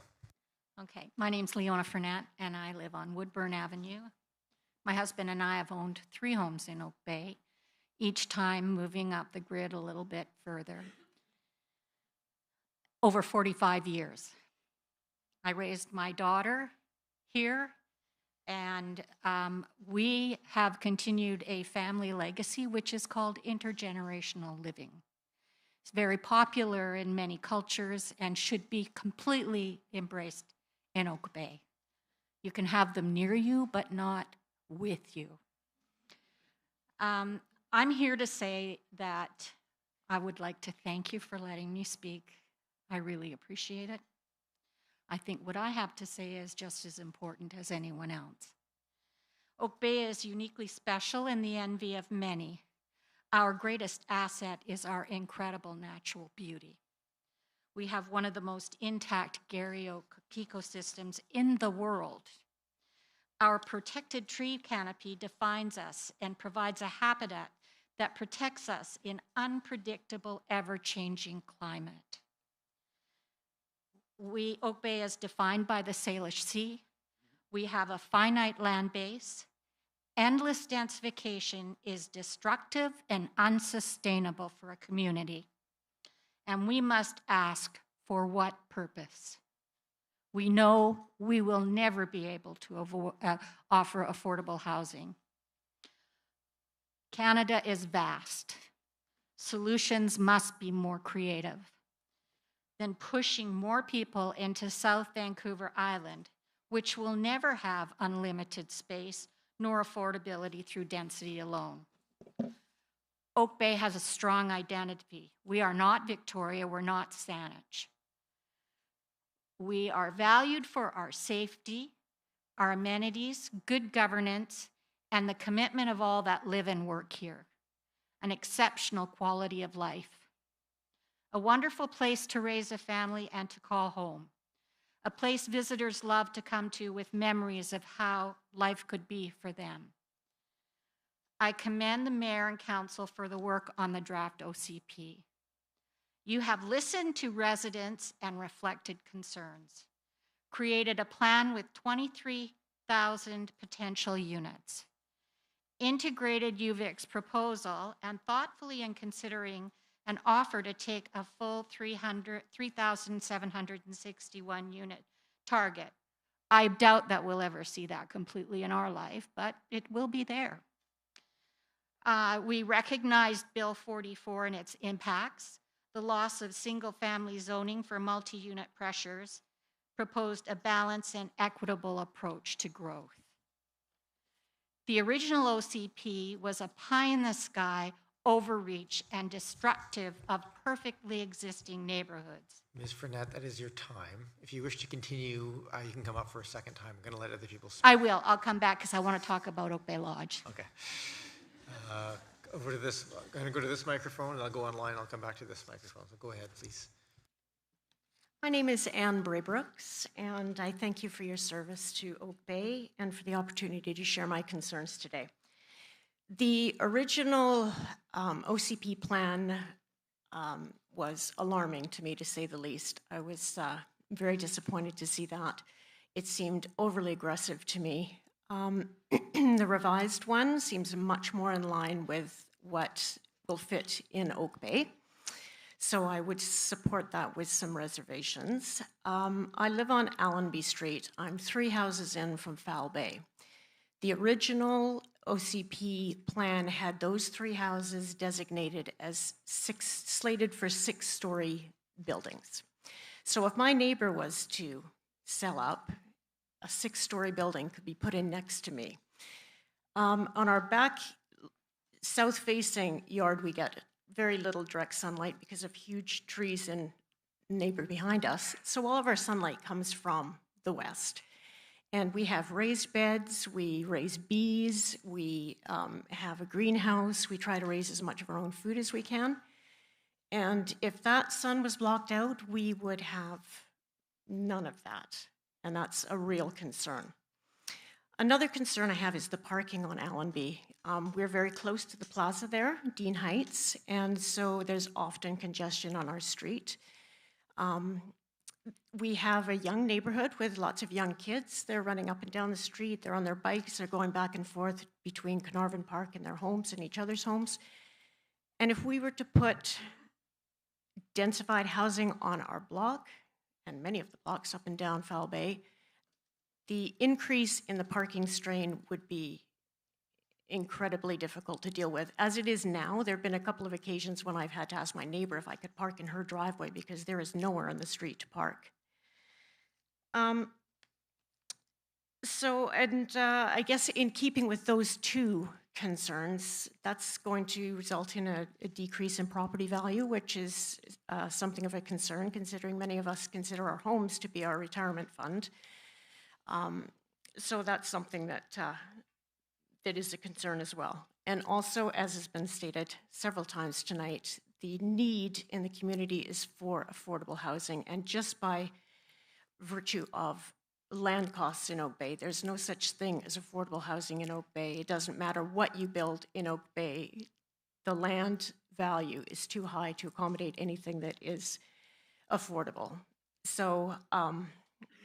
Okay, my name's Leona Fernette, and I live on Woodburn Avenue. My husband and I have owned 3 homes in Oak Bay, each time moving up the grid a little bit further. Over 45 years. I raised my daughter here, and we have continued a family legacy, which is called intergenerational living. It's very popular in many cultures and should be completely embraced in Oak Bay. You can have them near you, but not with you. I'm here to say that I would like to thank you for letting me speak. I really appreciate it. I think what I have to say is just as important as anyone else. Oak Bay is uniquely special and the envy of many. Our greatest asset is our incredible natural beauty. We have one of the most intact Garry Oak ecosystems in the world. Our protected tree canopy defines us and provides a habitat that protects us in unpredictable, ever-changing climate. Oak Bay is defined by the Salish Sea. We have a finite land base. Endless densification is destructive and unsustainable for a community. And we must ask, for what purpose? We know we will never be able to offer affordable housing. Canada is vast. Solutions must be more creative than pushing more people into South Vancouver Island, which will never have unlimited space nor affordability through density alone. Oak Bay has a strong identity. We are not Victoria, we're not Saanich. We are valued for our safety, our amenities, good governance, and the commitment of all that live and work here. An exceptional quality of life. A wonderful place to raise a family and to call home. A place visitors love to come to with memories of how life could be for them. I commend the Mayor and Council for the work on the draft OCP. You have listened to residents and reflected concerns, created a plan with 23,000 potential units, integrated UVic's proposal, and thoughtfully in considering an offer to take a full 3,761 unit target. I doubt that we'll ever see that completely in our life, but it will be there. We recognized Bill 44 and its impacts, the loss of single-family zoning for multi-unit pressures, proposed a balanced and equitable approach to growth. The original OCP was a pie-in-the-sky overreach and destructive of perfectly existing neighborhoods. Ms. Fernette, that is your time. If you wish to continue, you can come up for a second time. I'm going to let other people speak. I will. I'll come back because I want to talk about Oak Bay Lodge. Okay. Over to this. I'm going to go to this microphone, and I'll go online. I'll come back to this microphone. So go ahead, please. My name is Anne Braybrooks, and I thank you for your service to Oak Bay and for the opportunity to share my concerns today. The original OCP plan was alarming to me, to say the least. I was very disappointed to see that. It seemed overly aggressive to me. The revised one seems much more in line with what will fit in Oak Bay. So I would support that with some reservations. I live on Allenby Street. I'm 3 houses in from Foul Bay. The original OCP plan had those 3 houses designated as slated for 6-story buildings. So if my neighbor was to sell up, a 6-story building could be put in next to me. On our back south-facing yard, we get very little direct sunlight because of huge trees in neighbor behind us. So all of our sunlight comes from the west. And we have raised beds, we raise bees, we have a greenhouse, we try to raise as much of our own food as we can. And if that sun was blocked out, we would have none of that. And that's a real concern. Another concern I have is the parking on Allenby. We're very close to the plaza there, Dean Heights, and so there's often congestion on our street. We have a young neighborhood with lots of young kids. They're running up and down the street, they're on their bikes, they're going back and forth between Carnarvon Park and their homes and each other's homes. And if we were to put densified housing on our block, and many of the blocks up and down Foul Bay, the increase in the parking strain would be incredibly difficult to deal with. As it is now, there have been a couple of occasions when I've had to ask my neighbor if I could park in her driveway because there is nowhere on the street to park. I guess in keeping with those two concerns, that's going to result in a decrease in property value, which is something of a concern considering many of us consider our homes to be our retirement fund. So that's something that that is a concern as well. And also, as has been stated several times tonight, the need in the community is for affordable housing. And just by virtue of land costs in Oak Bay, there's no such thing as affordable housing in Oak Bay. It doesn't matter what you build in Oak Bay. The land value is too high to accommodate anything that is affordable. So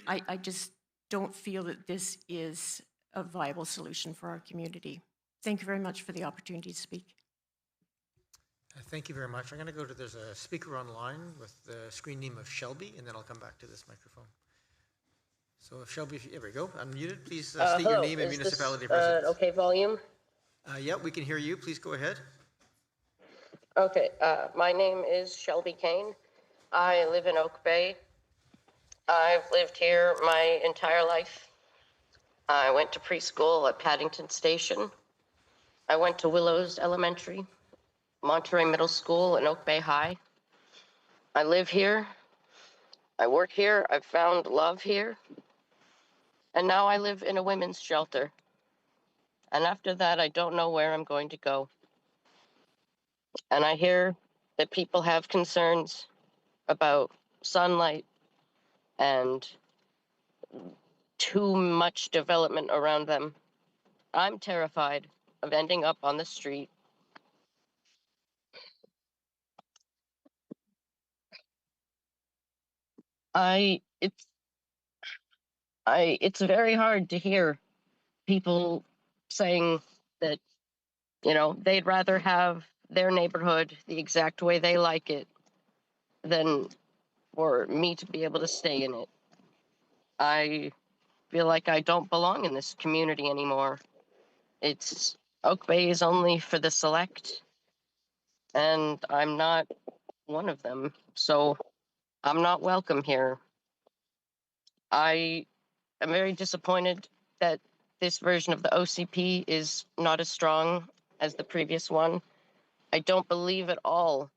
I just don't feel that this is a viable solution for our community. Thank you very much for the opportunity to speak. Thank you very much. I'm going to go to, there's a speaker online with the screen name of Shelby, and then I'll come back to this microphone. So if Shelby, here we go, unmuted, please state your name and municipality of residence. Okay, volume? Yeah, we can hear you. Please go ahead. Okay, my name is Shelby Kane. I live in Oak Bay. I've lived here my entire life. I went to preschool at Paddington Station. I went to Willows Elementary, Monterey Middle School, and Oak Bay High. I live here. I work here. I've found love here. And now I live in a women's shelter. And after that, I don't know where I'm going to go. And I hear that people have concerns about sunlight and too much development around them. I'm terrified of ending up on the street. It's very hard to hear people saying that, you know, they'd rather have their neighborhood the exact way they like it than for me to be able to stay in it. I feel like I don't belong in this community anymore. Oak Bay is only for the select, and I'm not one of them, so I'm not welcome here. I am very disappointed that this version of the OCP is not as strong as the previous one. I don't believe at all,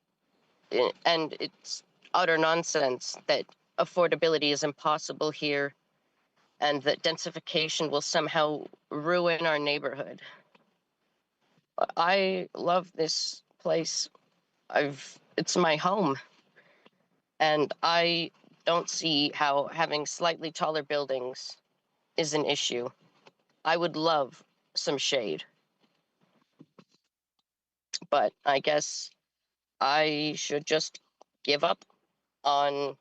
and it's utter nonsense, that affordability is impossible here and that densification will somehow ruin our neighborhood. I love this place. It's my home. And I don't see how having slightly taller buildings is an issue. I would love some shade. But I guess I should just give up on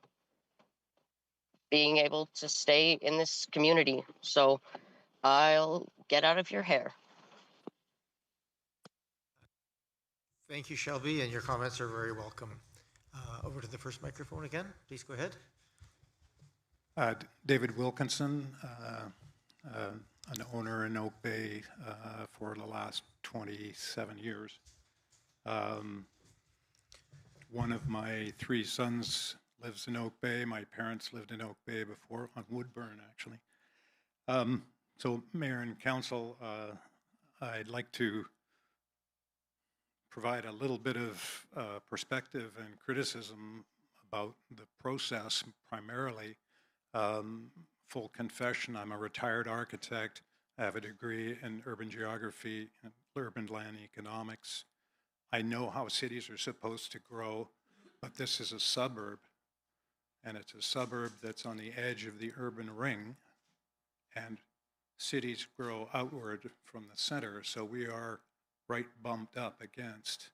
being able to stay in this community. So I'll get out of your hair. Thank you, Shelby, and your comments are very welcome. Over to the first microphone again. Please go ahead. David Wilkinson, an owner in Oak Bay for the last 27 years. One of my three sons lives in Oak Bay. My parents lived in Oak Bay before, on Woodburn, actually. So, Mayor and Council, I'd like to provide a little bit of perspective and criticism about the process primarily. Full confession, I'm a retired architect. I have a degree in urban geography and urban land economics. I know how cities are supposed to grow, but this is a suburb, and it's a suburb that's on the edge of the urban ring, and cities grow outward from the center, so we are right bumped up against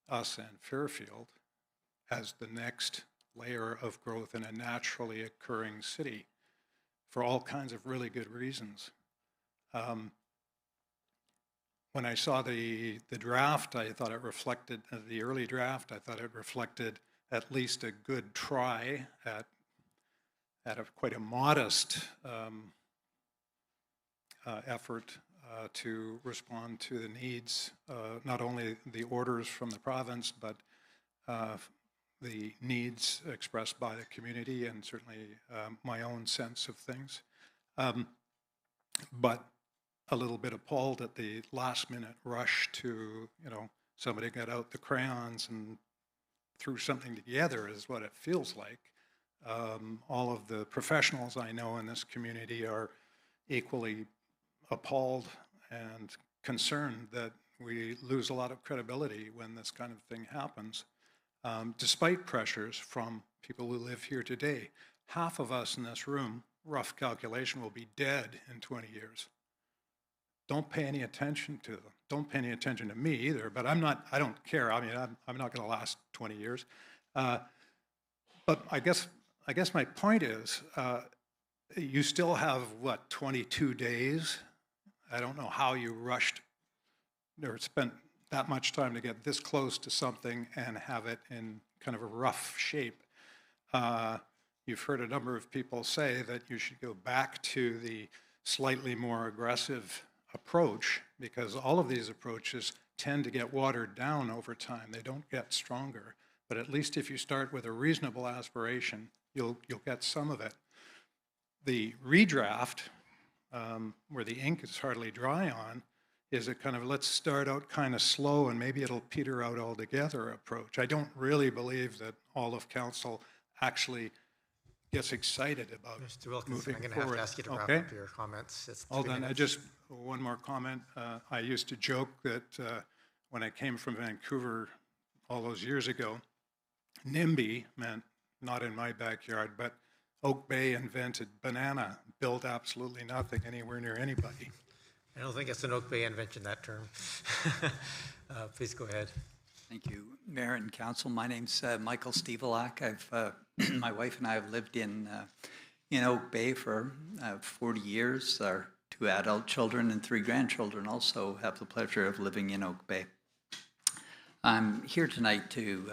us and Fairfield as the next layer of growth in a naturally occurring city for all kinds of really good reasons. When I saw the draft, I thought it reflected, the early draft, I thought it reflected at least a good try at quite a modest effort to respond to the needs, not only the orders from the province, but the needs expressed by the community and certainly my own sense of things. But a little bit appalled at the last minute rush to, somebody got out the crayons and threw something together is what it feels like. All of the professionals I know in this community are equally appalled and concerned that we lose a lot of credibility when this kind of thing happens, despite pressures from people who live here today. Half of us in this room, rough calculation, will be dead in 20 years. Don't pay any attention to them. Don't pay any attention to me either, but I don't care. I mean, I'm not going to last 20 years. But I guess my point is, you still have, 22 days? I don't know how you rushed or spent that much time to get this close to something and have it in kind of a rough shape. You've heard a number of people say that you should go back to the slightly more aggressive approach, because all of these approaches tend to get watered down over time. They don't get stronger. But at least if you start with a reasonable aspiration, you'll get some of it. The redraft, where the ink is hardly dry on, is a kind of let's start out kind of slow and maybe it'll peter out altogether approach. I don't really believe that all of council actually gets excited about Mr. Wilkins, moving I'm going to forward. have to ask you to wrap Okay? up your comments. It's Hold 3 on, minutes. one more comment. I used to joke that when I came from Vancouver all those years ago, NIMBY meant not in my backyard, but Oak Bay invented banana, built absolutely nothing anywhere near anybody. I don't think it's an Oak Bay invention, that term. Please go ahead. Thank you, Mayor and Council. My name's Michael Stevelak. My wife and I have lived in Oak Bay for 40 years. Our 2 adult children and 3 grandchildren also have the pleasure of living in Oak Bay. I'm here tonight to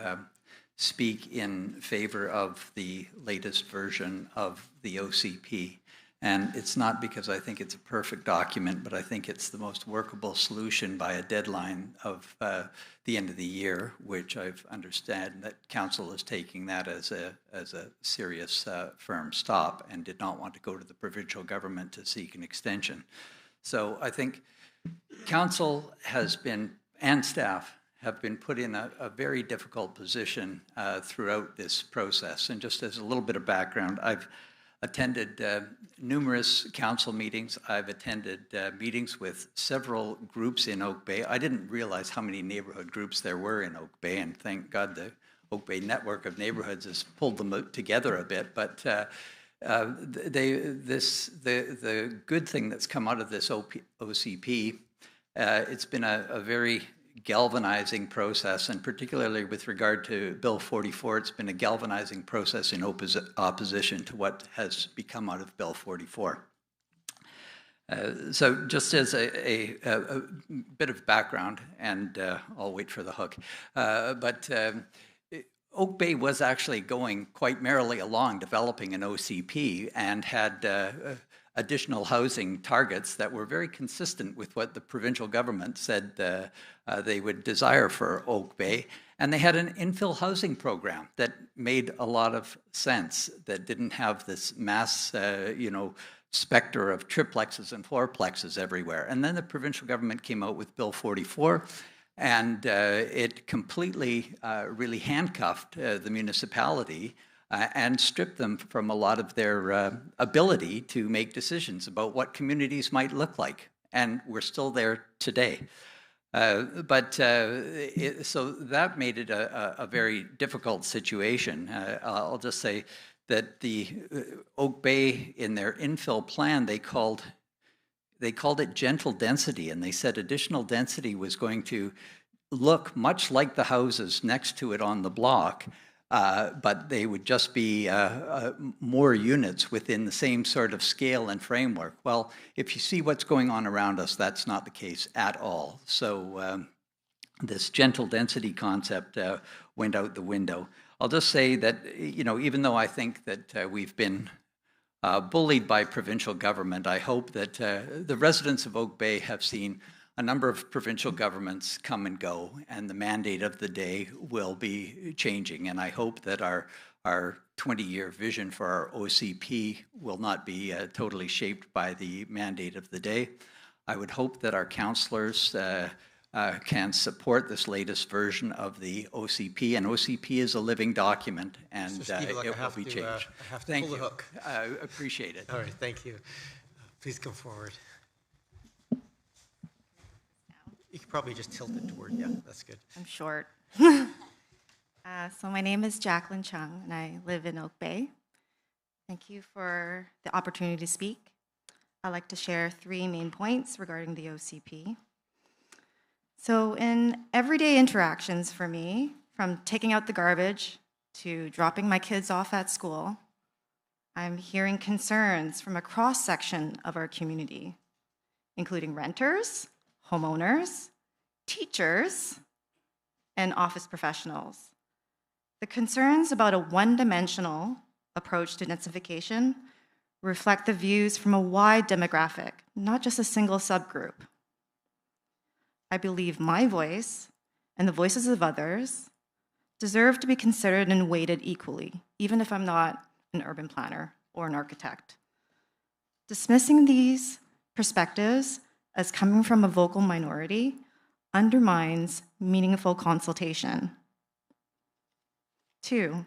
speak in favor of the latest version of the OCP. And it's not because I think it's a perfect document, but I think it's the most workable solution by a deadline of the end of the year, which I've understand that Council is taking that as a serious, firm stop and did not want to go to the provincial government to seek an extension. So I think Council has been, and staff, have been put in a very difficult position throughout this process. And just as a little bit of background, I've attended numerous council meetings. I've attended meetings with several groups in Oak Bay. I didn't realize how many neighborhood groups there were in Oak Bay, and thank God the Oak Bay network of neighborhoods has pulled them together a bit. But the good thing that's come out of this OCP, it's been a very galvanizing process, and particularly with regard to Bill 44, it's been a galvanizing process in opposition to what has become out of Bill 44. So just as a bit of background, and I'll wait for the hook, but Oak Bay was actually going quite merrily along developing an OCP and had additional housing targets that were very consistent with what the provincial government said they would desire for Oak Bay. And they had an infill housing program that made a lot of sense, that didn't have this mass, specter of triplexes and fourplexes everywhere. And then the provincial government came out with Bill 44, And it completely really handcuffed the municipality and stripped them from a lot of their ability to make decisions about what communities might look like. And we're still there today. So that made it a very difficult situation. I'll just say that the Oak Bay, in their infill plan, they called it gentle density, and they said additional density was going to look much like the houses next to it on the block, but they would just be more units within the same sort of scale and framework. Well, if you see what's going on around us, that's not the case at all. So this gentle density concept went out the window. I'll just say that, even though I think that we've been bullied by provincial government, I hope that the residents of Oak Bay have seen a number of provincial governments come and go, and the mandate of the day will be changing. And I hope that our 20-year vision for our OCP will not be totally shaped by the mandate of the day. I would hope that our councillors can support this latest version of the OCP, and OCP is a living document, and it will be changed. I have to Thank pull the you. hook. Appreciate it. All right, thank you. Please come forward. You could probably just tilt it toward, yeah, that's good. I'm short. So my name is Jacqueline Chung, and I live in Oak Bay. Thank you for the opportunity to speak. I'd like to share 3 main points regarding the OCP. So in everyday interactions for me, from taking out the garbage to dropping my kids off at school, I'm hearing concerns from a cross-section of our community, including renters, homeowners, teachers, and office professionals. The concerns about a one-dimensional approach to densification reflect the views from a wide demographic, not just a single subgroup. I believe my voice and the voices of others deserve to be considered and weighted equally, even if I'm not an urban planner or an architect. Dismissing these perspectives as coming from a vocal minority undermines meaningful consultation. 2,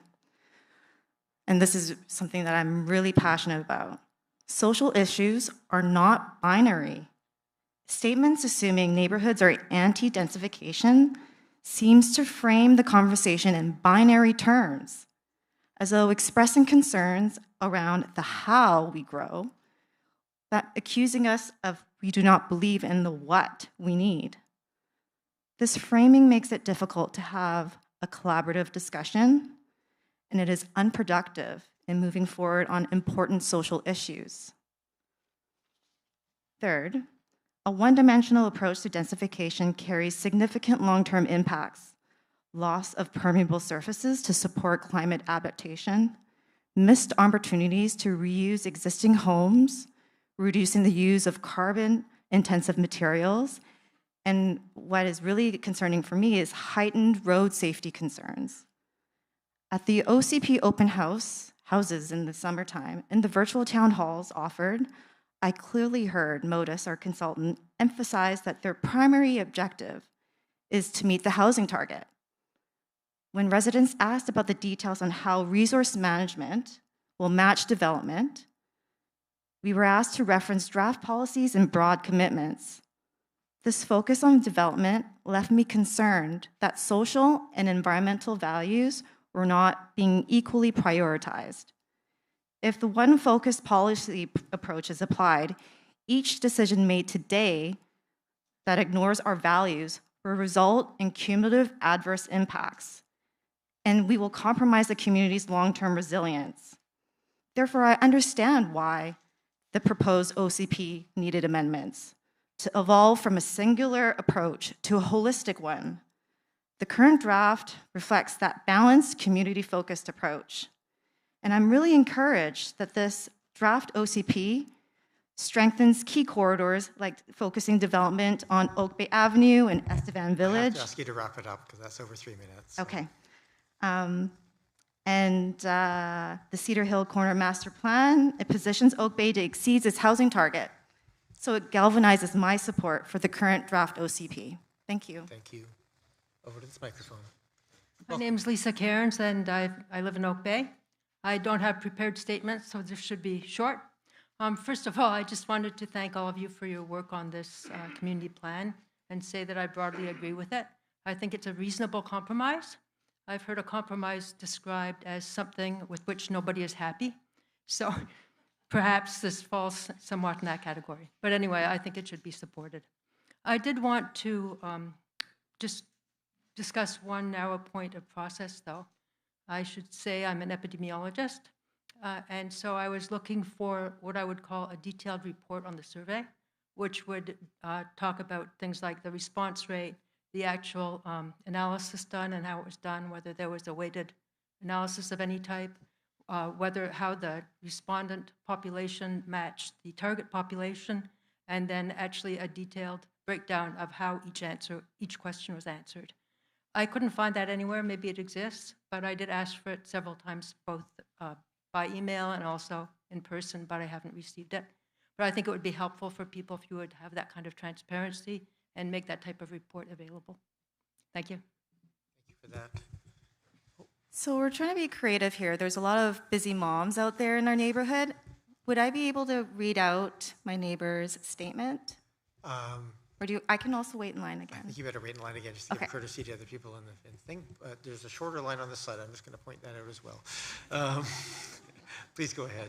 and this is something that I'm really passionate about, social issues are not binary. Statements assuming neighborhoods are anti-densification seems to frame the conversation in binary terms, as though expressing concerns around the how we grow, that accusing us of we do not believe in the what we need. This framing makes it difficult to have a collaborative discussion, and it is unproductive in moving forward on important social issues. 3rd, a one-dimensional approach to densification carries significant long-term impacts: loss of permeable surfaces to support climate adaptation, missed opportunities to reuse existing homes, reducing the use of carbon-intensive materials, and what is really concerning for me is heightened road safety concerns. At the OCP open houses in the summertime, and the virtual town halls offered, I clearly heard Modus, our consultant, emphasize that their primary objective is to meet the housing target. When residents asked about the details on how resource management will match development, we were asked to reference draft policies and broad commitments. This focus on development left me concerned that social and environmental values were not being equally prioritized. If the one-focused policy approach is applied, each decision made today that ignores our values will result in cumulative adverse impacts, and we will compromise the community's long-term resilience. Therefore, I understand why the proposed OCP needed amendments to evolve from a singular approach to a holistic one. The current draft reflects that balanced, community-focused approach. And I'm really encouraged that this draft OCP strengthens key corridors like focusing development on Oak Bay Avenue and Estevan Village. I have to ask you to wrap it up because that's over 3 minutes. So. Okay. The Cedar Hill Corner Master Plan, it positions Oak Bay to exceed its housing target. So it galvanizes my support for the current draft OCP. Thank you. Thank you. Over to this microphone. My name's Lisa Cairns, and I live in Oak Bay. I don't have prepared statements, so this should be short. First of all, I just wanted to thank all of you for your work on this community plan and say that I broadly agree with it. I think it's a reasonable compromise. I've heard a compromise described as something with which nobody is happy. So perhaps this falls somewhat in that category. But anyway, I think it should be supported. I did want to just discuss one narrow point of process, though. I should say I'm an epidemiologist, and so I was looking for what I would call a detailed report on the survey, which would talk about things like the response rate, the actual analysis done and how it was done, whether there was a weighted analysis of any type, how the respondent population matched the target population, and then actually a detailed breakdown of how each question was answered. I couldn't find that anywhere. Maybe it exists, but I did ask for it several times, both by email and also in person, but I haven't received it. But I think it would be helpful for people if you would have that kind of transparency and make that type of report available. Thank you. Thank you for that. So we're trying to be creative here. There's a lot of busy moms out there in our neighborhood. Would I be able to read out my neighbor's statement? Or I can also wait in line again? I think you better wait in line again, just to give courtesy to other people in the thing. There's a shorter line on this side. I'm just going to point that out as well. Please go ahead.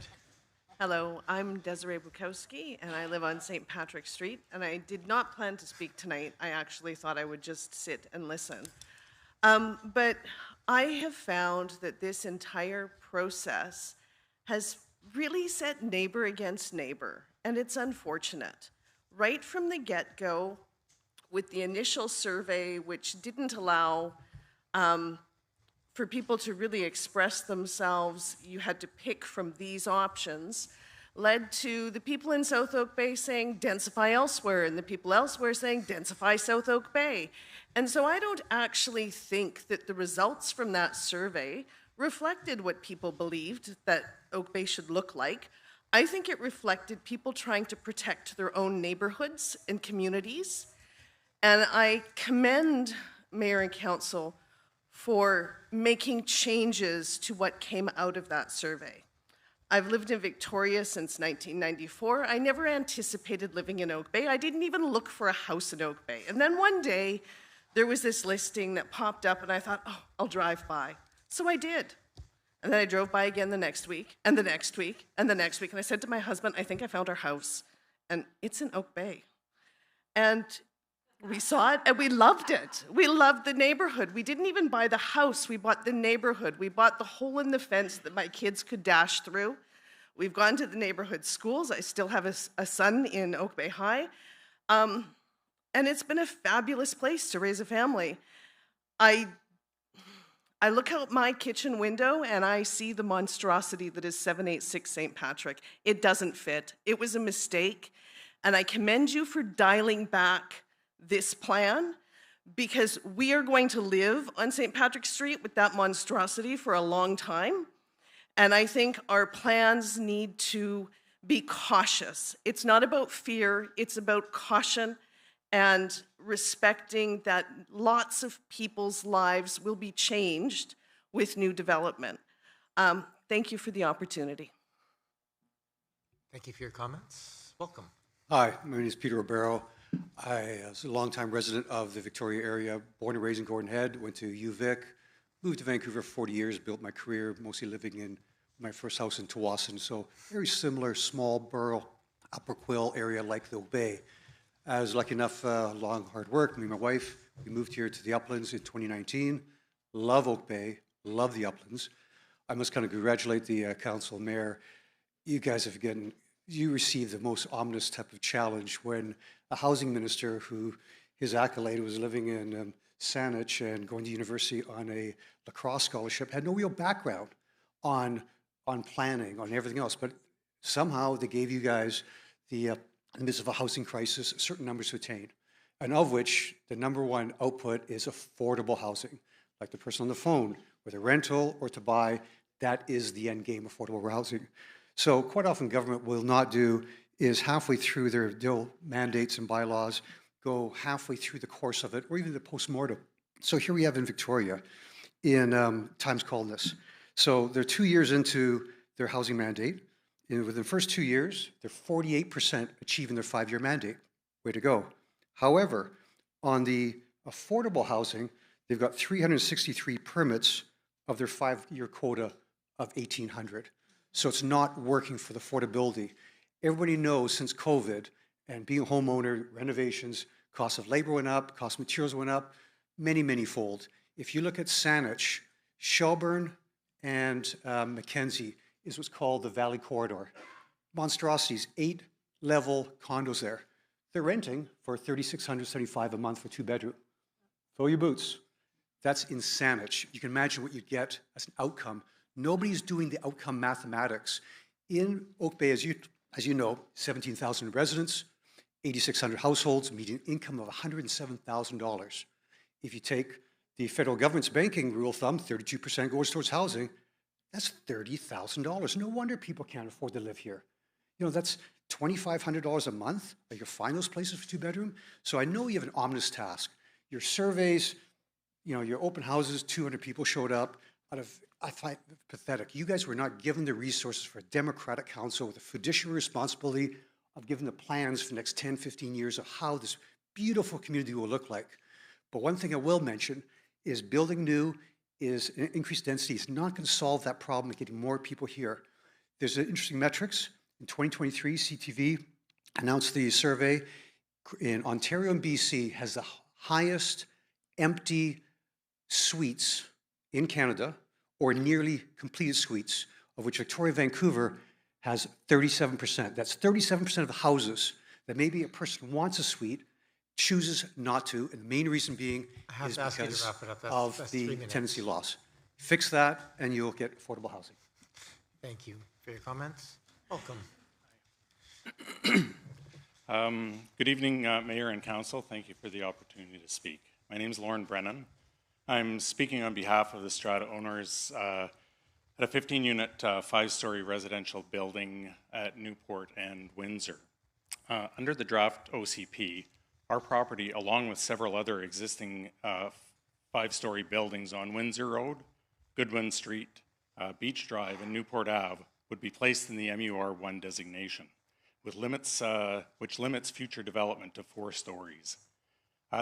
Hello, I'm Desiree Bukowski, and I live on St. Patrick Street, and I did not plan to speak tonight. I actually thought I would just sit and listen. But I have found that this entire process has really set neighbor against neighbor, and it's unfortunate. Right from the get-go, with the initial survey, which didn't allow for people to really express themselves, you had to pick from these options, led to the people in South Oak Bay saying densify elsewhere, and the people elsewhere saying densify South Oak Bay. And so I don't actually think that the results from that survey reflected what people believed that Oak Bay should look like. I think it reflected people trying to protect their own neighborhoods and communities. And I commend Mayor and Council for making changes to what came out of that survey. I've lived in Victoria since 1994. I never anticipated living in Oak Bay. I didn't even look for a house in Oak Bay. And then one day, there was this listing that popped up, and I thought, oh, I'll drive by. So I did. And then I drove by again the next week, and the next week, and the next week. And I said to my husband, I think I found our house. And it's in Oak Bay. And we saw it, and we loved it. We loved the neighborhood. We didn't even buy the house. We bought the neighborhood. We bought the hole in the fence that my kids could dash through. We've gone to the neighborhood schools. I still have a son in Oak Bay High. And it's been a fabulous place to raise a family. I look out my kitchen window and I see the monstrosity that is 786 St. Patrick. It doesn't fit. It was a mistake. And I commend you for dialing back this plan, because we are going to live on St. Patrick Street with that monstrosity for a long time. And I think our plans need to be cautious. It's not about fear, it's about caution and respecting that lots of people's lives will be changed with new development. Thank you for the opportunity. Thank you for your comments. Welcome. Hi, my name is Peter Ribeiro. I was a longtime resident of the Victoria area, born and raised in Gordon Head, went to UVic, moved to Vancouver for 40 years, built my career mostly living in my first house in Tsawwassen, so very similar small borough, Upper Quill area like the Oak Bay. I was lucky enough, long hard work, me and my wife, we moved here to the Uplands in 2019. Love Oak Bay, love the Uplands. I must kind of congratulate the council mayor. You guys have you received the most ominous type of challenge when a housing minister who his accolade was living in Saanich and going to university on a lacrosse scholarship had no real background on planning, on everything else, but somehow they gave you guys in the midst of a housing crisis, certain numbers to attain, and of which the number one output is affordable housing. Like the person on the phone, whether rental or to buy, that is the end game, affordable housing. So quite often government will not do is halfway through their mandates and bylaws, go halfway through the course of it, or even the postmortem. So here we have in Victoria, in Times Columnist. So they're 2 years into their housing mandate. And within the first 2 years, they're 48% achieving their 5-year mandate. Way to go. However, on the affordable housing, they've got 363 permits of their 5-year quota of 1,800. So it's not working for the affordability. Everybody knows since COVID and being a homeowner, renovations, cost of labor went up, cost of materials went up, many fold. If you look at Saanich, Shelburne and Mackenzie is what's called the Valley Corridor. Monstrosities, 8-level condos there. They're renting for $3,675 a month for 2-bedroom. Fill your boots. That's in Saanich. You can imagine what you'd get as an outcome. Nobody's doing the outcome mathematics. In Oak Bay, as you know, 17,000 residents, 8,600 households, median income of $107,000. If you take the federal government's banking rule of thumb, 32% goes towards housing, that's $30,000. No wonder people can't afford to live here. You know, that's $2,500 a month. Like, you find those places for 2-bedroom. So I know you have an ominous task. Your surveys, you know, your open houses, 200 people showed up. I find it pathetic. You guys were not given the resources for a democratic council with a fiduciary responsibility of giving the plans for the next 10, 15 years of how this beautiful community will look like. But one thing I will mention is building new is increased density is not going to solve that problem of getting more people here. There's interesting metrics. In 2023, CTV announced the survey in Ontario and BC has the highest empty suites in Canada, or nearly completed suites, of which Victoria, Vancouver has 37%. That's 37% of the houses that maybe a person wants a suite, chooses not to, and the main reason being is because of the tenancy loss. Fix that, and you'll get affordable housing. Thank you for your comments. Welcome. Good evening, Mayor and Council. Thank you for the opportunity to speak. My name is Lauren Brennan. I'm speaking on behalf of the Strata owners at a 15-unit, 5-story residential building at Newport and Windsor. Under the draft OCP, our property, along with several other existing 5-story buildings on Windsor Road, Goodwin Street, Beach Drive, and Newport Ave, would be placed in the MUR1 designation, with which limits future development to 4 stories.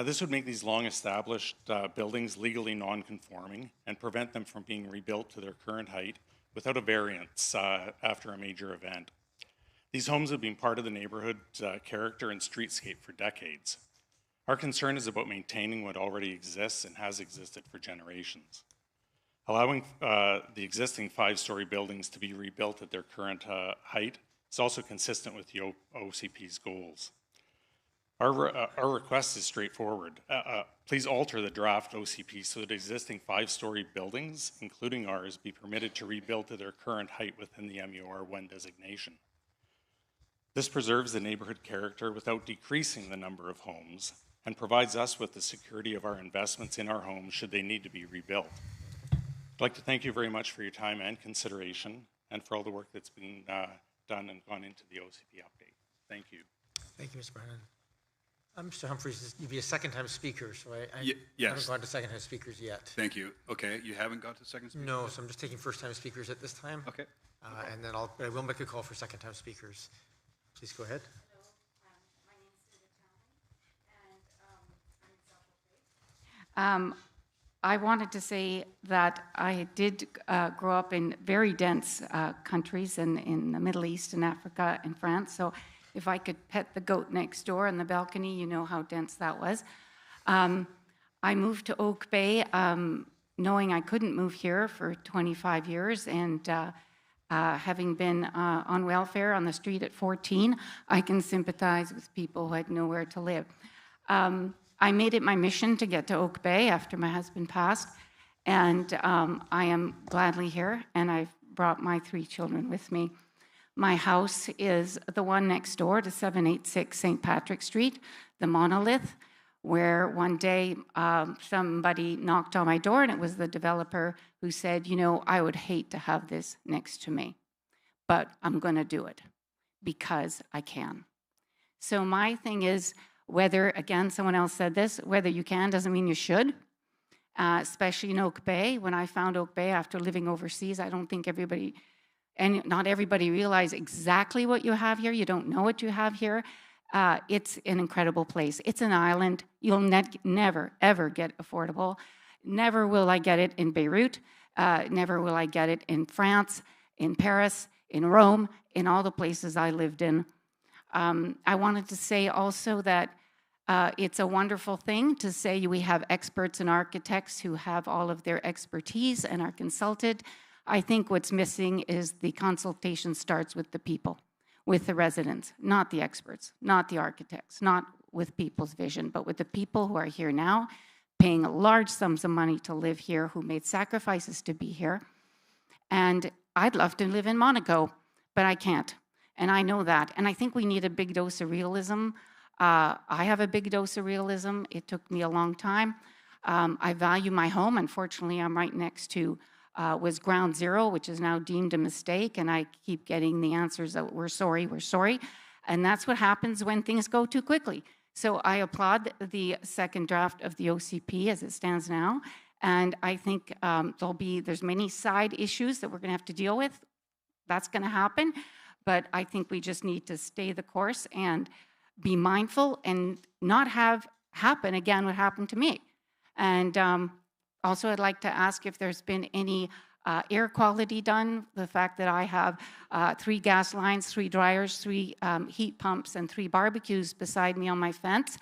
This would make these long-established buildings legally non-conforming and prevent them from being rebuilt to their current height without a variance after a major event. These homes have been part of the neighborhood's character and streetscape for decades. Our concern is about maintaining what already exists and has existed for generations. Allowing the existing 5-story buildings to be rebuilt at their current height is also consistent with the OCP's goals. Our request is straightforward. Please alter the draft OCP so that existing 5-story buildings, including ours, be permitted to rebuild to their current height within the MUR1 designation. This preserves the neighborhood character without decreasing the number of homes and provides us with the security of our investments in our homes should they need to be rebuilt. I'd like to thank you very much for your time and consideration and for all the work that's been done and gone into the OCP update. Thank you. Thank you, Mr. Brennan. Mr. Humphries, you'd be a second-time speaker, so I yes. haven't gone to second-time speakers yet. Thank you. Okay, you haven't got to second speaker? No, so I'm just taking first-time speakers at this time. Okay. And then I will make a call for second-time speakers. Please go ahead. I wanted to say that I did grow up in very dense countries in the Middle East and Africa and France. So if I could pet the goat next door on the balcony, you know how dense that was. I moved to Oak Bay knowing I couldn't move here for 25 years. And having been on welfare on the street at 14, I can sympathize with people who had nowhere to live. I made it my mission to get to Oak Bay after my husband passed, and I am gladly here, and I've brought my 3 children with me. My house is the one next door to 786 St. Patrick Street, the monolith, where one day somebody knocked on my door, and it was the developer who said, you know, I would hate to have this next to me, but I'm going to do it because I can. So my thing is, Whether, again, someone else said this, whether you can doesn't mean you should, especially in Oak Bay. When I found Oak Bay after living overseas, I don't think everybody, and not everybody realize exactly what you have here. You don't know what you have here. It's an incredible place. It's an island. You'll never, ever get affordable. Never will I get it in Beirut. Never will I get it in France, in Paris, in Rome, in all the places I lived in. I wanted to say also that it's a wonderful thing to say we have experts and architects who have all of their expertise and are consulted. I think what's missing is the consultation starts with the people, with the residents, not the experts, not the architects, not with people's vision, but with the people who are here now, paying large sums of money to live here, who made sacrifices to be here. And I'd love to live in Monaco, but I can't. And I know that. And I think we need a big dose of realism. I have a big dose of realism. It took me a long time. I value my home. Unfortunately, I'm right next to was Ground Zero, which is now deemed a mistake. And I keep getting the answers that we're sorry, we're sorry. And that's what happens when things go too quickly. So I applaud the second draft of the OCP as it stands now. And I think there's many side issues that we're going to have to deal with. That's going to happen. But I think we just need to stay the course and be mindful and not have happen again what happened to me. And also I'd like to ask if there's been any air quality done. The fact that I have 3 gas lines, 3 dryers, 3 heat pumps, and 3 barbecues beside me on my fence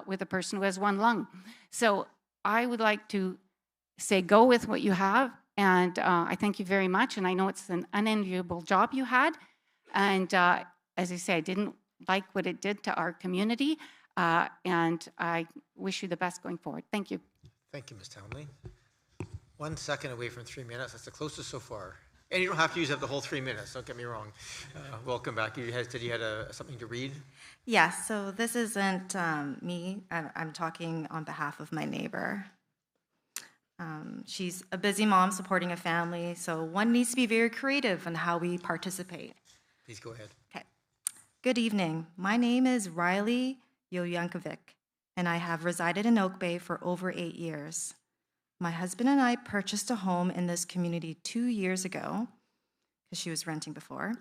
with a person who has 1 lung. So I would like to say go with what you have. And I thank you very much. And I know it's an unenviable job you had. And as I say, I didn't like what it did to our community. And I wish you the best going forward. Thank you. Thank you, Ms. Townley. 1 second away from 3 minutes. That's the closest so far. And you don't have to use up the whole 3 minutes. Don't get me wrong. Welcome back. You said you had something to read? Yes, so this isn't me. I'm talking on behalf of my neighbor. She's a busy mom supporting a family, so one needs to be very creative in how we participate. Please go ahead. Okay. Good evening. My name is Riley Yoyankovic, and I have resided in Oak Bay for over 8 years. My husband and I purchased a home in this community 2 years ago, because she was renting before.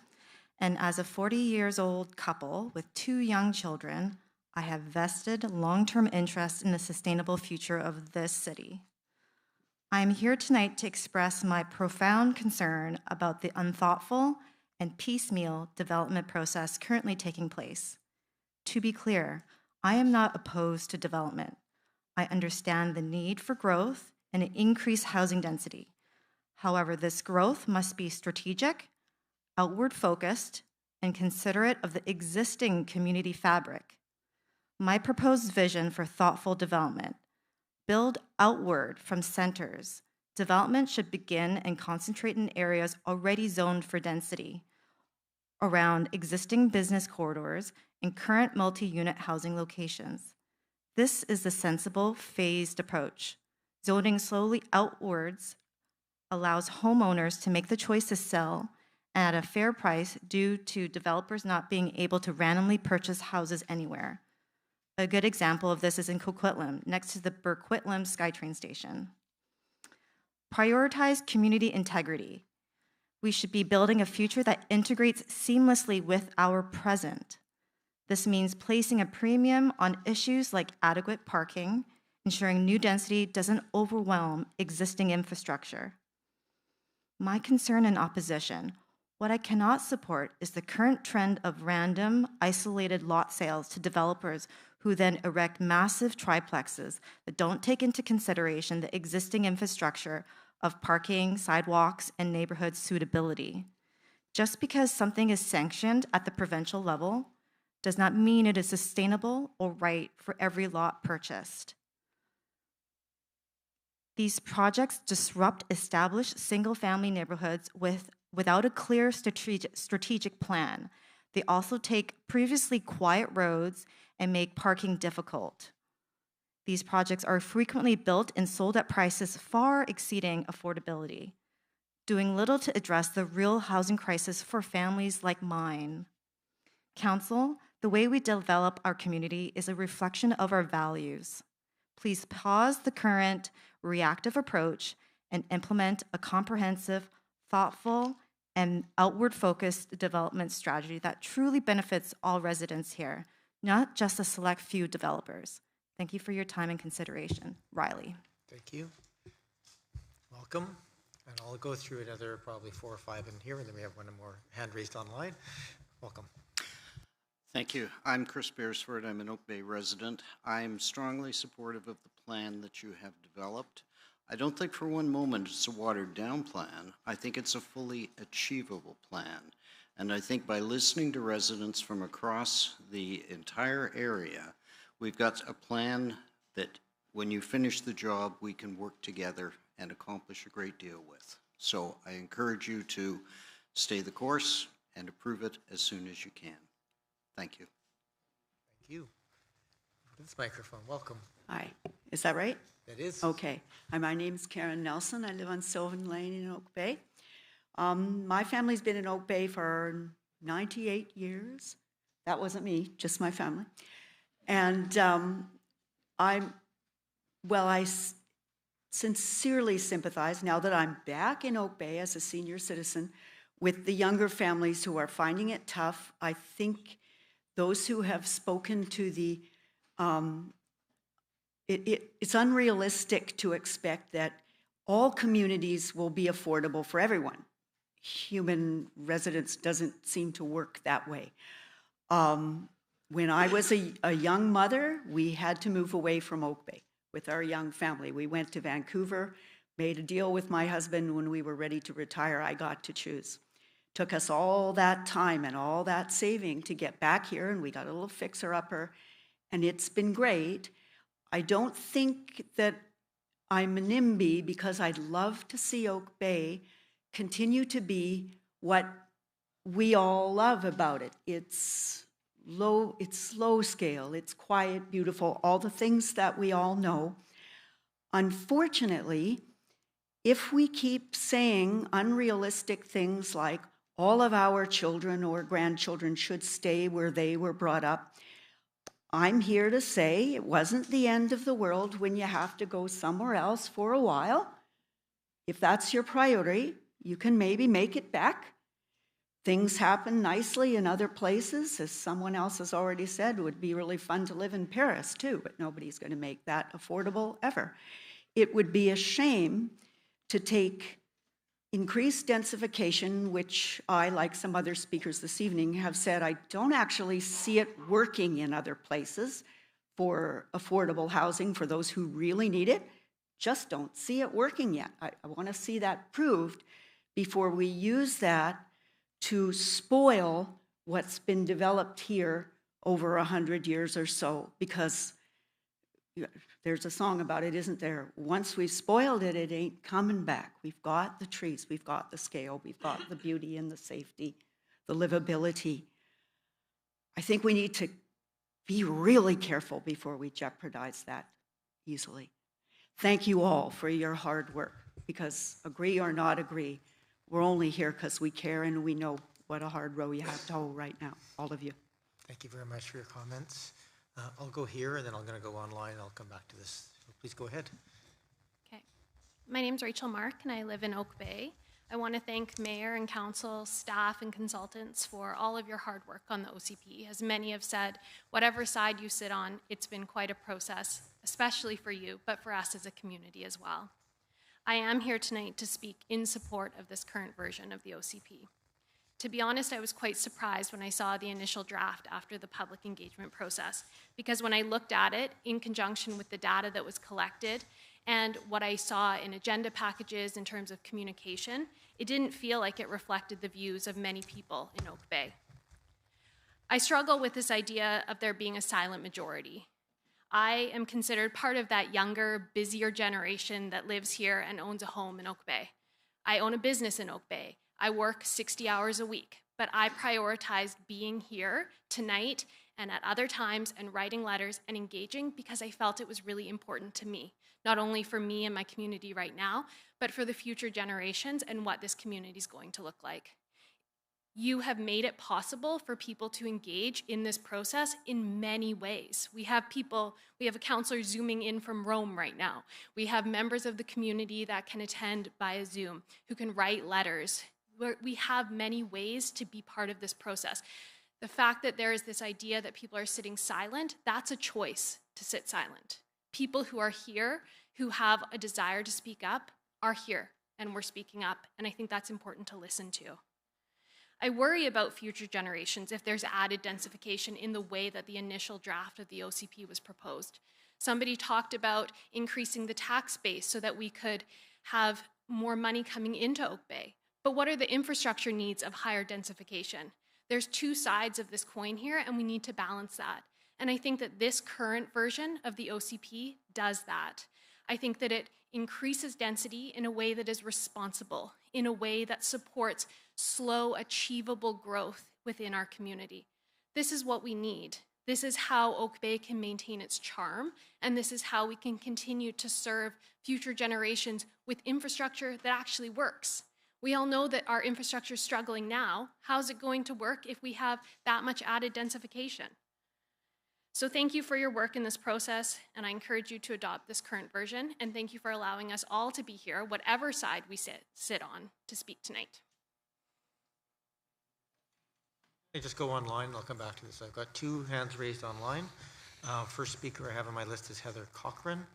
And as a 40-years-old couple with 2 young children, I have vested long-term interest in the sustainable future of this city. I am here tonight to express my profound concern about the unthoughtful and piecemeal development process currently taking place. To be clear, I am not opposed to development. I understand the need for growth and increased housing density. However, this growth must be strategic, outward-focused, and considerate of the existing community fabric. My proposed vision for thoughtful development: build outward from centers. Development should begin and concentrate in areas already zoned for density, around existing business corridors and current multi-unit housing locations. This is the sensible, phased approach. Zoning slowly outwards allows homeowners to make the choice to sell at a fair price due to developers not being able to randomly purchase houses anywhere. A good example of this is in Coquitlam, next to the Burquitlam SkyTrain station. Prioritize community integrity. We should be building a future that integrates seamlessly with our present. This means placing a premium on issues like adequate parking, ensuring new density doesn't overwhelm existing infrastructure. My concern and opposition: what I cannot support is the current trend of random, isolated lot sales to developers who then erect massive triplexes that don't take into consideration the existing infrastructure of parking, sidewalks, and neighborhood suitability. Just because something is sanctioned at the provincial level does not mean it is sustainable or right for every lot purchased. These projects disrupt established single-family neighborhoods without a clear strategic plan. They also take previously quiet roads and make parking difficult. These projects are frequently built and sold at prices far exceeding affordability, doing little to address the real housing crisis for families like mine. Council, The way we develop our community is a reflection of our values. Please pause the current reactive approach and implement a comprehensive, thoughtful, and outward-focused development strategy that truly benefits all residents here, not just a select few developers. Thank you for your time and consideration. Riley. Thank you. Welcome. And I'll go through another probably 4 or 5 in here, and then we have one more hand raised online. Welcome. Thank you. I'm Chris Beresford. I'm an Oak Bay resident. I'm strongly supportive of the plan that you have developed. I don't think for one moment it's a watered-down plan. I think it's a fully achievable plan. And I think by listening to residents from across the entire area, we've got a plan that when you finish the job, we can work together and accomplish a great deal with. So I encourage you to stay the course and approve it as soon as you can. Thank you. Thank you. This microphone, welcome. Hi, is that right? It is. Okay. Hi, my name's Karen Nelson. I live on Sylvan Lane in Oak Bay. My family's been in Oak Bay for 98 years. That wasn't me, just my family. And I sincerely sympathize now that I'm back in Oak Bay as a senior citizen with the younger families who are finding it tough. I think those who have spoken to the it's unrealistic to expect that all communities will be affordable for everyone. Human residence doesn't seem to work that way. When I was a young mother, we had to move away from Oak Bay with our young family. We went to Vancouver, made a deal with my husband. When we were ready to retire, I got to choose. Took us all that time and all that saving to get back here, and we got a little fixer-upper, and it's been great. I don't think that I'm a NIMBY because I'd love to see Oak Bay continue to be what we all love about it. It's low scale, it's quiet, beautiful, all the things that we all know. Unfortunately, if we keep saying unrealistic things like all of our children or grandchildren should stay where they were brought up, I'm here to say it wasn't the end of the world when you have to go somewhere else for a while. If that's your priority, you can maybe make it back. Things happen nicely in other places. As someone else has already said, it would be really fun to live in Paris too, but nobody's going to make that affordable ever. It would be a shame to take increased densification, which I, like some other speakers this evening, have said I don't actually see it working in other places for affordable housing for those who really need it. Just don't see it working yet. I want to see that proved before we use that to spoil what's been developed here over 100 years or so, because there's a song about it, isn't there? Once we've spoiled it, it ain't coming back. We've got the trees, we've got the scale, we've got the beauty and the safety, the livability. I think we need to be really careful before we jeopardize that easily. Thank you all for your hard work, because agree or not agree, we're only here because we care and we know what a hard row you have to hoe right now, all of you. Thank you very much for your comments. I'll go here, and then I'm going to go online, and I'll come back to this. So please go ahead. Okay. My name's Rachel Mark, and I live in Oak Bay. I want to thank Mayor and Council, staff, and consultants for all of your hard work on the OCP. As many have said, whatever side you sit on, it's been quite a process, especially for you, but for us as a community as well. I am here tonight to speak in support of this current version of the OCP. To be honest, I was quite surprised when I saw the initial draft after the public engagement process, because when I looked at it in conjunction with the data that was collected and what I saw in agenda packages in terms of communication, it didn't feel like it reflected the views of many people in Oak Bay. I struggle with this idea of there being a silent majority. I am considered part of that younger, busier generation that lives here and owns a home in Oak Bay. I own a business in Oak Bay. I work 60 hours a week, but I prioritized being here tonight and at other times and writing letters and engaging because I felt it was really important to me, not only for me and my community right now, but for the future generations and what this community is going to look like. You have made it possible for people to engage in this process in many ways. We have a counselor zooming in from Rome right now. We have members of the community that can attend via Zoom, who can write letters. We have many ways to be part of this process. The fact that there is this idea that people are sitting silent, that's a choice to sit silent. People who are here, who have a desire to speak up, are here, and we're speaking up, and I think that's important to listen to. I worry about future generations if there's added densification in the way that the initial draft of the OCP was proposed. Somebody talked about increasing the tax base so that we could have more money coming into Oak Bay. But what are the infrastructure needs of higher densification? There's two sides of this coin here, and we need to balance that. And I think that this current version of the OCP does that. I think that it increases density in a way that is responsible, in a way that supports slow, achievable growth within our community. This is what we need. This is how Oak Bay can maintain its charm, and this is how we can continue to serve future generations with infrastructure that actually works. We all know that our infrastructure is struggling now. How's it going to work if we have that much added densification? So thank you for your work in this process, and I encourage you to adopt this current version, and thank you for allowing us all to be here, whatever side we sit on, to speak tonight. I just go online, and I'll come back to this. I've got two hands raised online. First speaker I have on my list is Heather Cochran.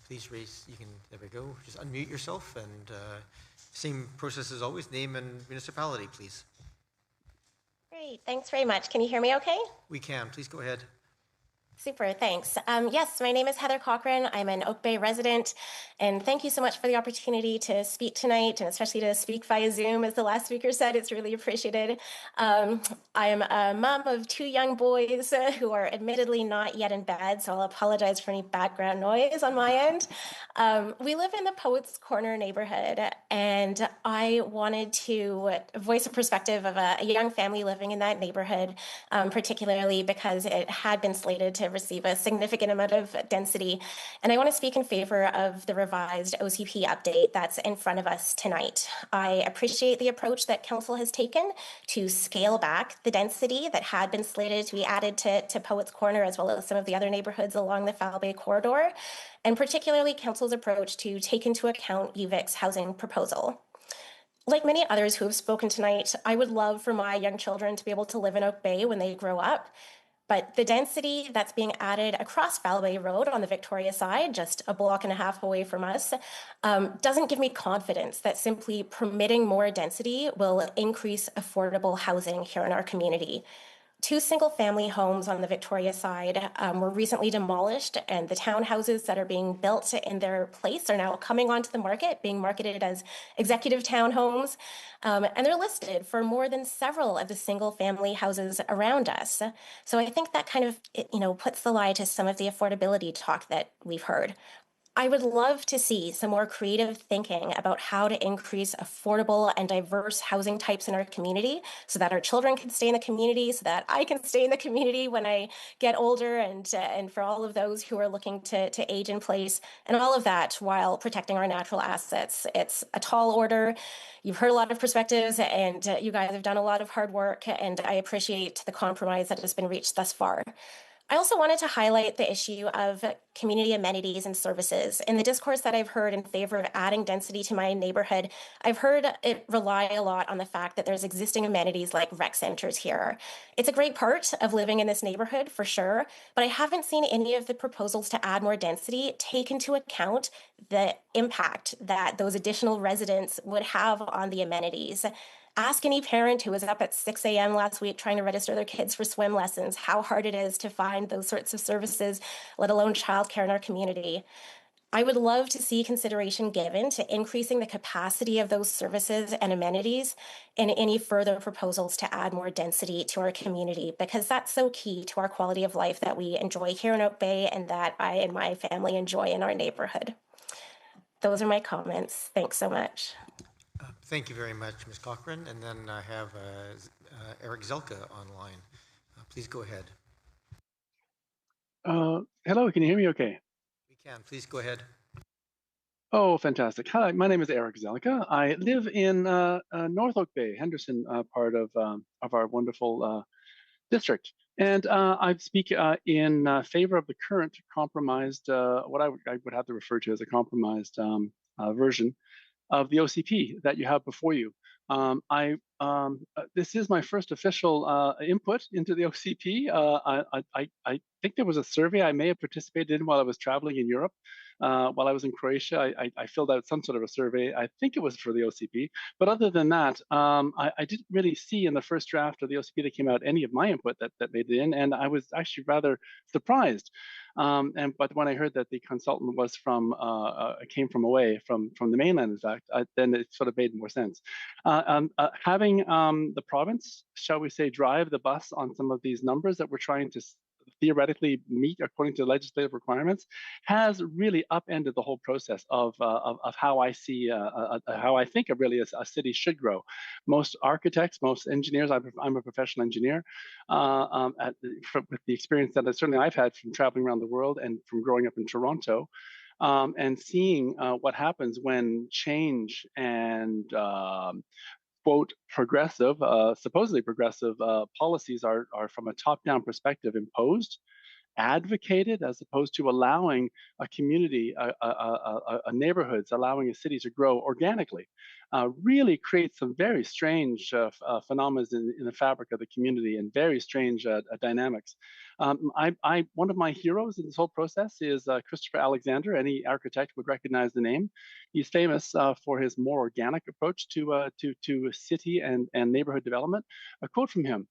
Please raise, there we go. Just unmute yourself, and same process as always, name and municipality, please. Great, thanks very much. Can you hear me okay? We can, please go ahead. Super, thanks. Yes, my name is Heather Cochran. I'm an Oak Bay resident, and thank you so much for the opportunity to speak tonight, and especially to speak via Zoom, as the last speaker said. It's really appreciated. I am a mom of two young boys who are admittedly not yet in bed, so I'll apologize for any background noise on my end. We live in the Poets Corner neighborhood, and I wanted to voice a perspective of a young family living in that neighborhood, particularly because it had been slated to receive a significant amount of density. And I want to speak in favor of the revised OCP update that's in front of us tonight. I appreciate the approach that Council has taken to scale back the density that had been slated to be added to Poets Corner, as well as some of the other neighborhoods along the Foul Bay corridor, and particularly Council's approach to take into account UVic's housing proposal. Like many others who have spoken tonight, I would love for my young children to be able to live in Oak Bay when they grow up. But the density that's being added across Foul Bay Road on the Victoria side, just a block and a half away from us, doesn't give me confidence that simply permitting more density will increase affordable housing here in our community. Two single-family homes on the Victoria side were recently demolished, and the townhouses that are being built in their place are now coming onto the market, being marketed as executive townhomes, and they're listed for more than several of the single-family houses around us. So I think that kind of, puts the lie to some of the affordability talk that we've heard. I would love to see some more creative thinking about how to increase affordable and diverse housing types in our community so that our children can stay in the community, so that I can stay in the community when I get older, and for all of those who are looking to age in place, and all of that while protecting our natural assets. It's a tall order. You've heard a lot of perspectives, and you guys have done a lot of hard work, and I appreciate the compromise that has been reached thus far. I also wanted to highlight the issue of community amenities and services. In the discourse that I've heard in favor of adding density to my neighborhood, I've heard it rely a lot on the fact that there's existing amenities like rec centers here. It's a great part of living in this neighborhood, for sure, but I haven't seen any of the proposals to add more density take into account the impact that those additional residents would have on the amenities. Ask any parent who was up at 6 a.m. last week trying to register their kids for swim lessons how hard it is to find those sorts of services, let alone childcare in our community. I would love to see consideration given to increasing the capacity of those services and amenities in any further proposals to add more density to our community, because that's so key to our quality of life that we enjoy here in Oak Bay and that I and my family enjoy in our neighborhood. Those are my comments. Thanks so much. Thank you very much, Ms. Cochran. And then I have Eric Zelka online. Please go ahead. Hello, can you hear me okay? We can. Please go ahead. Oh, fantastic. Hi, my name is Eric Zelka. I live in North Oak Bay, Henderson part of our wonderful district. And I speak in favor of the current compromised, what I would have to refer to as a compromised version of the OCP that you have before you. This is my first official input into the OCP. I think there was a survey I may have participated in while I was traveling in Europe. While I was in Croatia, I filled out some sort of a survey. I think it was for the OCP. But other than that, I didn't really see in the first draft of the OCP that came out any of my input that made it in. And I was actually rather surprised. But when I heard that the consultant was came from away from the mainland, in fact, then it sort of made more sense. Having the province, shall we say, drive the bus on some of these numbers that we're trying to theoretically meet according to legislative requirements has really upended the whole process of how I see how I think a city should grow. Most architects, most engineers, I'm a professional engineer, with the experience that certainly I've had from traveling around the world and from growing up in Toronto, and seeing what happens when change and quote progressive, supposedly progressive policies are from a top-down perspective imposed, advocated, as opposed to allowing a community, a neighborhoods, allowing a city to grow organically, really creates some very strange phenomena in the fabric of the community and very strange dynamics. One of my heroes in this whole process is Christopher Alexander. Any architect would recognize the name. He's famous for his more organic approach to city and neighborhood development. A quote from him: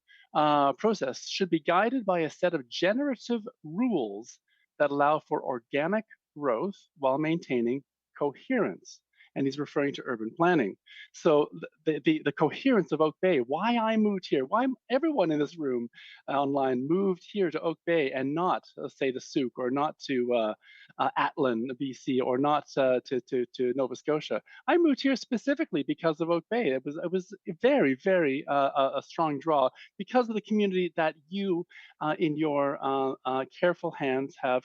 process should be guided by a set of generative rules that allow for organic growth while maintaining coherence. And he's referring to urban planning. So the coherence of Oak Bay, why I moved here, why everyone in this room online moved here to Oak Bay and not, say, to Souk, or not to Atlin, BC, or not to Nova Scotia. I moved here specifically because of Oak Bay. It was very, very a strong draw because of the community that you, in your careful hands, have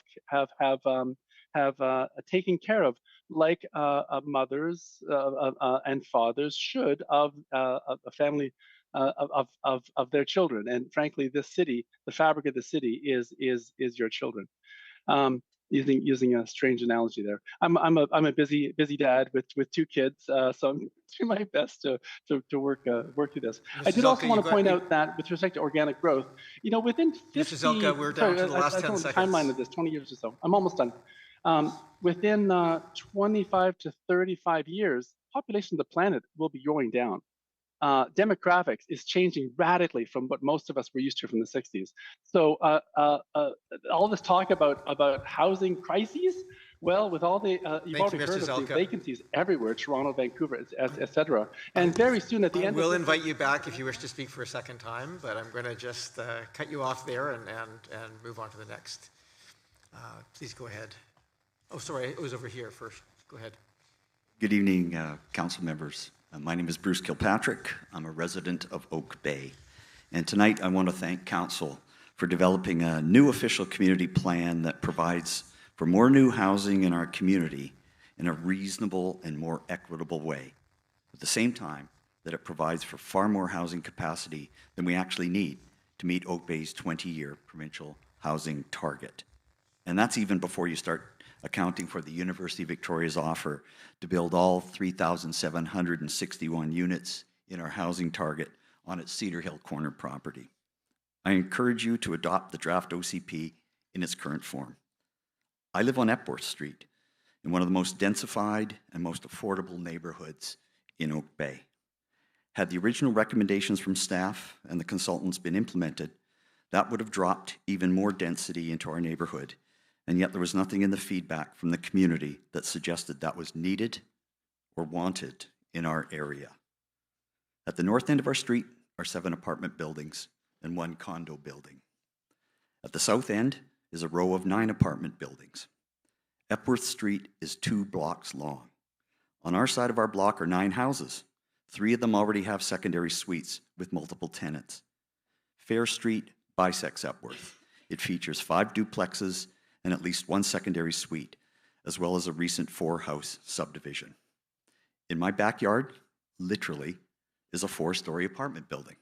taken care of, like mothers and fathers should of a family of their children. And frankly, this city, the fabric of the city, is your children. Using a strange analogy there, I'm a busy dad with two kids, so I'm doing my best to work through this. Mr. I did also Zelka, want to point out that with respect to organic growth, within 50, Mr. Zelka, we're down to the last 10 seconds. Timeline of this, 20 years or so. I'm almost done. Within 25 to 35 years, population of the planet will be going down. Demographics is changing radically from what most of us were used to from the 60s. So all this talk about housing crises, well, with all the, you've already heard of the vacancies everywhere, Toronto, Vancouver, et cetera. And very soon at the end we'll invite you back if you wish to speak for a second time, but I'm going to just cut you off there and move on to the next. Please go ahead. Oh, sorry, it was over here first. Go ahead. Good evening, council members. My name is Bruce Kilpatrick. I'm a resident of Oak Bay. And tonight I want to thank council for developing a new official community plan that provides for more new housing in our community in a reasonable and more equitable way. At the same time that it provides for far more housing capacity than we actually need to meet Oak Bay's 20-year provincial housing target. And that's even before you start accounting for the University of Victoria's offer to build all 3,761 units in our housing target on its Cedar Hill Corner property. I encourage you to adopt the draft OCP in its current form. I live on Epworth Street, in one of the most densified and most affordable neighborhoods in Oak Bay. Had the original recommendations from staff and the consultants been implemented, that would have dropped even more density into our neighborhood. And yet there was nothing in the feedback from the community that suggested that was needed or wanted in our area. At the north end of our street are 7 apartment buildings and 1 condo building. At the south end is a row of 9 apartment buildings. Epworth Street is 2 blocks long. On our side of our block are 9 houses. 3 of them already have secondary suites with multiple tenants. Fair Street bisects Epworth. It features 5 duplexes and at least 1 secondary suite, as well as a recent 4-house subdivision. In my backyard, literally, is a 4-story apartment building.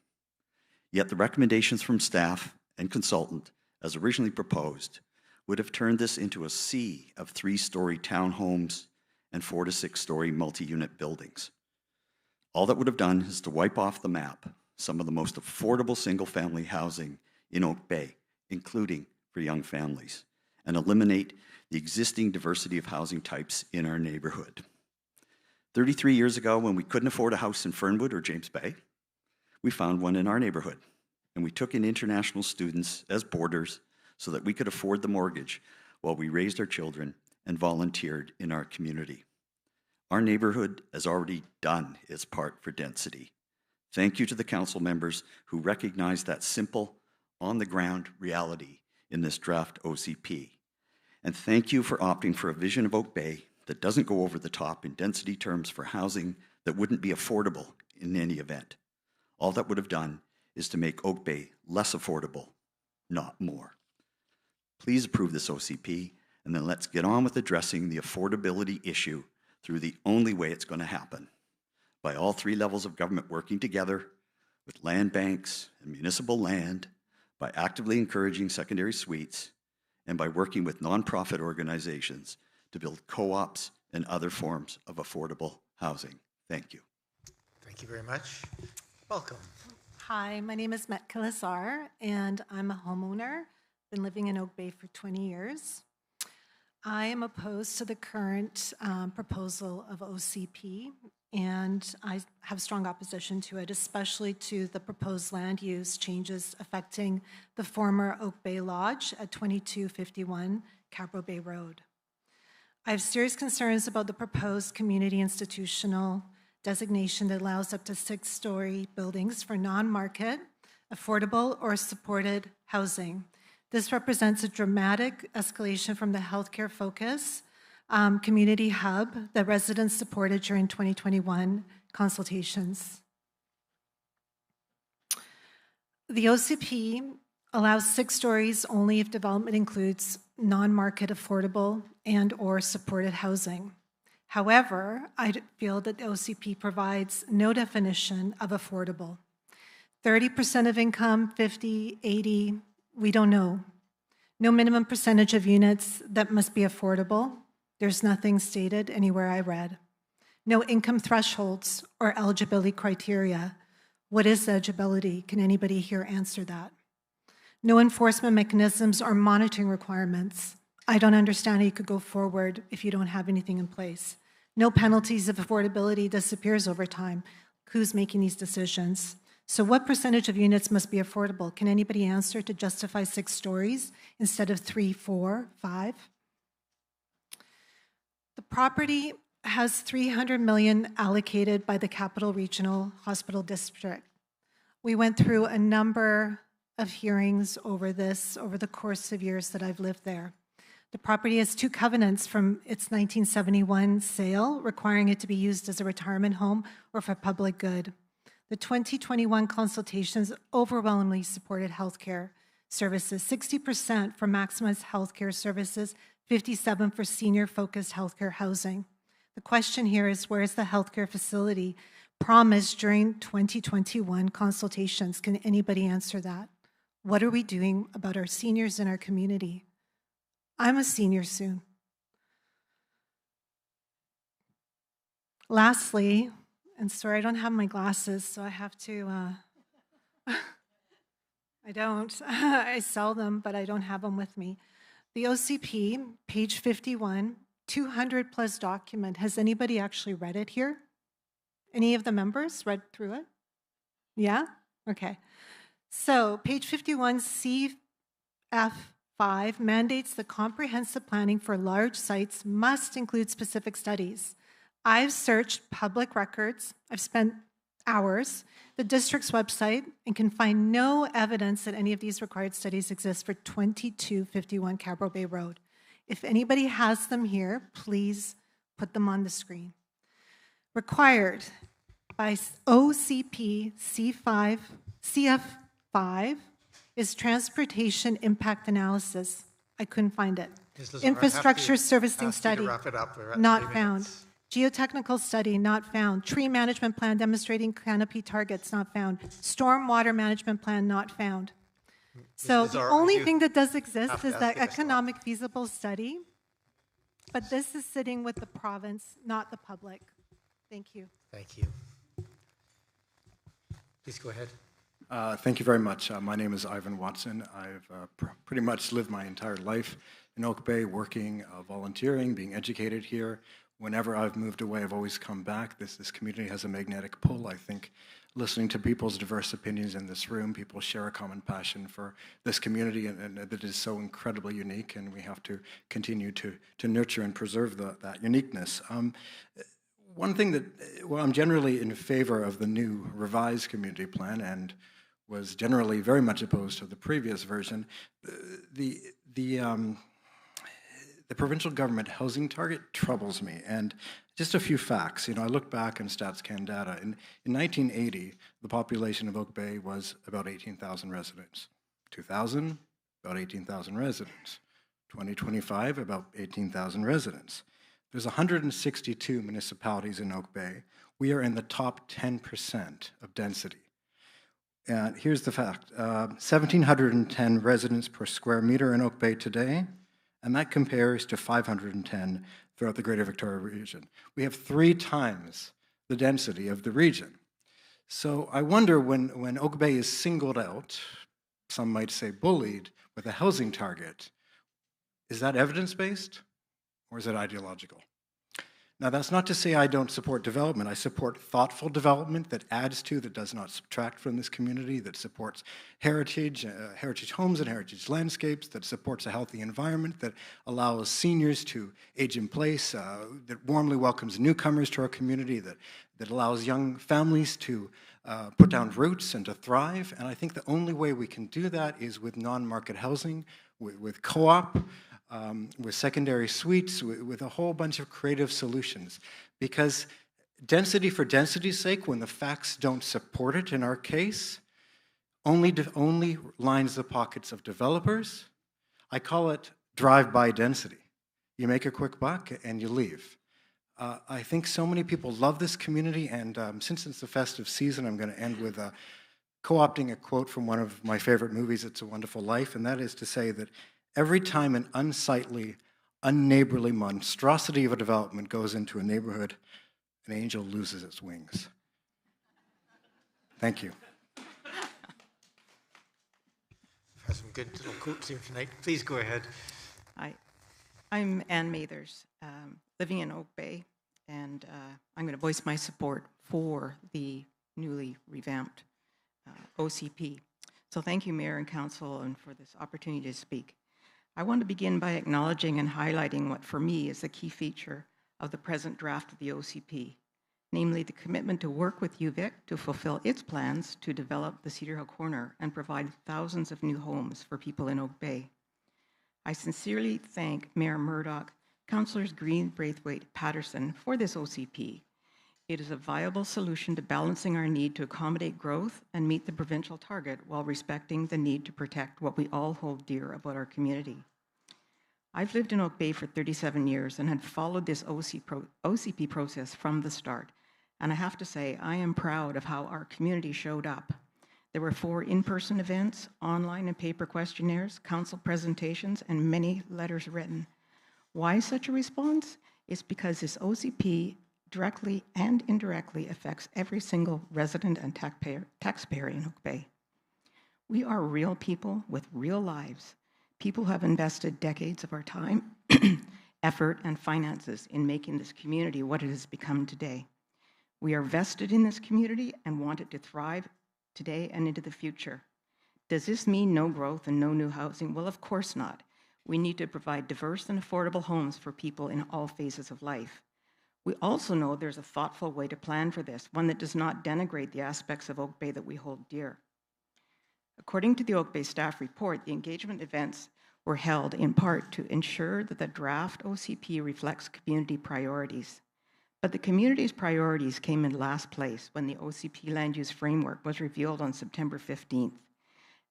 Yet the recommendations from staff and consultant, as originally proposed, would have turned this into a sea of 3-story townhomes and 4 to 6-story multi-unit buildings. All that would have done is to wipe off the map some of the most affordable single-family housing in Oak Bay, including for young families, and eliminate the existing diversity of housing types in our neighborhood. 33 years ago, when we couldn't afford a house in Fernwood or James Bay, we found one in our neighborhood, and we took in international students as boarders so that we could afford the mortgage while we raised our children and volunteered in our community. Our neighborhood has already done its part for density. Thank you to the council members who recognize that simple, on-the-ground reality in this draft OCP. And thank you for opting for a vision of Oak Bay that doesn't go over the top in density terms for housing that wouldn't be affordable in any event. All that would have done is to make Oak Bay less affordable, not more. Please approve this OCP, and then let's get on with addressing the affordability issue through the only way it's going to happen, by all 3 levels of government working together with land banks and municipal land, by actively encouraging secondary suites, and by working with nonprofit organizations to build co-ops and other forms of affordable housing. Thank you. Thank you very much. Welcome. Hi, my name is Met Kalasar, and I'm a homeowner. Been living in Oak Bay for 20 years. I am opposed to the current proposal of OCP, and I have strong opposition to it, especially to the proposed land use changes affecting the former Oak Bay Lodge at 2251 Cabro Bay Road. I have serious concerns about the proposed community institutional designation that allows up to 6-story buildings for non-market, affordable, or supported housing. This represents a dramatic escalation from the healthcare focus community hub that residents supported during 2021 consultations. The OCP allows 6 stories only if development includes non-market affordable and/or supported housing. However, I feel that the OCP provides no definition of affordable. 30% of income, 50, 80, we don't know. No minimum percentage of units that must be affordable. There's nothing stated anywhere I read. No income thresholds or eligibility criteria. What is eligibility? Can anybody here answer that? No enforcement mechanisms or monitoring requirements. I don't understand how you could go forward if you don't have anything in place. No penalties if affordability disappears over time. Who's making these decisions? So what percentage of units must be affordable? Can anybody answer to justify 6 stories instead of 3, 4, 5? The property has $300 million allocated by the Capital Regional Hospital District. We went through a number of hearings over this over the course of years that I've lived there. The property has 2 covenants from its 1971 sale, requiring it to be used as a retirement home or for public good. The 2021 consultations overwhelmingly supported healthcare services, 60% for maximized healthcare services, 57% for senior-focused healthcare housing. The question here is, where is the healthcare facility promised during 2021 consultations? Can anybody answer that? What are we doing about our seniors in our community? I'm a senior soon. Lastly, and sorry, I don't have my glasses, so I have to, I don't. I sell them, but I don't have them with me. The OCP, page 51, 200-plus document. Has anybody actually read it here? Any of the members read through it? Yeah? Okay. So page 51, CF5 mandates that comprehensive planning for large sites must include specific studies. I've searched public records, I've spent hours, the district's website, and can find no evidence that any of these required studies exist for 2251 Cabro Bay Road. If anybody has them here, please put them on the screen. Required by OCP CF5 is transportation impact analysis. I couldn't find it. Ms. Lazar, I have to Infrastructure servicing ask you to study, wrap it up. We're at not 3 found. minutes. Geotechnical study, not found. Tree management plan demonstrating canopy targets, not found. Stormwater management plan, not found. So the Lazar, only you thing that does exist have to is ask that you to stop. economic feasible study, but this is sitting with the province, not the public. Thank you. Thank you. Please go ahead. Thank you very much. My name is Ivan Watson. I've pretty much lived my entire life in Oak Bay, working, volunteering, being educated here. Whenever I've moved away, I've always come back. This community has a magnetic pull. I think listening to people's diverse opinions in this room, people share a common passion for this community, and that is so incredibly unique, and we have to continue to nurture and preserve that uniqueness. One thing that, well, I'm generally in favor of the new revised community plan and was generally very much opposed to the previous version. The provincial government housing target troubles me, and just a few facts. You know, I look back in StatsCan data. In 1980, the population of Oak Bay was about 18,000 residents. 2000, about 18,000 residents. 2025, about 18,000 residents. There's 162 municipalities in Oak Bay. We are in the top 10% of density. And here's the fact, 1,710 residents per square meter in Oak Bay today, and that compares to 510 throughout the Greater Victoria region. We have 3 times the density of the region. So I wonder when Oak Bay is singled out, some might say bullied, with a housing target, is that evidence-based or is it ideological? Now, that's not to say I don't support development. I support thoughtful development that adds to, that does not subtract from this community, that supports heritage, heritage homes and heritage landscapes, that supports a healthy environment, that allows seniors to age in place, that warmly welcomes newcomers to our community, that allows young families to put down roots and to thrive. And I think the only way we can do that is with non-market housing, with co-op, with secondary suites, with a whole bunch of creative solutions. Because density for density's sake, when the facts don't support it in our case, only lines the pockets of developers. I call it drive-by density. You make a quick buck and you leave. I think so many people love this community, and since it's the festive season, I'm going to end with co-opting a quote from one of my favorite movies, It's a Wonderful Life, and that is to say that every time an unsightly, unneighborly monstrosity of a development goes into a neighborhood, an angel loses its wings. Thank you. Have some good little quotes here tonight. Please go ahead. Hi, I'm Ann Mathers, living in Oak Bay, and I'm going to voice my support for the newly revamped OCP. So thank you, Mayor and Council, and for this opportunity to speak. I want to begin by acknowledging and highlighting what for me is the key feature of the present draft of the OCP, namely the commitment to work with UVic to fulfill its plans to develop the Cedar Hill Corner and provide thousands of new homes for people in Oak Bay. I sincerely thank Mayor Murdoch, Councillors Green, Braithwaite, Patterson for this OCP. It is a viable solution to balancing our need to accommodate growth and meet the provincial target while respecting the need to protect what we all hold dear about our community. I've lived in Oak Bay for 37 years and had followed this OCP process from the start. And I have to say, I am proud of how our community showed up. There were 4 in-person events, online and paper questionnaires, council presentations, and many letters written. Why such a response? It's because this OCP directly and indirectly affects every single resident and taxpayer in Oak Bay. We are real people with real lives. People who have invested decades of our time, effort, and finances in making this community what it has become today. We are vested in this community and want it to thrive today and into the future. Does this mean no growth and no new housing? Well, of course not. We need to provide diverse and affordable homes for people in all phases of life. We also know there's a thoughtful way to plan for this, one that does not denigrate the aspects of Oak Bay that we hold dear. According to the Oak Bay staff report, the engagement events were held in part to ensure that the draft OCP reflects community priorities. But the community's priorities came in last place when the OCP land use framework was revealed on September 15th.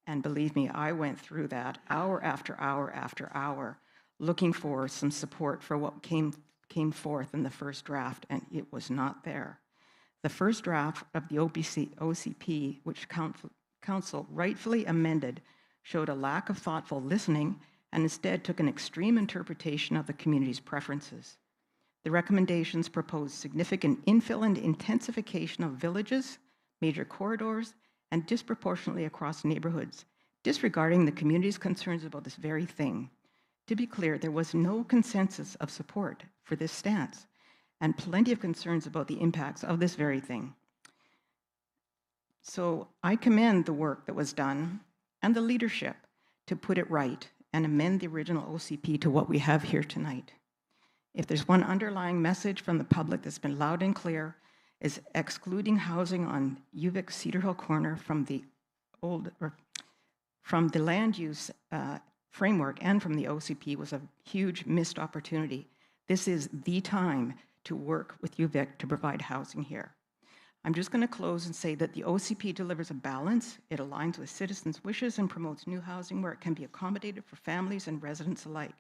And believe me, I went through that hour after hour after hour, looking for some support for what came forth in the first draft, and it was not there. The first draft of the OCP, which Council rightfully amended, showed a lack of thoughtful listening and instead took an extreme interpretation of the community's preferences. The recommendations proposed significant infill and intensification of villages, major corridors, and disproportionately across neighborhoods, disregarding the community's concerns about this very thing. To be clear, there was no consensus of support for this stance, and plenty of concerns about the impacts of this very thing. So I commend the work that was done and the leadership to put it right and amend the original OCP to what we have here tonight. If there's one underlying message from the public that's been loud and clear, is excluding housing on UVic Cedar Hill Corner from the land use framework and from the OCP was a huge missed opportunity. This is the time to work with UVic to provide housing here. I'm just going to close and say that the OCP delivers a balance. It aligns with citizens' wishes and promotes new housing where it can be accommodated for families and residents alike.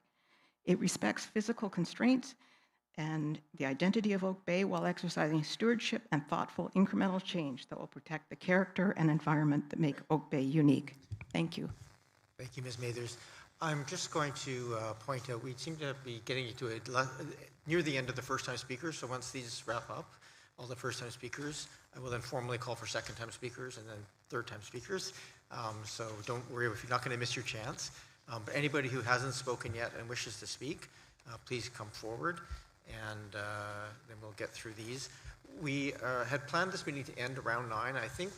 It respects physical constraints and the identity of Oak Bay while exercising stewardship and thoughtful incremental change that will protect the character and environment that make Oak Bay unique. Thank you. Thank you, Ms. Mathers. I'm just going to point out, we seem to be getting to near the end of the first-time speakers, so once these wrap up, all the first-time speakers, I will then formally call for second-time speakers and then third-time speakers. So don't worry if you're not going to miss your chance. But anybody who hasn't spoken yet and wishes to speak, please come forward, and then we'll get through these. We had planned this meeting to end around 9. I think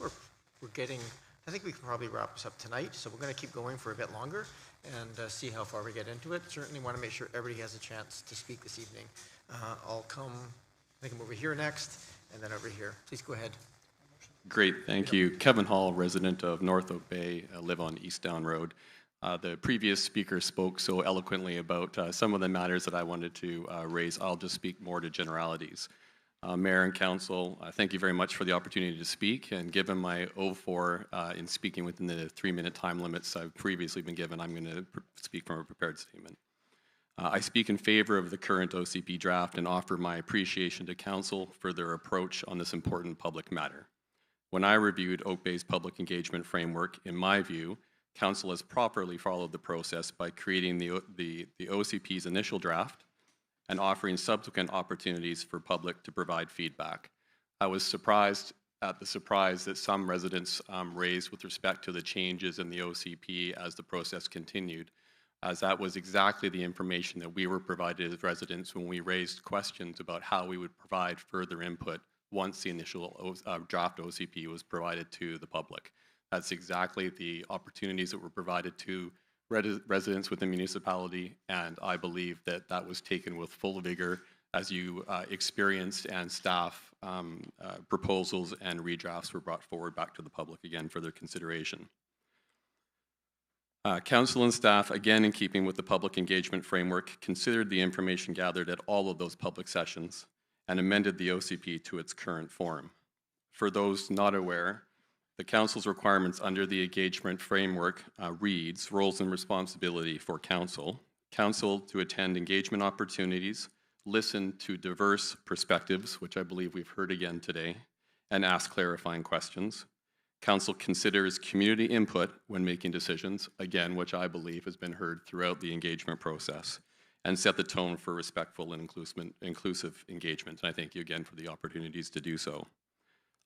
I think we can probably wrap this up tonight, so we're going to keep going for a bit longer and see how far we get into it. Certainly want to make sure everybody has a chance to speak this evening. I'll come over here next, and then over here. Please go ahead. Great, thank you. Kevin Hall, resident of North Oak Bay, live on East Down Road. The previous speaker spoke so eloquently about some of the matters that I wanted to raise. I'll just speak more to generalities. Mayor and Council, thank you very much for the opportunity to speak, and given my 04 in speaking within the 3-minute time limits I've previously been given, I'm going to speak from a prepared statement. I speak in favor of the current OCP draft and offer my appreciation to Council for their approach on this important public matter. When I reviewed Oak Bay's public engagement framework, in my view, Council has properly followed the process by creating the OCP's initial draft and offering subsequent opportunities for public to provide feedback. I was surprised at the surprise that some residents raised with respect to the changes in the OCP as the process continued, as that was exactly the information that we were provided as residents when we raised questions about how we would provide further input once the initial draft OCP was provided to the public. That's exactly the opportunities that were provided to residents within the municipality, and I believe that that was taken with full vigor as you experienced, and staff proposals and redrafts were brought forward back to the public again for their consideration. Council and staff, again in keeping with the public engagement framework, considered the information gathered at all of those public sessions and amended the OCP to its current form. For those not aware, the Council's requirements under the engagement framework reads roles and responsibility for Council to attend engagement opportunities, listen to diverse perspectives, which I believe we've heard again today, and ask clarifying questions. Council considers community input when making decisions, again, which I believe has been heard throughout the engagement process, and set the tone for respectful and inclusive engagement. And I thank you again for the opportunities to do so.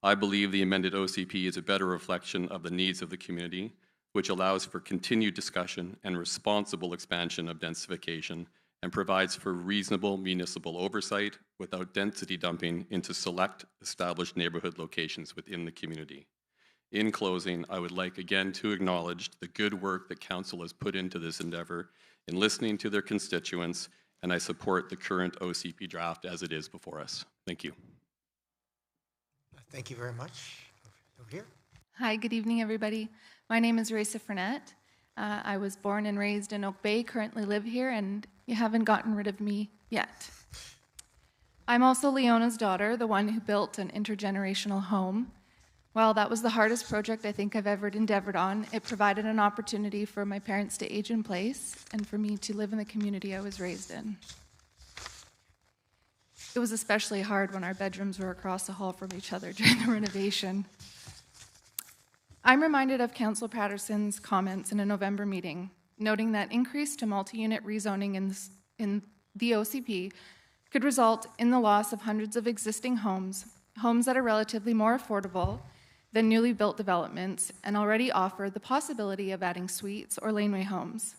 I believe the amended OCP is a better reflection of the needs of the community, which allows for continued discussion and responsible expansion of densification and provides for reasonable municipal oversight without density dumping into select established neighborhood locations within the community. In closing, I would like again to acknowledge the good work that Council has put into this endeavor in listening to their constituents, and I support the current OCP draft as it is before us. Thank you. Thank you very much. Over here. Hi, good evening, everybody. My name is Raisa Frenette. I was born and raised in Oak Bay, currently live here, and you haven't gotten rid of me yet. I'm also Leona's daughter, the one who built an intergenerational home. While that was the hardest project I think I've ever endeavored on, it provided an opportunity for my parents to age in place and for me to live in the community I was raised in. It was especially hard when our bedrooms were across the hall from each other during the renovation. I'm reminded of Councillor Patterson's comments in a November meeting, noting that increase to multi-unit rezoning in the OCP could result in the loss of hundreds of existing homes that are relatively more affordable than newly built developments and already offer the possibility of adding suites or laneway homes.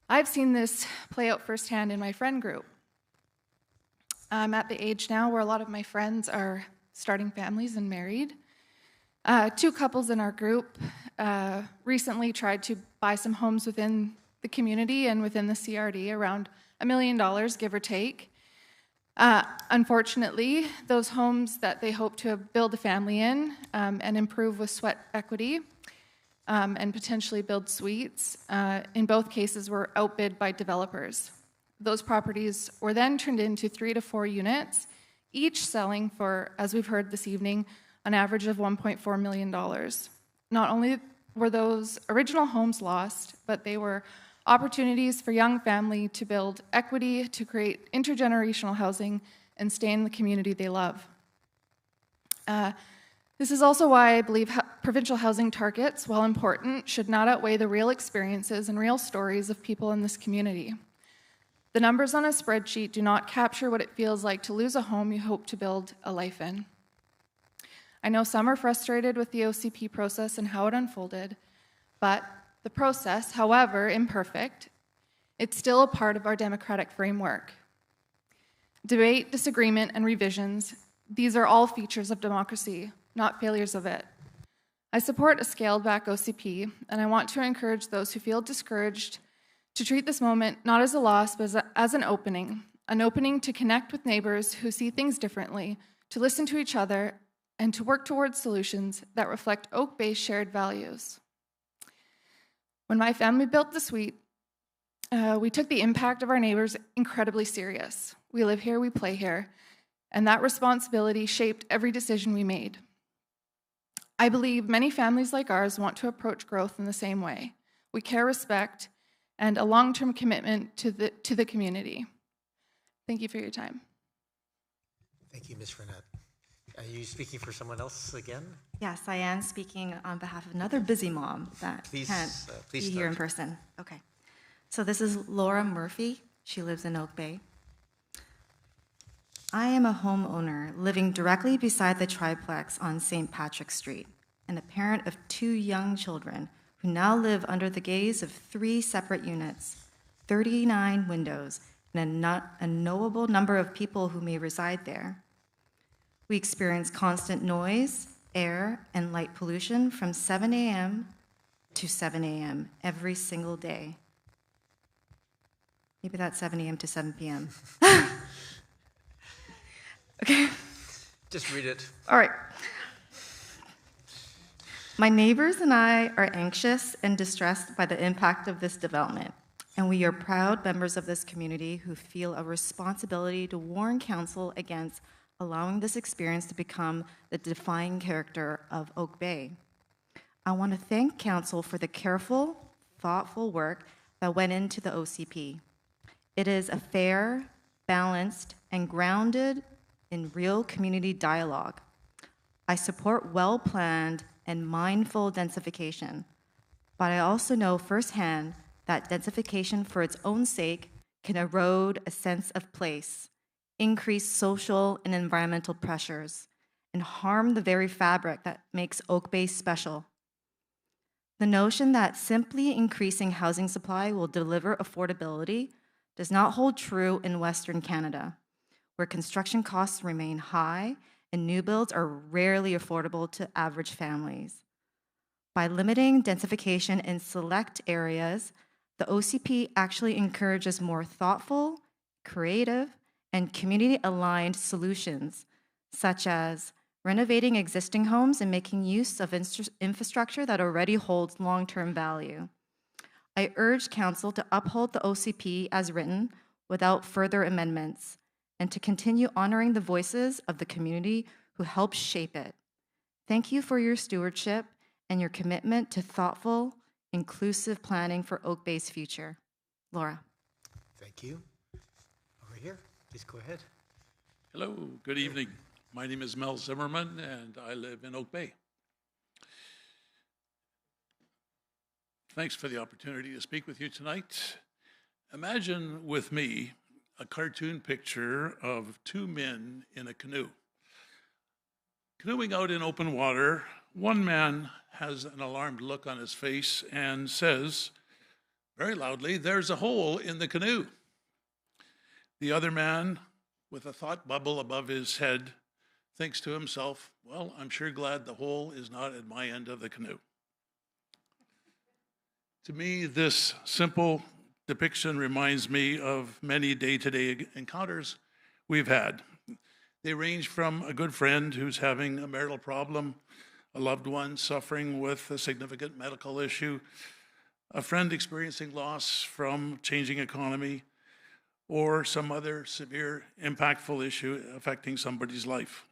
I've seen this play out firsthand in my friend group. I'm at the age now where a lot of my friends are starting families and married. Two couples in our group recently tried to buy some homes within the community and within the CRD, around $1 million, give or take. Unfortunately, those homes that they hope to build a family in and improve with sweat equity and potentially build suites, in both cases were outbid by developers. Those properties were then turned into 3 to 4 units, each selling for, as we've heard this evening, an average of $1.4 million. Not only were those original homes lost, but they were opportunities for young family to build equity, to create intergenerational housing, and stay in the community they love. This is also why I believe provincial housing targets, while important, should not outweigh the real experiences and real stories of people in this community. The numbers on a spreadsheet do not capture what it feels like to lose a home you hope to build a life in. I know some are frustrated with the OCP process and how it unfolded, but the process, however imperfect, it's still a part of our democratic framework. Debate, disagreement, and revisions, these are all features of democracy, not failures of it. I support a scaled-back OCP, and I want to encourage those who feel discouraged to treat this moment not as a loss, but as an opening to connect with neighbors who see things differently, to listen to each other, and to work towards solutions that reflect Oak Bay's shared values. When my family built the suite, we took the impact of our neighbors incredibly serious. We live here, we play here, and that responsibility shaped every decision we made. I believe many families like ours want to approach growth in the same way. We care, respect, and a long-term commitment to the community. Thank you for your time. Thank you, Ms. Frenette. Are you speaking for someone else again? Yes, I am speaking on behalf of another busy mom that can't be here in person. Okay. So this is Laura Murphy. She lives in Oak Bay. I am a homeowner living directly beside the triplex on St. Patrick Street and a parent of 2 young children who now live under the gaze of 3 separate units, 39 windows, and a knowable number of people who may reside there. We experience constant noise, air, and light pollution from 7 a.m. to 7 a.m. every single day. Maybe that's 7 a.m. to 7 p.m. Okay. Just read it. All right. My neighbors and I are anxious and distressed by the impact of this development, and we are proud members of this community who feel a responsibility to warn council against allowing this experience to become the defining character of Oak Bay. I want to thank council for the careful, thoughtful work that went into the OCP. It is a fair, balanced, and grounded in real community dialogue. I support well-planned and mindful densification, but I also know firsthand that densification for its own sake can erode a sense of place, increase social and environmental pressures, and harm the very fabric that makes Oak Bay special. The notion that simply increasing housing supply will deliver affordability does not hold true in Western Canada, where construction costs remain high and new builds are rarely affordable to average families. By limiting densification in select areas, the OCP actually encourages more thoughtful, creative, and community-aligned solutions, such as renovating existing homes and making use of infrastructure that already holds long-term value. I urge council to uphold the OCP as written without further amendments, and to continue honoring the voices of the community who helped shape it. Thank you for your stewardship and your commitment to thoughtful, inclusive planning for Oak Bay's future. Laura. Thank you. Over here, please go ahead. Hello, good evening. My name is Mel Zimmerman, and I live in Oak Bay. Thanks for the opportunity to speak with you tonight. Imagine with me a cartoon picture of two men in a canoe. Canoeing out in open water, one man has an alarmed look on his face and says, very loudly, "There's a hole in the canoe." The other man, with a thought bubble above his head, thinks to himself, "Well, I'm sure glad the hole is not at my end of the canoe." To me, this simple depiction reminds me of many day-to-day encounters we've had. They range from a good friend who's having a marital problem, a loved one suffering with a significant medical issue, a friend experiencing loss from changing economy, or some other severe, impactful issue affecting somebody's life.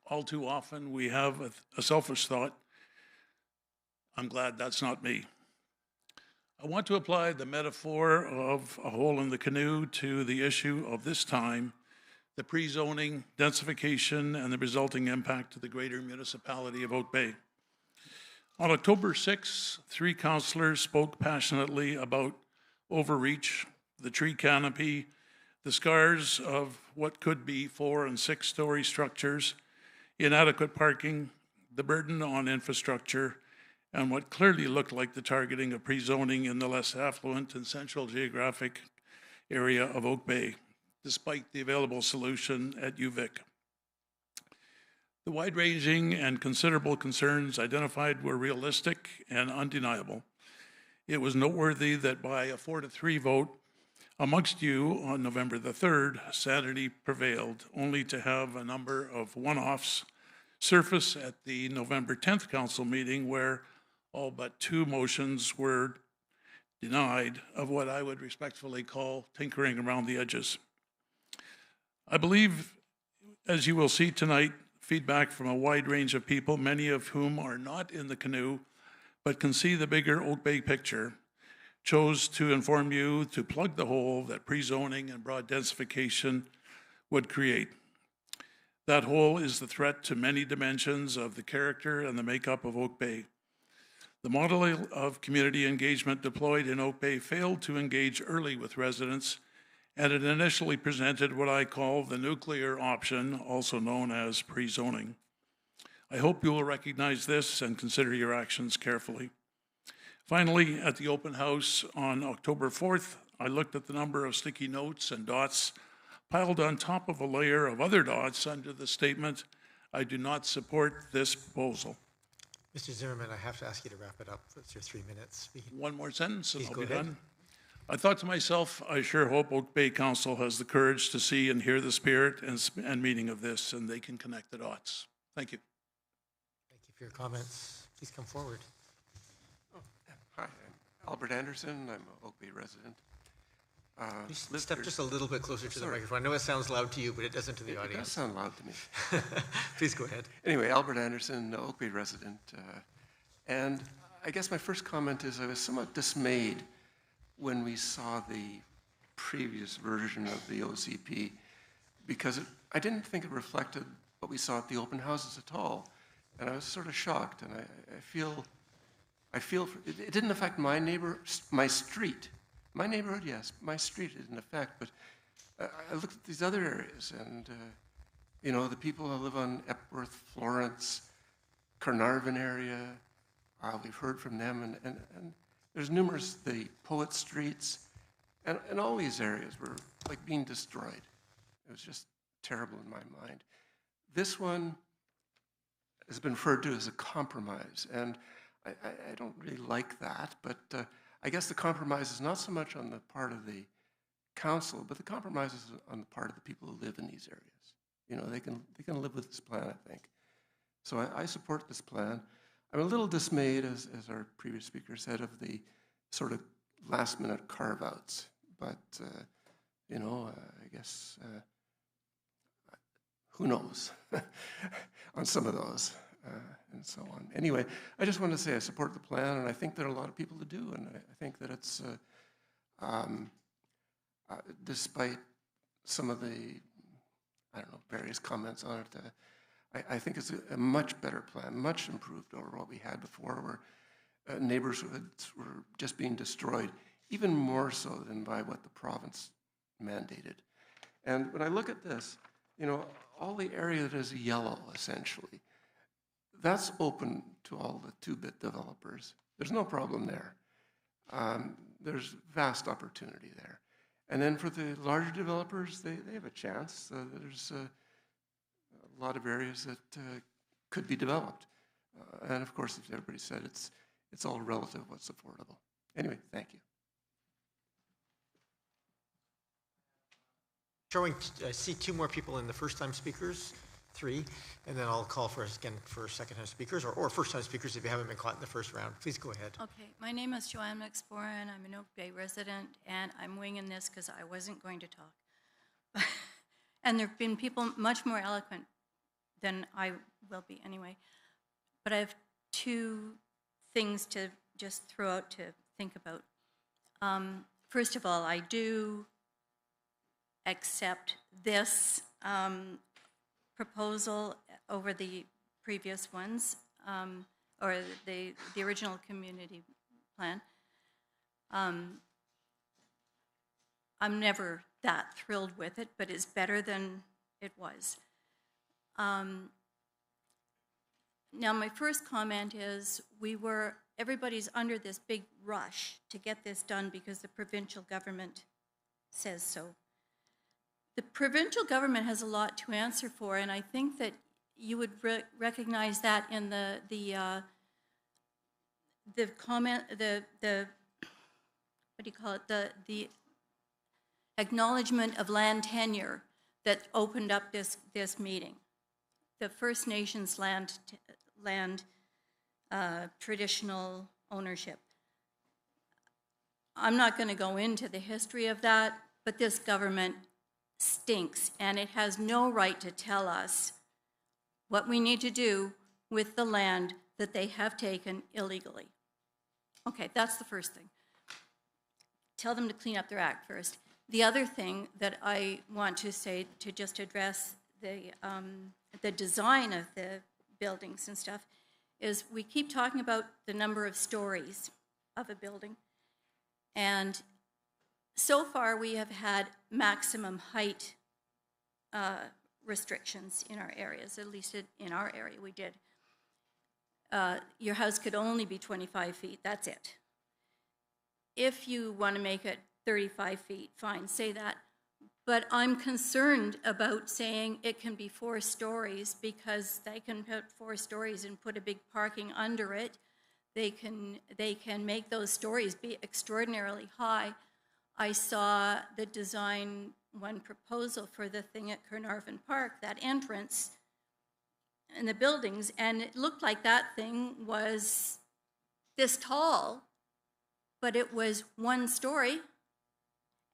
All too often, we have a selfish thought, "I'm glad that's not me." I want to apply the metaphor of a hole in the canoe to the issue of this time, the pre-zoning, densification, and the resulting impact to the greater municipality of Oak Bay. On October 6, 3 councillors spoke passionately about overreach, the tree canopy, the scars of what could be 4- and 6-story structures, inadequate parking, the burden on infrastructure, and what clearly looked like the targeting of pre-zoning in the less affluent and central geographic area of Oak Bay, despite the available solution at UVic. The wide-ranging and considerable concerns identified were realistic and undeniable. It was noteworthy that by a 4-3 vote amongst you on November the 3rd, sanity prevailed, only to have a number of one-offs surface at the November 10th council meeting where all but 2 motions were denied of what I would respectfully call tinkering around the edges. I believe, as you will see tonight, feedback from a wide range of people, many of whom are not in the canoe, but can see the bigger Oak Bay picture, chose to inform you to plug the hole that pre-zoning and broad densification would create. That hole is the threat to many dimensions of the character and the makeup of Oak Bay. The model of community engagement deployed in Oak Bay failed to engage early with residents, and it initially presented what I call the nuclear option, also known as pre-zoning. I hope you will recognize this and consider your actions carefully. Finally, at the open house on October 4th, I looked at the number of sticky notes and dots piled on top of a layer of other dots under the statement, "I do not support this proposal." Mr. Zimmerman, I have to ask you to wrap it up. That's your 3 minutes. One more sentence and Please I'll go be ahead. done. I thought to myself, I sure hope Oak Bay Council has the courage to see and hear the spirit and meaning of this, and they can connect the dots. Thank you. Thank you for your comments. Please come forward. Hi, I'm Albert Anderson. I'm an Oak Bay resident. Please step just a little bit closer to the microphone. I know it sounds loud to you, but it doesn't to the audience. It does sound loud to me. Please go ahead. Anyway, Albert Anderson, Oak Bay resident. And I guess my first comment is I was somewhat dismayed when we saw the previous version of the OCP because I didn't think it reflected what we saw at the open houses at all. And I was sort of shocked, and I feel it didn't affect my street. My neighborhood, yes, my street it didn't affect, but I looked at these other areas, and you know, the people who live on Epworth, Florence, Carnarvon area, we've heard from them, and there's numerous, the Poet Streets, and all these areas were like being destroyed. It was just terrible in my mind. This one has been referred to as a compromise, and I don't really like that, but I guess the compromise is not so much on the part of the council, but the compromise is on the part of the people who live in these areas. You know, they can live with this plan, I think. So I support this plan. I'm a little dismayed, as our previous speaker said, of the sort of last-minute carve-outs. But, you know, I guess, who knows on some of those. and so on. Anyway, I just want to say I support the plan, and I think there are a lot of people that do, and I think that it's, despite some of the, I don't know, various comments on it, I think it's a much better plan, much improved over what we had before, where neighborhoods were just being destroyed, even more so than by what the province mandated. And when I look at this, you know, all the area that is yellow, essentially, that's open to all the two-bit developers. There's no problem there. There's vast opportunity there. And then for the larger developers, they have a chance. There's a lot of areas that could be developed. And of course, as everybody said, it's all relative what's affordable. Anyway, thank you. I see two more people in the first-time speakers, 3, and then I'll call for again for second-time speakers or first-time speakers if you haven't been caught in the first round. Please go ahead. Okay, my name is Joanne McSporan. I'm an Oak Bay resident, and I'm winging this because I wasn't going to talk. And there have been people much more eloquent than I will be anyway. But I have 2 things to just throw out to think about. First of all, I do accept this proposal over the previous ones, or the original community plan. I'm never that thrilled with it, but it's better than it was. Now, my first comment is everybody's under this big rush to get this done because the provincial government says so. The provincial government has a lot to answer for, and I think that you would recognize that in the comment, the what do you call it, the acknowledgement of land tenure that opened up this meeting. The First Nations land traditional ownership. I'm not going to go into the history of that, but this government stinks, and it has no right to tell us what we need to do with the land that they have taken illegally. Okay, that's the first thing. Tell them to clean up their act first. The other thing that I want to say, to just address the design of the buildings and stuff, is we keep talking about the number of stories of a building, and so far we have had maximum height restrictions in our areas, at least in our area we did. Your house could only be 25 feet, that's it. If you want to make it 35 feet, fine, say that. But I'm concerned about saying it can be 4 stories because they can put 4 stories and put a big parking under it. They can make those stories be extraordinarily high. I saw the design one proposal for the thing at Carnarvon Park, that entrance in the buildings, and it looked like that thing was this tall, but it was 1 story.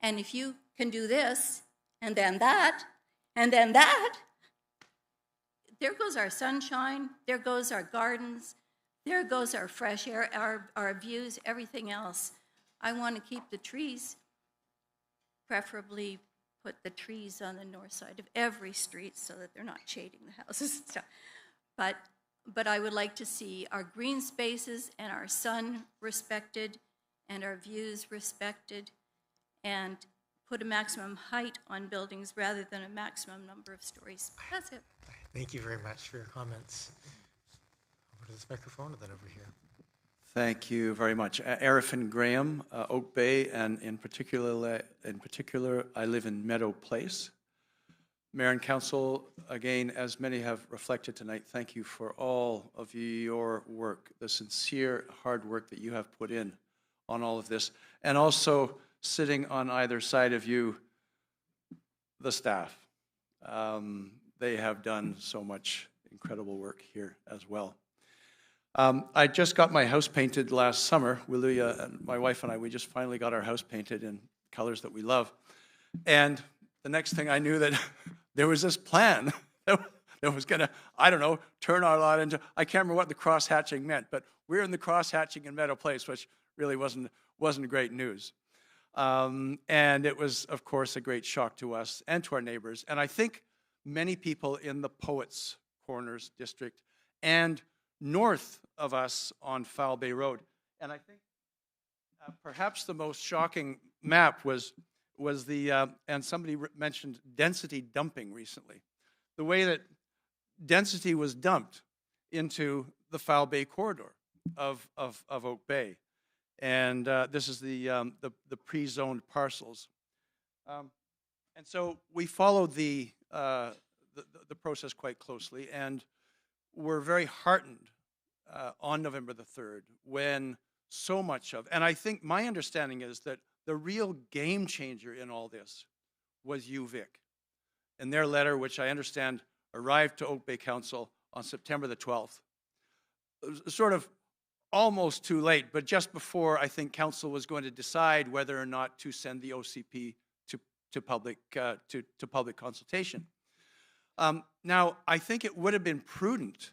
And if you can do this, and then that, and then that, there goes our sunshine, there goes our gardens, there goes our fresh air, our views, everything else. I want to keep the trees, preferably put the trees on the north side of every street so that they're not shading the houses and stuff. But I would like to see our green spaces and our sun respected and our views respected, and put a maximum height on buildings rather than a maximum number of stories. That's it. Thank you very much for your comments. Over to this microphone and then over here. Thank you very much. Arifin Graham, Oak Bay, and in particular, I live in Meadow Place. Mayor and Council, again, as many have reflected tonight, thank you for all of your work, the sincere hard work that you have put in on all of this, and also sitting on either side of you, the staff. They have done so much incredible work here as well. I just got my house painted last summer. Wiluya and my wife and I, we just finally got our house painted in colors that we love. And the next thing I knew that there was this plan that that was going to, I don't know, turn our lot into, I can't remember what the cross-hatching meant, but we're in the cross-hatching in Meadow Place, which really wasn't great news. And it was, of course, a great shock to us and to our neighbors. And I think many people in the Poets Corners district and north of us on Foul Bay Road. And I think perhaps the most shocking map was the, and somebody mentioned density dumping recently. The way that density was dumped into the Foul Bay corridor of Oak Bay. And this is the pre-zoned parcels. And so we followed the process quite closely, and were very heartened on November the 3rd when so much of, and I think my understanding is that the real game changer in all this was UVic. And their letter, which I understand arrived to Oak Bay Council on September the 12th, sort of almost too late, but just before I think Council was going to decide whether or not to send the OCP to public consultation. Now, I think it would have been prudent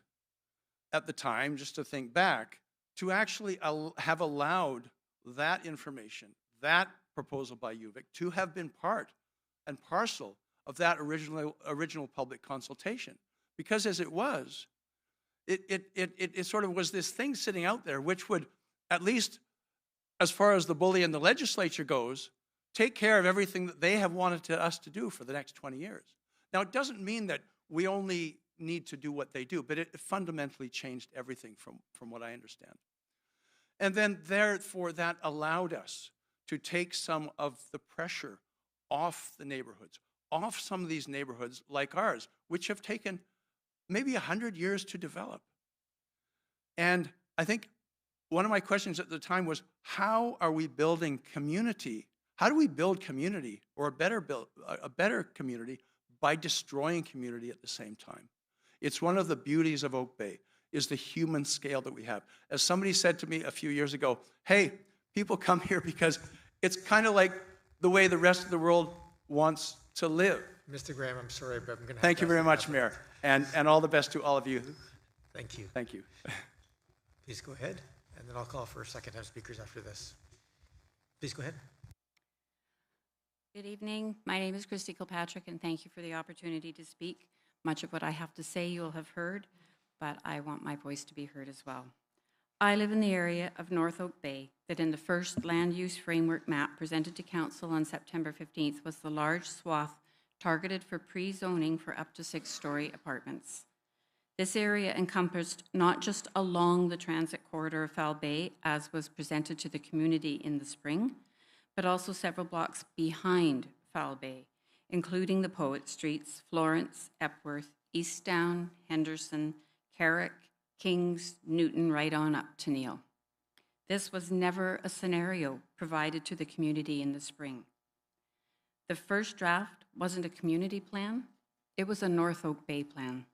at the time, just to think back, to actually have allowed that information, that proposal by UVic, to have been part and parcel of that original public consultation. Because as it was, it sort of was this thing sitting out there which would, at least as far as the bully in the legislature goes, take care of everything that they have wanted us to do for the next 20 years. Now, it doesn't mean that we only need to do what they do, but it fundamentally changed everything from what I understand. And then therefore that allowed us to take some of the pressure off the neighborhoods, off some of these neighborhoods like ours, which have taken maybe 100 years to develop. And I think one of my questions at the time was, how are we building community? How do we build community, or a better community, by destroying community at the same time? It's one of the beauties of Oak Bay, is the human scale that we have. As somebody said to me a few years ago, hey, people come here because it's kind of like the way the rest of the world wants to live. Mr. Graham, I'm sorry, but I'm going to have Thank you very much, Mayor, and all the best to all of you. Thank you. Thank you. Please go ahead, and then I'll call for second-time speakers after this. Please go ahead. Good evening. My name is Christy Kilpatrick, and thank you for the opportunity to speak. Much of what I have to say you'll have heard, but I want my voice to be heard as well. I live in the area of North Oak Bay that in the first land use framework map presented to Council on September 15th was the large swath targeted for pre-zoning for up to 6-story apartments. This area encompassed not just along the transit corridor of Foul Bay, as was presented to the community in the spring, but also several blocks behind Foul Bay, including the Poet Streets, Florence, Epworth, Eastdown, Henderson, Carrick, Kings, Newton, right on up to Neil. This was never a scenario provided to the community in the spring. The first draft wasn't a community plan, it was a North Oak Bay plan.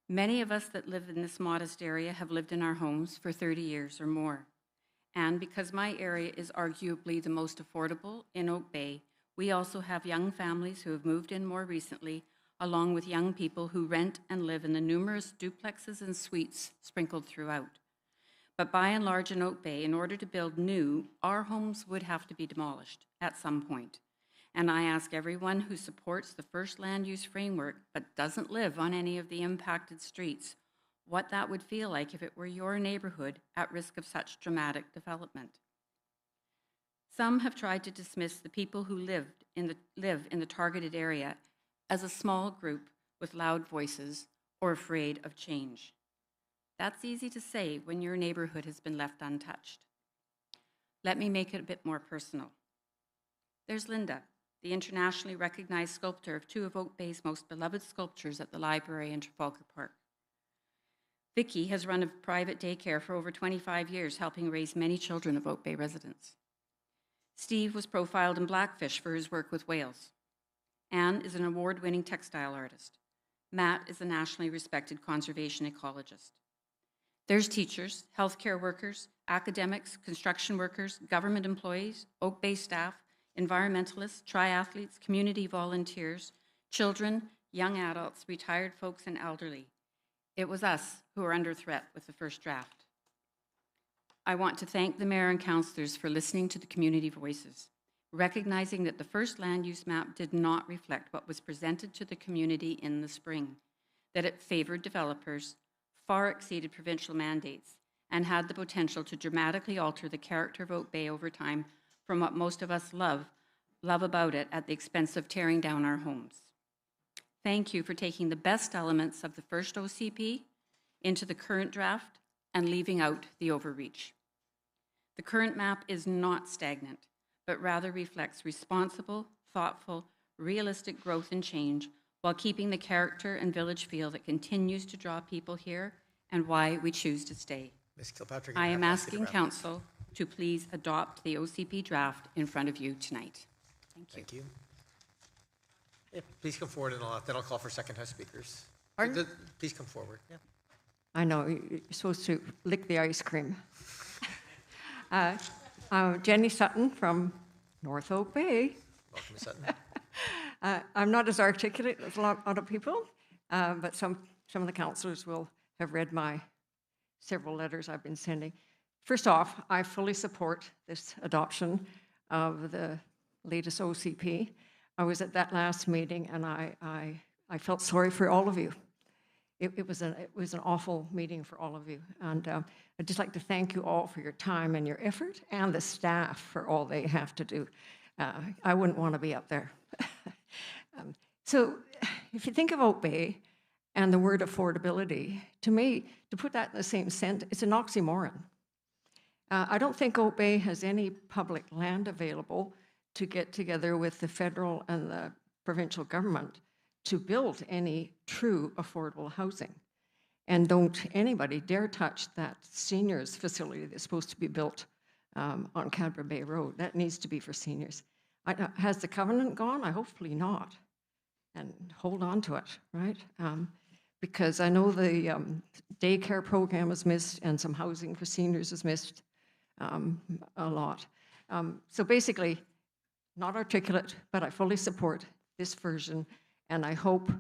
Many of us that live in this modest area have lived in our homes for 30 years or more. And because my area is arguably the most affordable in Oak Bay, we also have young families who have moved in more recently, along with young people who rent and live in the numerous duplexes and suites sprinkled throughout. But by and large in Oak Bay, in order to build new, our homes would have to be demolished at some point. And I ask everyone who supports the first land use framework but doesn't live on any of the impacted streets what that would feel like if it were your neighborhood at risk of such dramatic development. Some have tried to dismiss the people who live in the targeted area as a small group with loud voices or afraid of change. That's easy to say when your neighborhood has been left untouched. Let me make it a bit more personal. There's Linda, the internationally recognized sculptor of 2 of Oak Bay's most beloved sculptures at the library in Trafalgar Park. Vicky has run a private daycare for over 25 years, helping raise many children of Oak Bay residents. Steve was profiled in Blackfish for his work with whales. Anne is an award-winning textile artist. Matt is a nationally respected conservation ecologist. There's teachers, healthcare workers, academics, construction workers, government employees, Oak Bay staff, environmentalists, triathletes, community volunteers, children, young adults, retired folks, and elderly. It was us who were under threat with the first draft. I want to thank the mayor and councillors for listening to the community voices, recognizing that the first land use map did not reflect what was presented to the community in the spring, that it favored developers, far exceeded provincial mandates, and had the potential to dramatically alter the character of Oak Bay over time from what most of us love about it at the expense of tearing down our homes. Thank you for taking the best elements of the first OCP into the current draft and leaving out the overreach. The current map is not stagnant, but rather reflects responsible, thoughtful, realistic growth and change while keeping the character and village feel that continues to draw people here and why we choose to stay. Ms. Kilpatrick, I am asking Council to please adopt the OCP draft in front of you tonight. Thank you. Yeah, please come forward, and then I'll call for second-house speakers. Pardon? Please come forward. Yeah. I know, you're supposed to lick the ice cream. I'm Jenny Sutton from North Oak Bay. Welcome, Ms. Sutton. I'm not as articulate as a lot of people, but some of the councillors will have read my several letters I've been sending. First off, I fully support this adoption of the latest OCP. I was at that last meeting, and I felt sorry for all of you. It was an awful meeting for all of you, and I'd just like to thank you all for your time and your effort, and the staff for all they have to do. I wouldn't want to be up there. So if you think of Oak Bay and the word affordability, to me, to put that in the same sentence, it's an oxymoron. I don't think Oak Bay has any public land available to get together with the federal and the provincial government to build any true affordable housing. And don't anybody dare touch that seniors facility that's supposed to be built on Cadbury Bay Road. That needs to be for seniors. Has the covenant gone? Hopefully not. And hold on to it, right? Because I know the daycare program is missed and some housing for seniors is missed a lot. So basically, not articulate, but I fully support this version, and I hope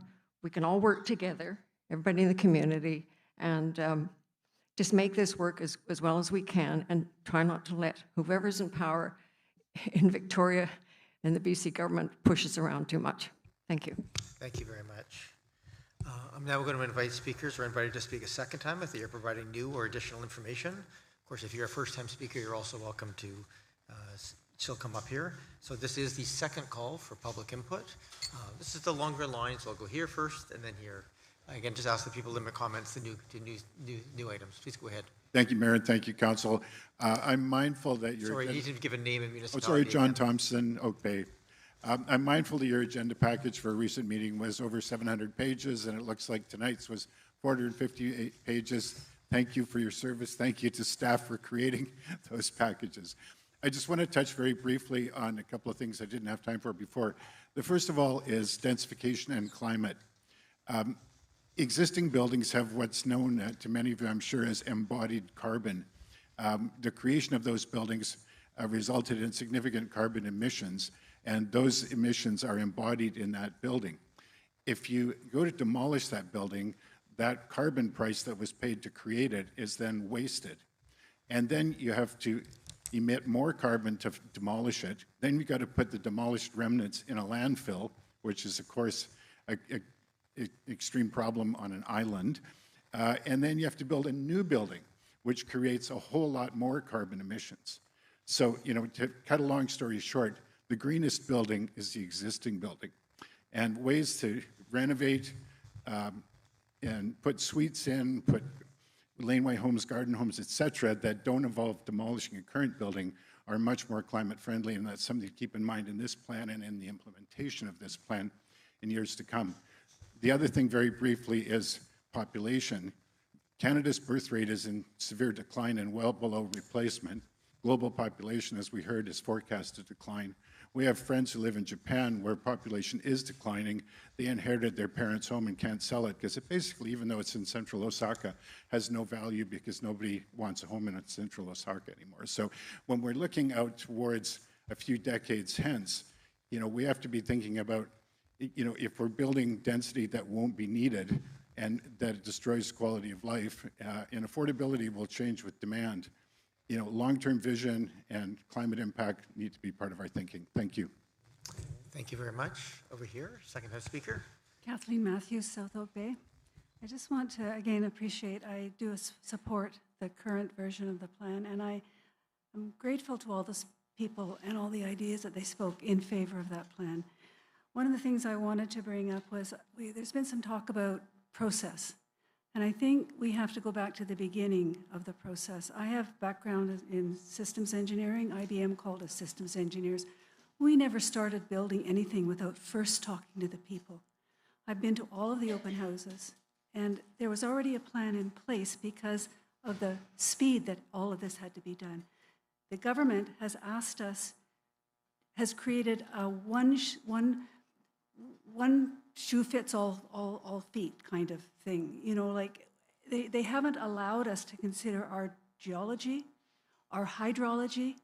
we can all work together, everybody in the community, and just make this work as well as we can, and try not to let whoever's in power in Victoria and the BC government push us around too much. Thank you. Thank you very much. I'm now going to invite speakers or invited to speak a second time if they are providing new or additional information. Of course, if you're a first-time speaker, you're also welcome to still come up here. So this is the second call for public input. This is the longer line, so I'll go here first and then here. Again, just ask the people to limit comments to new items. Please go ahead. Thank you, Mayor, and thank you, Council. I'm mindful that you're... Sorry, you need to give a name and municipality. Oh, sorry, John Thompson, Oak Bay. I'm mindful that your agenda package for a recent meeting was over 700 pages, and it looks like tonight's was 458 pages. Thank you for your service. Thank you to staff for creating those packages. I just want to touch very briefly on a couple of things I didn't have time for before. The first of all is densification and climate. Existing buildings have what's known to many of you, I'm sure, as embodied carbon. The creation of those buildings resulted in significant carbon emissions, and those emissions are embodied in that building. If you go to demolish that building, that carbon price that was paid to create it is then wasted. And then you have to emit more carbon to demolish it. Then you've got to put the demolished remnants in a landfill, which is, of course, an extreme problem on an island. And then you have to build a new building, which creates a whole lot more carbon emissions. So, to cut a long story short, the greenest building is the existing building. And ways to renovate and put suites in, put laneway homes, garden homes, et cetera, that don't involve demolishing a current building are much more climate friendly, and that's something to keep in mind in this plan and in the implementation of this plan in years to come. The other thing, very briefly, is population. Canada's birth rate is in severe decline and well below replacement. Global population, as we heard, is forecast to decline. We have friends who live in Japan where population is declining. They inherited their parents' home and can't sell it because it basically, even though it's in central Osaka, has no value because nobody wants a home in central Osaka anymore. So when we're looking out towards a few decades hence, we have to be thinking about you know, if we're building density that won't be needed and that destroys quality of life, and affordability will change with demand, you know, long-term vision and climate impact need to be part of our thinking. Thank you. Thank you very much. Over here, second House Speaker. Kathleen Matthews, South Oak Bay. I just want to again appreciate, I do support the current version of the plan, and I am grateful to all those people and all the ideas that they spoke in favor of that plan. One of the things I wanted to bring up was there's been some talk about process, and I think we have to go back to the beginning of the process. I have background in systems engineering. IBM called us systems engineers. We never started building anything without first talking to the people. I've been to all of the open houses, and there was already a plan in place because of the speed that all of this had to be done. The government has asked us, has created a one shoe fits all feet kind of thing. You know, like they haven't allowed us to consider our geology, our hydrology.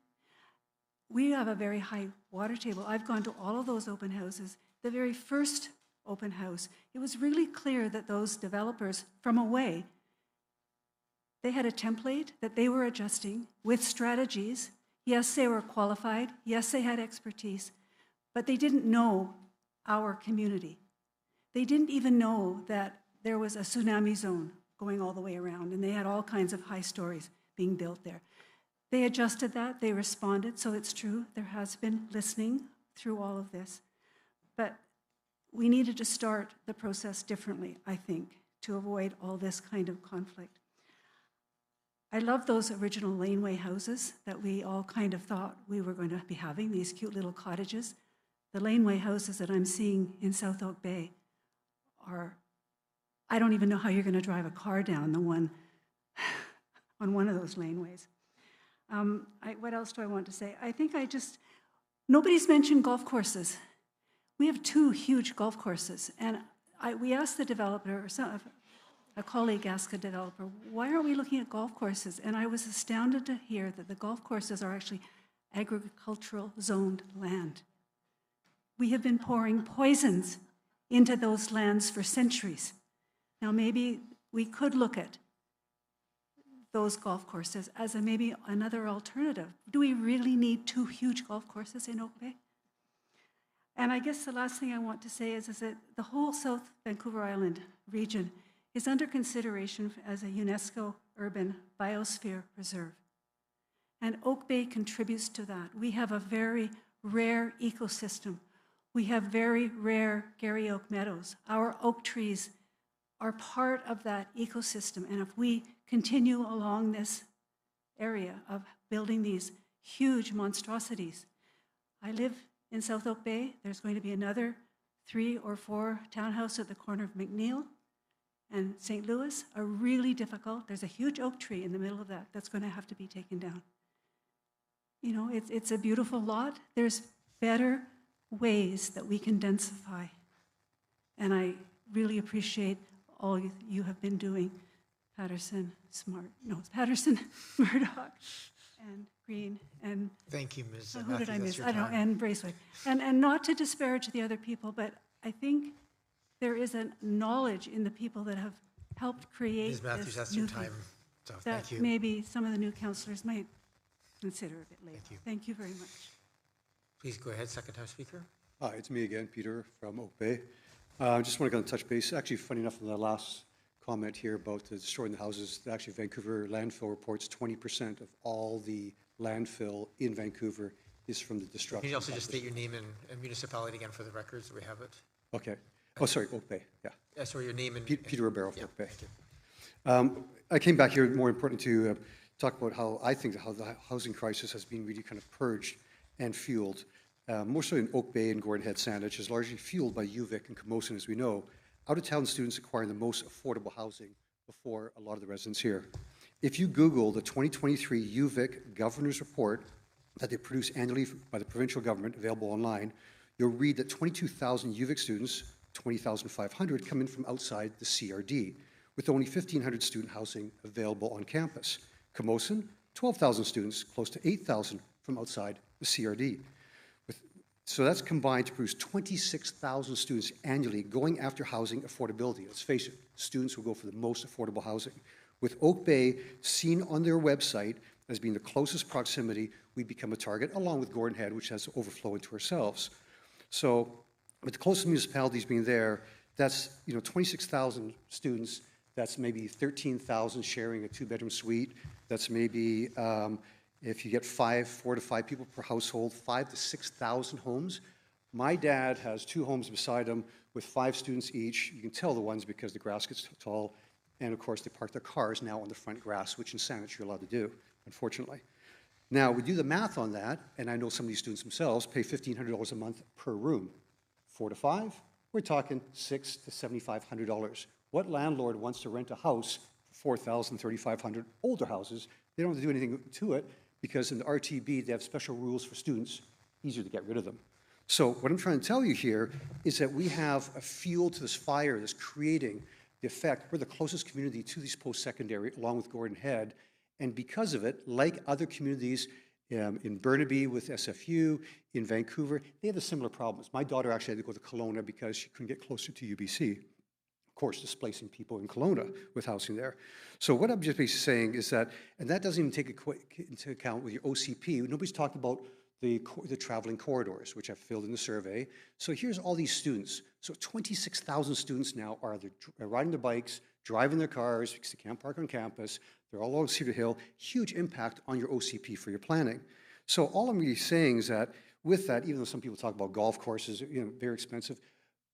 We have a very high water table. I've gone to all of those open houses. The very first open house, it was really clear that those developers from away, they had a template that they were adjusting with strategies. Yes, they were qualified. Yes, they had expertise, but they didn't know our community. They didn't even know that there was a tsunami zone going all the way around, and they had all kinds of high stories being built there. They adjusted that, they responded, so it's true, there has been listening through all of this. But we needed to start the process differently, I think, to avoid all this kind of conflict. I love those original laneway houses that we all kind of thought we were going to be having, these cute little cottages. The laneway houses that I'm seeing in South Oak Bay are, I don't even know how you're going to drive a car down the one on one of those laneways. What else do I want to say? I think nobody's mentioned golf courses. We have 2 huge golf courses, and we asked the developer, or a colleague asked a developer, why aren't we looking at golf courses? And I was astounded to hear that the golf courses are actually agricultural zoned land. We have been pouring poisons into those lands for centuries. Now maybe we could look at those golf courses as maybe another alternative. Do we really need 2 huge golf courses in Oak Bay? And I guess the last thing I want to say is that the whole South Vancouver Island region is under consideration as a UNESCO urban biosphere reserve. And Oak Bay contributes to that. We have a very rare ecosystem. We have very rare Garry Oak meadows. Our oak trees are part of that ecosystem. And if we continue along this area of building these huge monstrosities, I live in South Oak Bay. There's going to be another 3 or 4 townhouses at the corner of McNeil and St. Louis are really difficult. There's a huge oak tree in the middle of that that's going to have to be taken down. You know, it's a beautiful lot. There's better ways that we can densify. And I really appreciate all you have been doing, Patterson, Patterson, Murdoch, and Green, and thank you, Ms. who did I miss? That's your I don't know, time. and Braithwaite. And not to disparage the other people, but I think there is a knowledge in the people that have helped create Ms. Matthews, this that's your new thing time. So that thank you. maybe some of the new councillors might consider a bit later. Thank you. Thank you very much. Please go ahead, second House Speaker. Hi, it's me again, Peter from Oak Bay. I just want to go and touch base. Actually, funny enough, in the last comment here about the destroying the houses, actually Vancouver landfill reports 20% of all the landfill in Vancouver is from the destruction. Can you also just state your name and municipality again for the records so we have it? Okay. Oh, sorry, Oak Bay, yeah. Sorry, your name and... Peter Ribeiro from Yeah, Oak Bay. thank you. I came back here more important to talk about how I think how the housing crisis has been really kind of purged and fueled. More so in Oak Bay and Gordon Head Sandwich is largely fueled by UVic and Camosun, as we know. Out-of-town students acquire the most affordable housing before a lot of the residents here. If you Google the 2023 UVic Governor's Report that they produce annually by the provincial government, available online, you'll read that 22,000 UVic students, 20,500, come in from outside the CRD, with only 1,500 student housing available on campus. Camosun, 12,000 students, close to 8,000 from outside the CRD. So that's combined to produce 26,000 students annually going after housing affordability. Let's face it, students will go for the most affordable housing. With Oak Bay seen on their website as being the closest proximity, we become a target, along with Gordon Head, which has to overflow into ourselves. So with the closest municipalities being there, that's 26,000 students. That's maybe 13,000 sharing a two-bedroom suite. That's maybe, if you get 4 to 5 people per household, 5,000 to 6,000 homes. My dad has 2 homes beside him with 5 students each. You can tell the ones because the grass gets tall. And of course, they park their cars now on the front grass, which in Saanich you're allowed to do, unfortunately. Now, we do the math on that, and I know some of these students themselves pay $1,500 a month per room. 4 to 5, we're talking $600 to $7,500. What landlord wants to rent a house for $4,000, $3,500? Older houses, they don't have to do anything to it because in the RTB, they have special rules for students, easier to get rid of them. So what I'm trying to tell you here is that we have a fuel to this fire that's creating the effect. We're the closest community to these post-secondary, along with Gordon Head, and because of it, like other communities in Burnaby with SFU, in Vancouver, they have the similar problems. My daughter actually had to go to Kelowna because she couldn't get closer to UBC. Of course, displacing people in Kelowna with housing there. So what I'm just basically saying is that, and that doesn't even take into account with your OCP, nobody's talked about the traveling corridors, which I've filled in the survey. So here's all these students. So 26,000 students now are either riding their bikes, driving their cars because they can't park on campus. They're all along Cedar Hill. Huge impact on your OCP for your planning. So all I'm really saying is that with that, even though some people talk about golf courses, very expensive,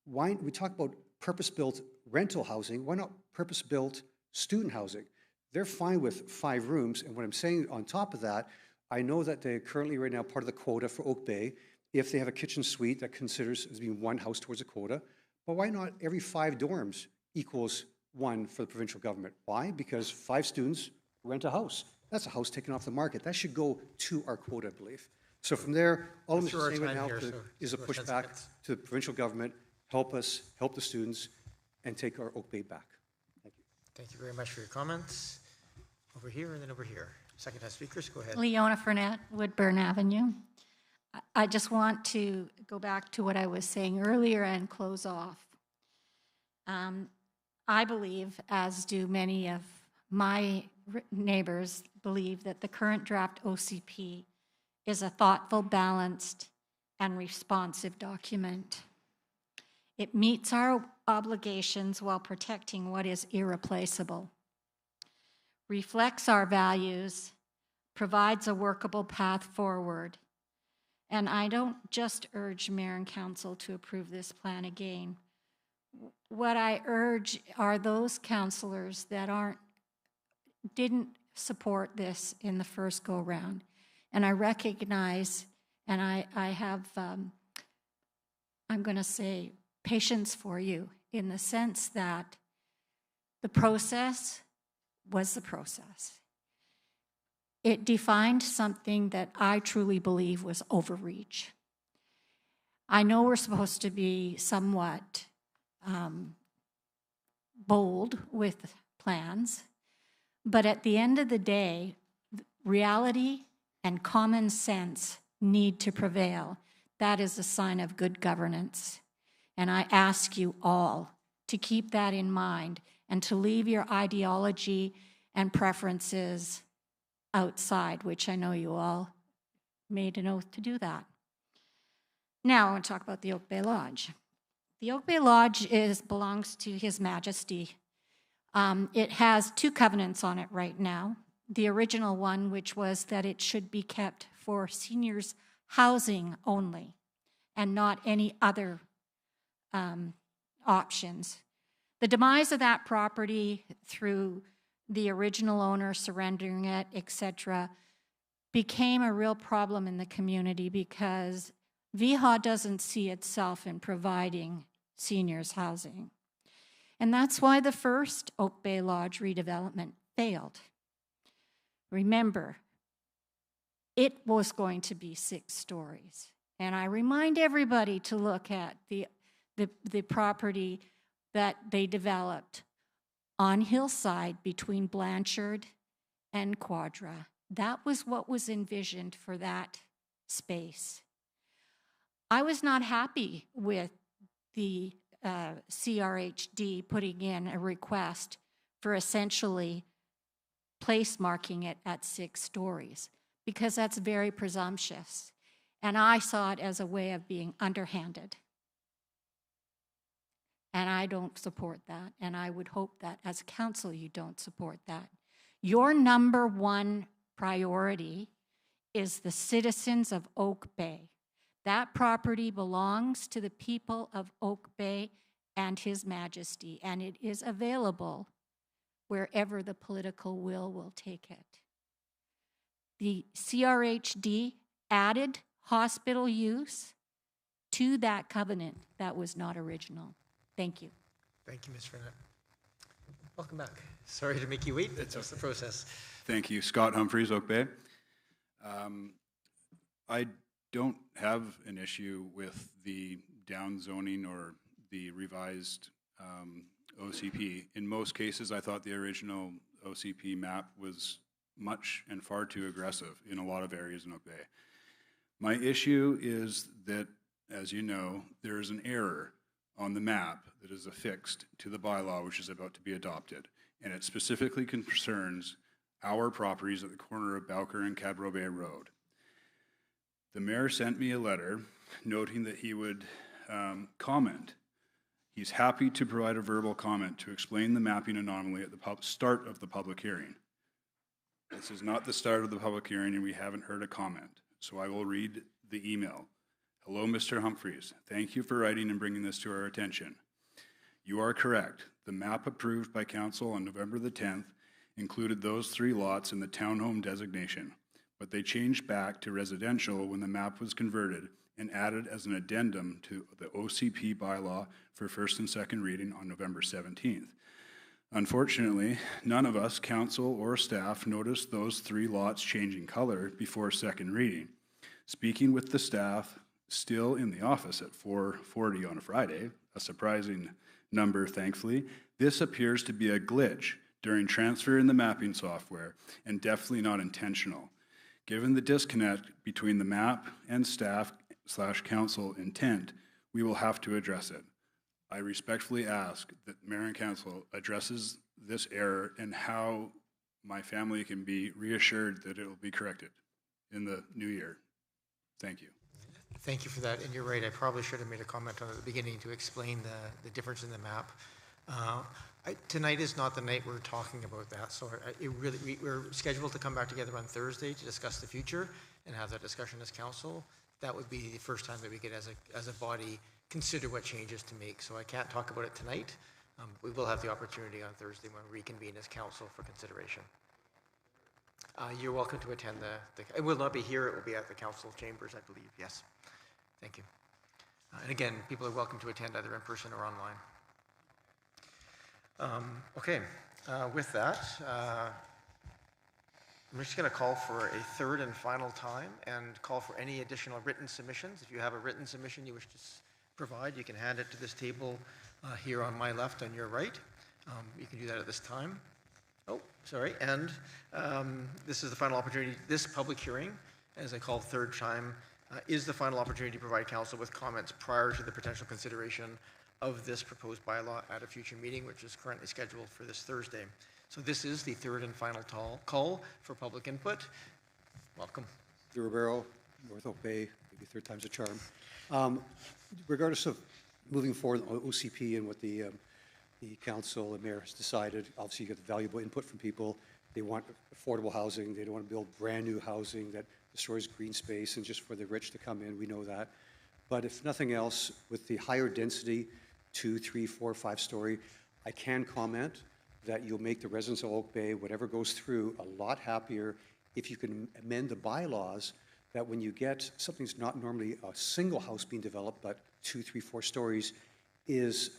why we talk about purpose-built rental housing, why not purpose-built student housing? They're fine with 5 rooms, and what I'm saying on top of that, I know that they're currently right now part of the quota for Oak Bay. If they have a kitchen suite that considers as being 1 house towards a quota, but why not every 5 dorms equals 1 for the provincial government? Why? Because 5 students rent a house. That's a house taken off the market. That should go to our quota, I believe. So from there, all I'm saying right now is a pushback to the provincial government. Help us, help the students, and take our Oak Bay back. Thank you. Thank you very much for your comments. Over here and then over here. Second time speakers, go ahead. Leona Fournette, Woodburn Avenue. I just want to go back to what I was saying earlier and close off. I believe, as do many of my neighbors, believe that the current draft OCP is a thoughtful, balanced, and responsive document. It meets our obligations while protecting what is irreplaceable, reflects our values, provides a workable path forward. And I don't just urge Mayor and Council to approve this plan again. What I urge are those councillors that didn't support this in the first go-round. And I recognize, and I have, I'm going to say, patience for you in the sense that the process was the process. It defined something that I truly believe was overreach. I know we're supposed to be somewhat bold with plans, but at the end of the day, reality and common sense need to prevail. That is a sign of good governance. And I ask you all to keep that in mind and to leave your ideology and preferences outside, which I know you all made an oath to do that. Now I want to talk about the Oak Bay Lodge. The Oak Bay Lodge belongs to His Majesty. It has 2 covenants on it right now. The original one, which was that it should be kept for seniors' housing only and not any other options. The demise of that property through the original owner surrendering it, etc., became a real problem in the community because VHA doesn't see itself in providing seniors housing. And that's why the first Oak Bay Lodge redevelopment failed. Remember, it was going to be 6 stories. And I remind everybody to look at the property that they developed on Hillside between Blanchard and Quadra. That was what was envisioned for that space. I was not happy with the CRHD putting in a request for essentially place marking it at 6 stories, because that's very presumptuous. And I saw it as a way of being underhanded. And I don't support that. And I would hope that as a council, you don't support that. Your number one priority is the citizens of Oak Bay. That property belongs to the people of Oak Bay and His Majesty, and it is available wherever the political will take it. The CRHD added hospital use to that covenant that was not original. Thank you. Thank you, Ms. Frenette. Welcome back. Sorry to make you wait. That's the process. Thank you. Scott Humphreys, Oak Bay. I don't have an issue with the down zoning or the revised OCP. In most cases, I thought the original OCP map was much and far too aggressive in a lot of areas in Oak Bay. My issue is that, as you know, there is an error on the map that is affixed to the bylaw which is about to be adopted, and it specifically concerns our properties at the corner of Bowker and Cadbro Bay Road. The mayor sent me a letter noting that he would comment. He's happy to provide a verbal comment to explain the mapping anomaly at the start of the public hearing. This is not the start of the public hearing, and we haven't heard a comment, so I will read the email. Hello, Mr. Humphreys. Thank you for writing and bringing this to our attention. You are correct. The map approved by council on November the 10th included those 3 lots in the townhome designation, but they changed back to residential when the map was converted and added as an addendum to the OCP bylaw for first and second reading on November 17th. Unfortunately, none of us, council or staff, noticed those 3 lots changing color before second reading. Speaking with the staff still in the office at 4:40 on a Friday, a surprising number, thankfully, this appears to be a glitch during transfer in the mapping software and definitely not intentional. Given the disconnect between the map and staff/council intent, we will have to address it. I respectfully ask that Mayor and Council addresses this error and how my family can be reassured that it will be corrected in the new year. Thank you. Thank you for that, and you're right, I probably should have made a comment on it at the beginning to explain the difference in the map. Tonight is not the night we're talking about that, so we're scheduled to come back together on Thursday to discuss the future and have that discussion as council. That would be the first time that we could, as a body, consider what changes to make. So I can't talk about it tonight. We will have the opportunity on Thursday when we reconvene as council for consideration. You're welcome to attend it will not be here, it will be at the council chambers, I believe, yes. Thank you. And again, people are welcome to attend either in person or online. Okay, with that, I'm just going to call for a third and final time and call for any additional written submissions. If you have a written submission you wish to provide, you can hand it to this table here on my left and your right. You can do that at this time. Oh, sorry, and this is the final opportunity. This public hearing, as I call third time, is the final opportunity to provide council with comments prior to the potential consideration of this proposed bylaw at a future meeting, which is currently scheduled for this Thursday. So this is the third and final call for public input. Welcome. Ribeiro, North Oak Bay, maybe third time's a charm. Regardless of moving forward on OCP and what the council and mayor has decided, obviously you get valuable input from people. They want affordable housing. They don't want to build brand new housing that destroys green space and just for the rich to come in. We know that. But if nothing else, with the higher density, 2, 3, 4, 5-story, I can comment that you'll make the residents of Oak Bay, whatever goes through, a lot happier if you can amend the bylaws that when you get something that's not normally a single house being developed, but 2, 3, 4 stories, is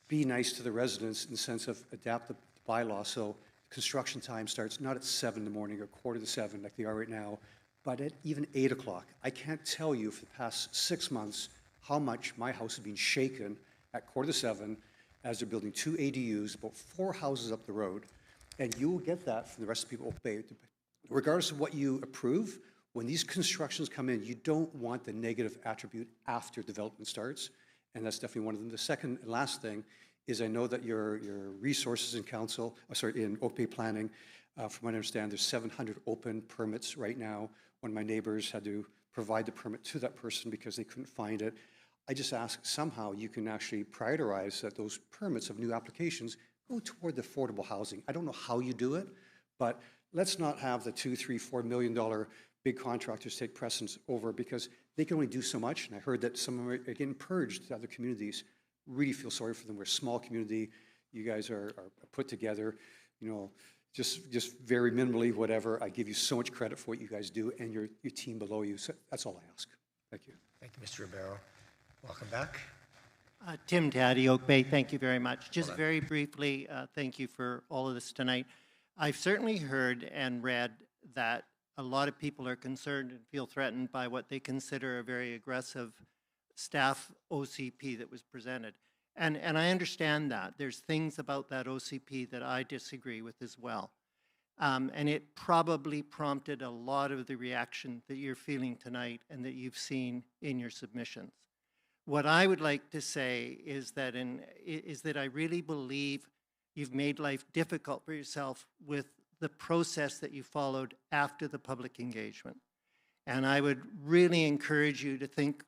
be nice to the residents in the sense of adapt the bylaw so construction time starts not at 7 in the morning or 6:45 like they are right now, but at even 8 o'clock. I can't tell you for the past 6 months how much my house has been shaken at 6:45 as they're building 2 ADUs, about 4 houses up the road, and you will get that from the rest of the people of Oak Bay. Regardless of what you approve, when these constructions come in, you don't want the negative attribute after development starts, and that's definitely one of them. The second and last thing is I know that your resources in council, in Oak Bay Planning, from what I understand, there's 700 open permits right now. One of my neighbors had to provide the permit to that person because they couldn't find it. I just ask somehow you can actually prioritize that those permits of new applications go toward the affordable housing. I don't know how you do it, but let's not have the $2, $3, $4 million big contractors take precedence over, because they can only do so much. And I heard that some of them are getting purged to other communities. Really feel sorry for them. We're a small community. You guys are put together, you know, just very minimally, whatever. I give you so much credit for what you guys do and your team below you. So that's all I ask. Thank you. Thank you, Mr. Ribeiro. Welcome back. Tim Taddy, Oak Bay, thank you very much. Just very briefly, thank you for all of this tonight. I've certainly heard and read that a lot of people are concerned and feel threatened by what they consider a very aggressive staff OCP that was presented. And I understand that. There's things about that OCP that I disagree with as well. And it probably prompted a lot of the reaction that you're feeling tonight and that you've seen in your submissions. What I would like to say is that I really believe you've made life difficult for yourself with the process that you followed after the public engagement. And I would really encourage you to think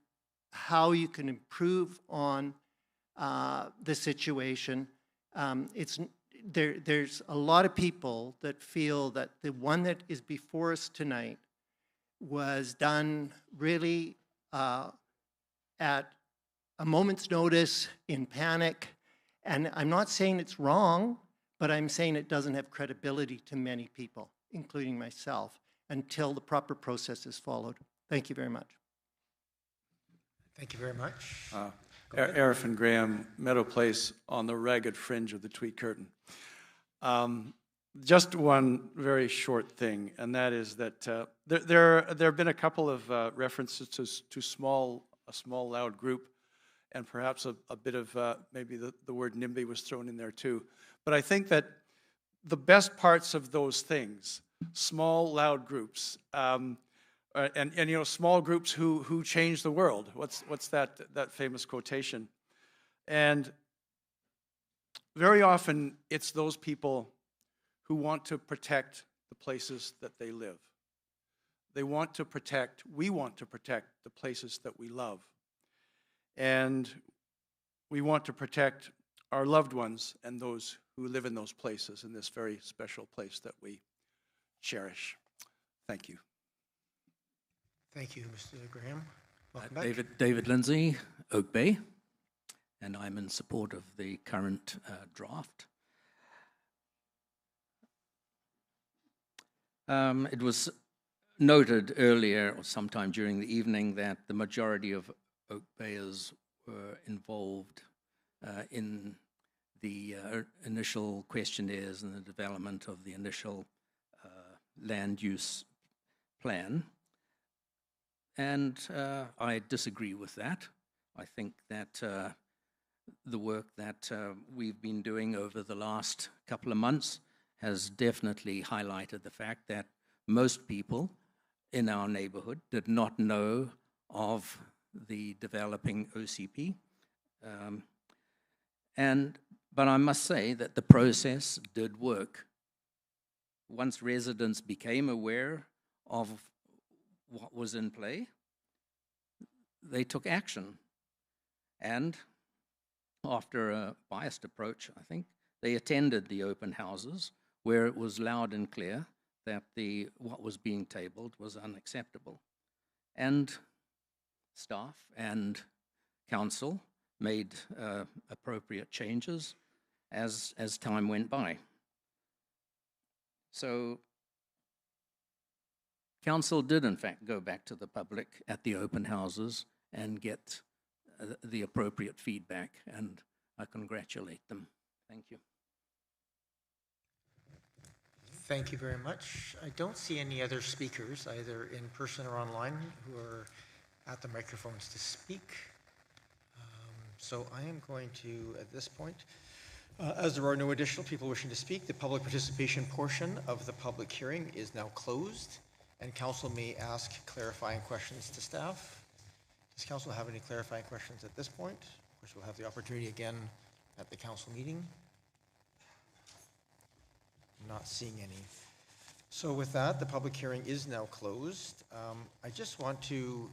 how you can improve on the situation. There's a lot of people that feel that the one that is before us tonight was done really at a moment's notice, in panic. And I'm not saying it's wrong, but I'm saying it doesn't have credibility to many people, including myself, until the proper process is followed. Thank you very much. Thank you very much. Arifin Graham, Meadow Place on the ragged fringe of the Tweed Curtain. Just one very short thing, and that is that there have been a couple of references to a small, loud group, and perhaps a bit of maybe the word NIMBY was thrown in there too. But I think that the best parts of those things, small, loud groups, and you know, small groups who change the world. What's that famous quotation? And very often it's those people who want to protect the places that they live. We want to protect the places that we love. And we want to protect our loved ones and those who live in those places, in this very special place that we cherish. Thank you. Thank you, Mr. Graham. Welcome back. David Lindsay, Oak Bay, and I'm in support of the current draft. It was noted earlier, or sometime during the evening, that the majority of Oak Bayers were involved in the initial questionnaires and the development of the initial land use plan. And I disagree with that. I think that the work that we've been doing over the last couple of months has definitely highlighted the fact that most people in our neighborhood did not know of the developing OCP. But I must say that the process did work. Once residents became aware of what was in play, they took action. And after a biased approach, I think, they attended the open houses where it was loud and clear that what was being tabled was unacceptable. And staff and council made appropriate changes as time went by. So council did, in fact, go back to the public at the open houses and get the appropriate feedback, and I congratulate them. Thank you. Thank you very much. I don't see any other speakers, either in person or online, who are at the microphones to speak. So I am going to, at this point, as there are no additional people wishing to speak, the public participation portion of the public hearing is now closed. and council may ask clarifying questions to staff. Does council have any clarifying questions at this point? Of course, we'll have the opportunity again at the council meeting. Not seeing any. So with that, the public hearing is now closed. I just want to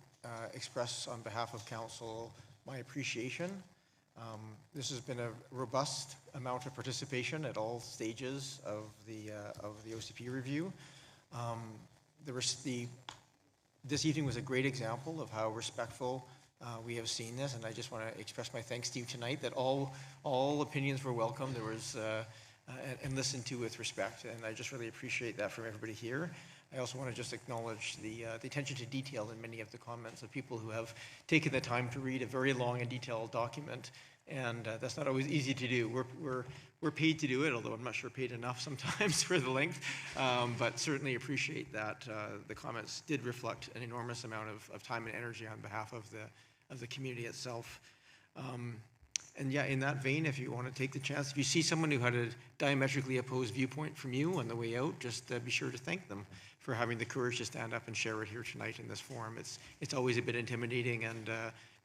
express on behalf of council my appreciation. This has been a robust amount of participation at all stages of the OCP review. This evening was a great example of how respectful we have seen this, and I just want to express my thanks to you tonight that all opinions were welcome. There was and listened to with respect, and I just really appreciate that from everybody here. I also want to just acknowledge the attention to detail in many of the comments of people who have taken the time to read a very long and detailed document, and that's not always easy to do. We're paid to do it, although I'm not sure paid enough sometimes for the length, but certainly appreciate that the comments did reflect an enormous amount of time and energy on behalf of the community itself. And yeah, in that vein, if you want to take the chance, if you see someone who had a diametrically opposed viewpoint from you on the way out, just be sure to thank them for having the courage to stand up and share it here tonight in this forum. It's always a bit intimidating, and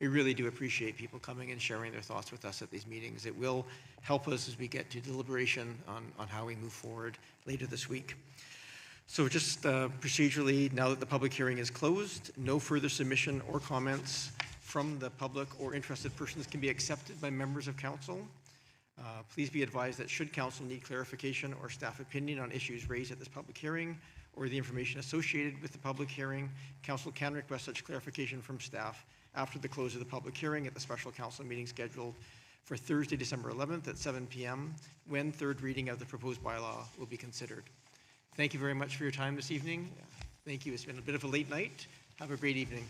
we really do appreciate people coming and sharing their thoughts with us at these meetings. It will help us as we get to deliberation on how we move forward later this week. So just procedurally, now that the public hearing is closed, no further submission or comments from the public or interested persons can be accepted by members of council. Please be advised that should council need clarification or staff opinion on issues raised at this public hearing or the information associated with the public hearing, council can request such clarification from staff after the close of the public hearing at the special council meeting scheduled for Thursday, December 11th at 7 p.m. when third reading of the proposed bylaw will be considered. Thank you very much for your time this evening. Thank you. It's been a bit of a late night. Have a great evening.